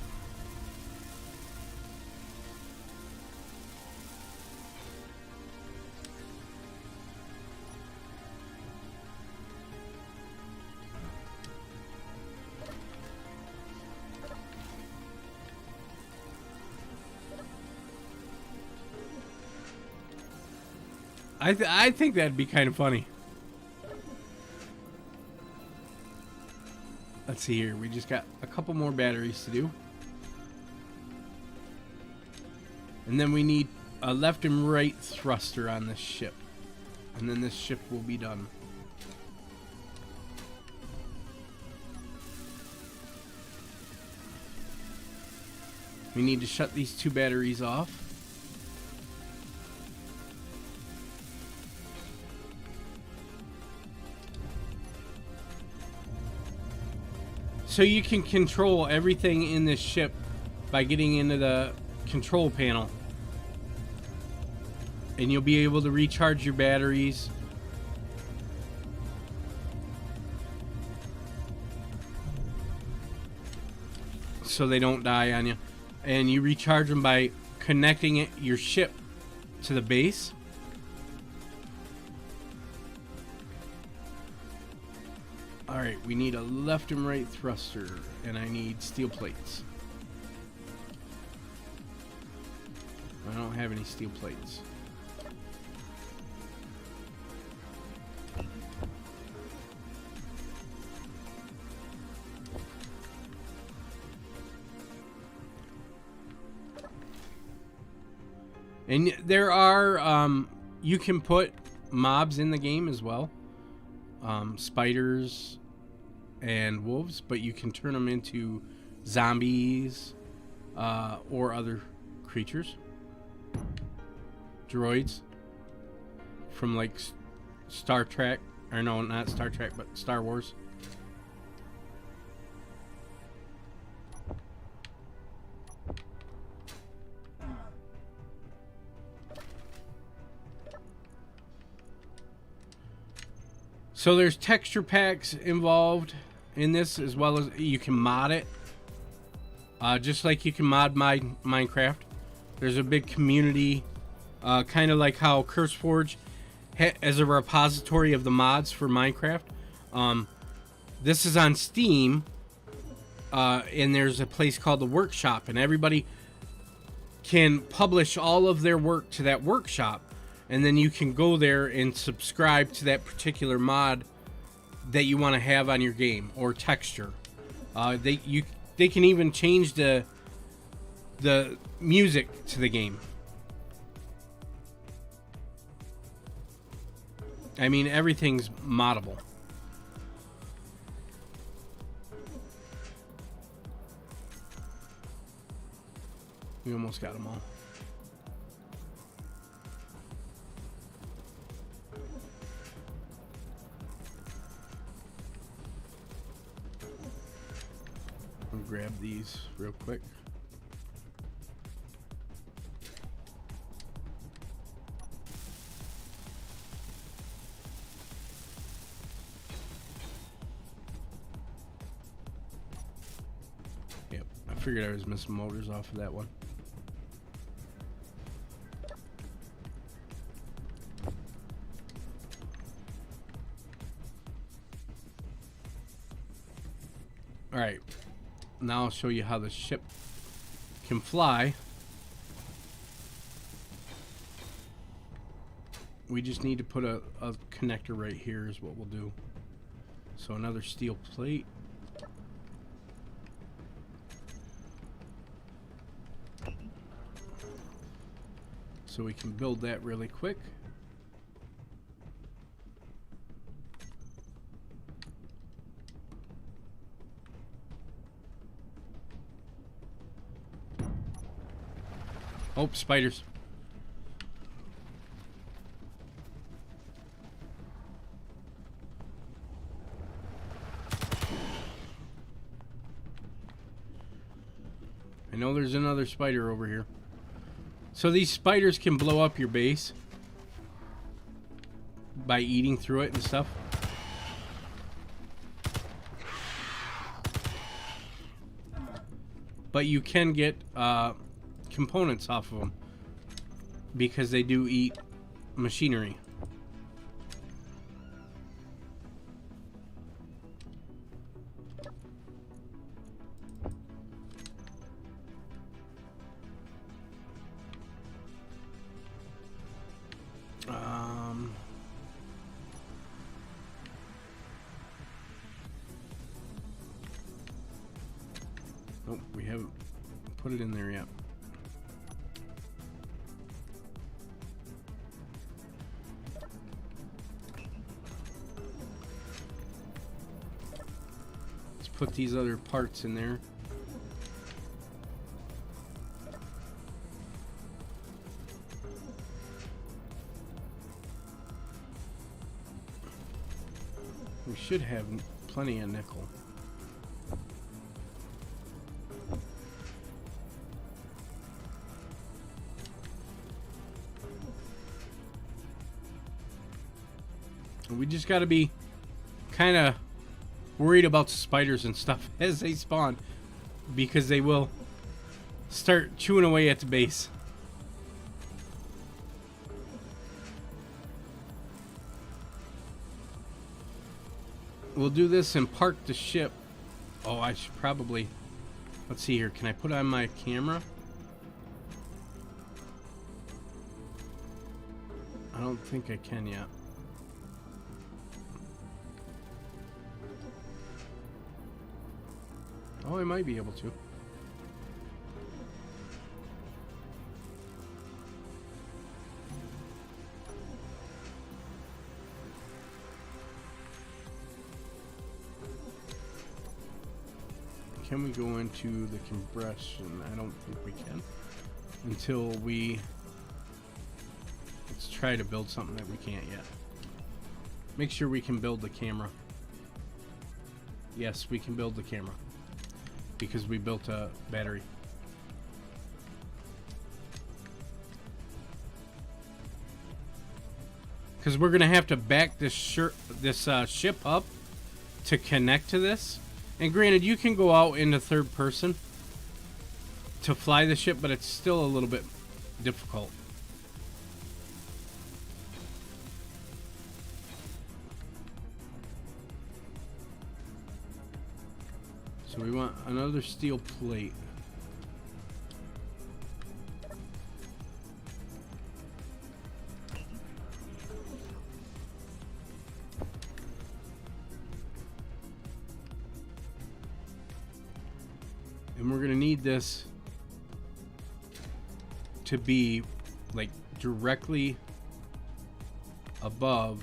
I think that'd be kind of funny. Let's see here. We just got a couple more batteries to do. And then we need a left and right thruster on this ship. And then this ship will be done. We need to shut these two batteries off. So you can control everything in this ship by getting into the control panel. And you'll be able to recharge your batteries. So they don't die on you. And you recharge them by connecting your ship to the base. Alright, we need a left and right thruster, and I need steel plates. I don't have any steel plates. And there are, you can put mobs in the game as well. Spiders and wolves, but you can turn them into zombies or other creatures. Droids from like Star Trek, or no, not Star Trek, but Star Wars. So there's texture packs involved in this, as well as you can mod it. Just like you can mod Minecraft. There's a big community, kind of like how CurseForge as a repository of the mods for Minecraft. This is on Steam, and there's a place called the Workshop, and everybody can publish all of their work to that workshop. And then you can go there and subscribe to that particular mod that you want to have on your game or texture. They can even change the music to the game. I mean, everything's moddable. We almost got them all. I'll grab these real quick. Yep, I figured I was missing motors off of that one. All right. Now I'll show you how the ship can fly. We just need to put a connector right here is what we'll do. So another steel plate. So we can build that really quick. Oh, spiders. I know there's another spider over here. So these spiders can blow up your base by eating through it and stuff. But you can get components off of them because they do eat machinery. put it in there yet. Let's put these other parts in there. We should have plenty of nickel. We just got to be kind of worried about spiders and stuff as they spawn, because they will start chewing away at the base. We'll do this and park the ship. Oh, I should probably... Let's see here. Can I put on my camera? I don't think I can yet. Oh, I might be able to. Can we go into the compression? I don't think we can. Until we... Let's try to build something that we can't yet. Make sure we can build the camera. Yes, we can build the camera. Because we built a battery. Because we're going to have to back this ship up to connect to this. And granted, you can go out into third person to fly the ship, but it's still a little bit difficult. So we want another steel plate. And we're going to need this to be like directly above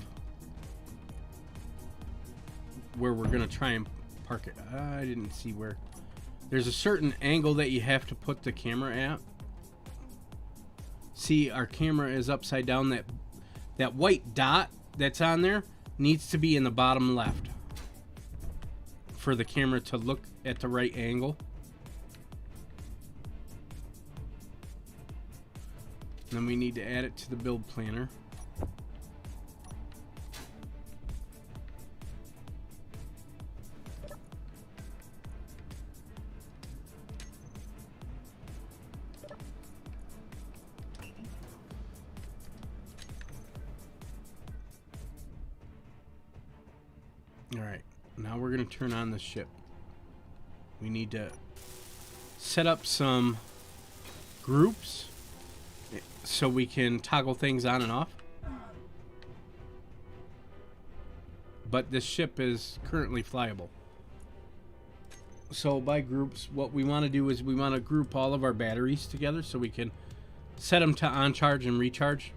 where we're going to try and park it. I didn't see where. There's a certain angle that you have to put the camera at. See, our camera is upside down. That white dot that's on there needs to be in the bottom left for the camera to look at the right angle. Then we need to add it to the build planner. Alright, now we're going to turn on the ship. We need to set up some groups so we can toggle things on and off. But this ship is currently flyable. So by groups, what we want to do is we want to group all of our batteries together so we can set them to on charge and recharge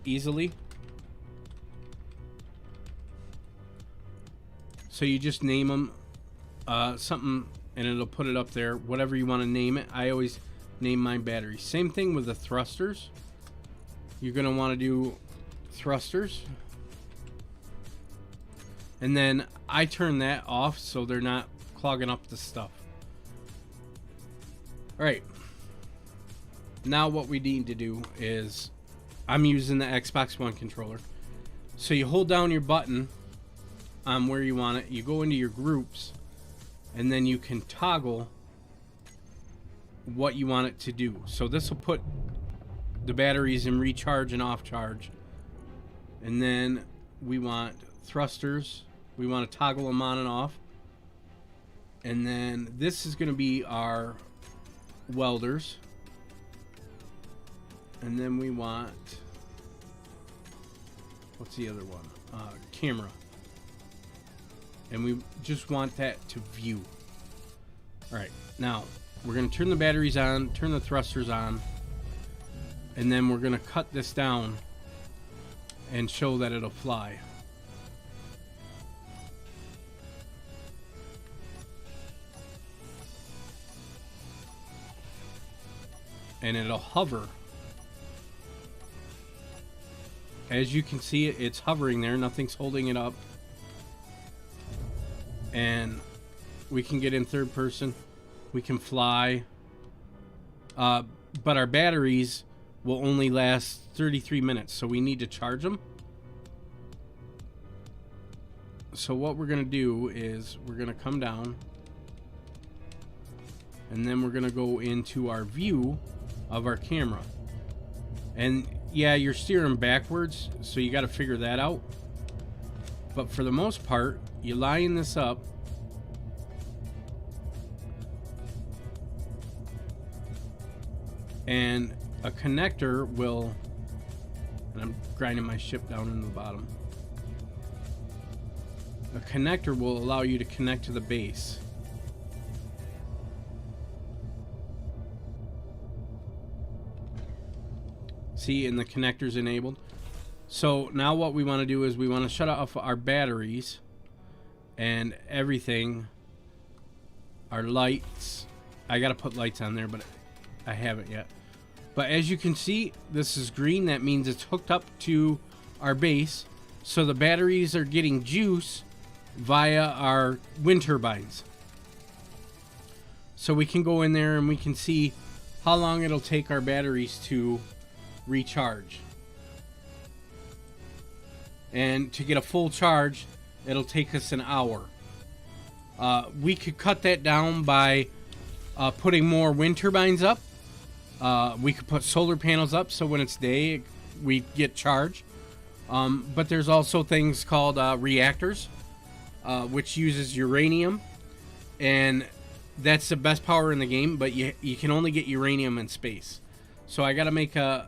easily. So you just name them something and it'll put it up there, whatever you want to name it. I always name my batteries. Same thing with the thrusters. You're going to want to do thrusters. And then I turn that off so they're not clogging up the stuff. Alright. Now what we need to do is, I'm using the Xbox One controller. So you hold down your button on where you want it. You go into your groups. And then you can toggle what you want it to do. So this will put the batteries in recharge and off charge. And then we want thrusters. We want to toggle them on and off. And then this is going to be our welders. And then we want, what's the other one? Camera. And we just want that to view. Alright, now we're going to turn the batteries on, turn the thrusters on, and then we're going to cut this down and show that it'll fly. And it'll hover. As you can see, it's hovering there. Nothing's holding it up. And we can get in third person. We can fly. But our batteries will only last 33 minutes, so we need to charge them. So what we're going to do is we're going to come down. And then we're going to go into our view of our camera. And yeah, you're steering backwards, so you got to figure that out. But for the most part, you line this up. And a connector will, and I'm grinding my ship down in the bottom. A connector will allow you to connect to the base. See, and the connector's enabled. So now what we want to do is we want to shut off our batteries and everything. Our lights. I got to put lights on there, but I haven't yet. But as you can see, this is green. That means it's hooked up to our base. So the batteries are getting juice via our wind turbines. So we can go in there and we can see how long it'll take our batteries to recharge. And to get a full charge, it'll take us an hour. We could cut that down by putting more wind turbines up. We could put solar panels up so when it's day we get charged. But there's also things called reactors, which uses uranium, and that's the best power in the game, but you can only get uranium in space. So I got to make a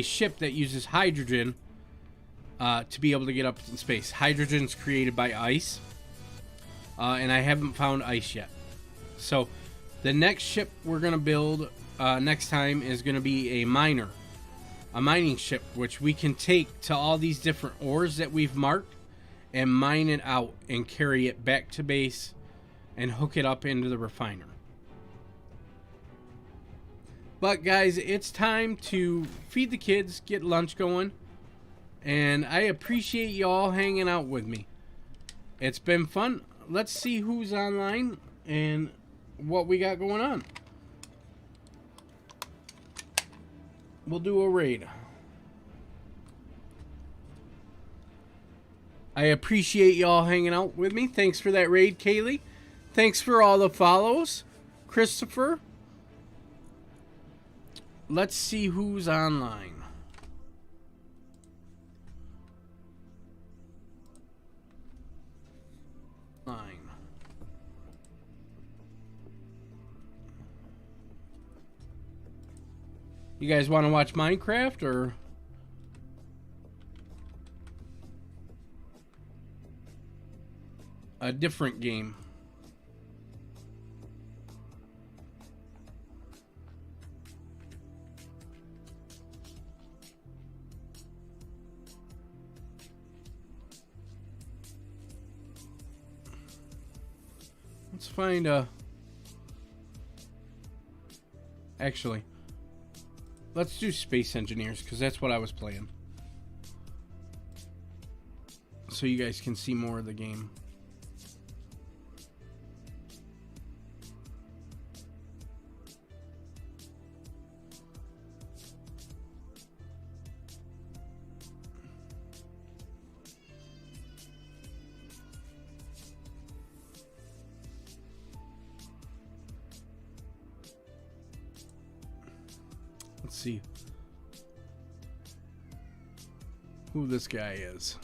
ship that uses hydrogen to be able to get up in space. Hydrogen's created by ice, and I haven't found ice yet. So the next ship we're going to build next time is going to be a mining ship, which we can take to all these different ores that we've marked and mine it out and carry it back to base and hook it up into the refiner. But guys, it's time to feed the kids, get lunch going, and I appreciate y'all hanging out with me. It's been fun. Let's see who's online and what we got going on. We'll do a raid. I appreciate y'all hanging out with me. Thanks for that raid, Kaylee. Thanks for all the follows, Christopher. Let's see who's online. You guys want to watch Minecraft or a different game? Let's find a... Actually, let's do Space Engineers, because that's what I was playing. So you guys can see more of the game. Let's see who this guy is.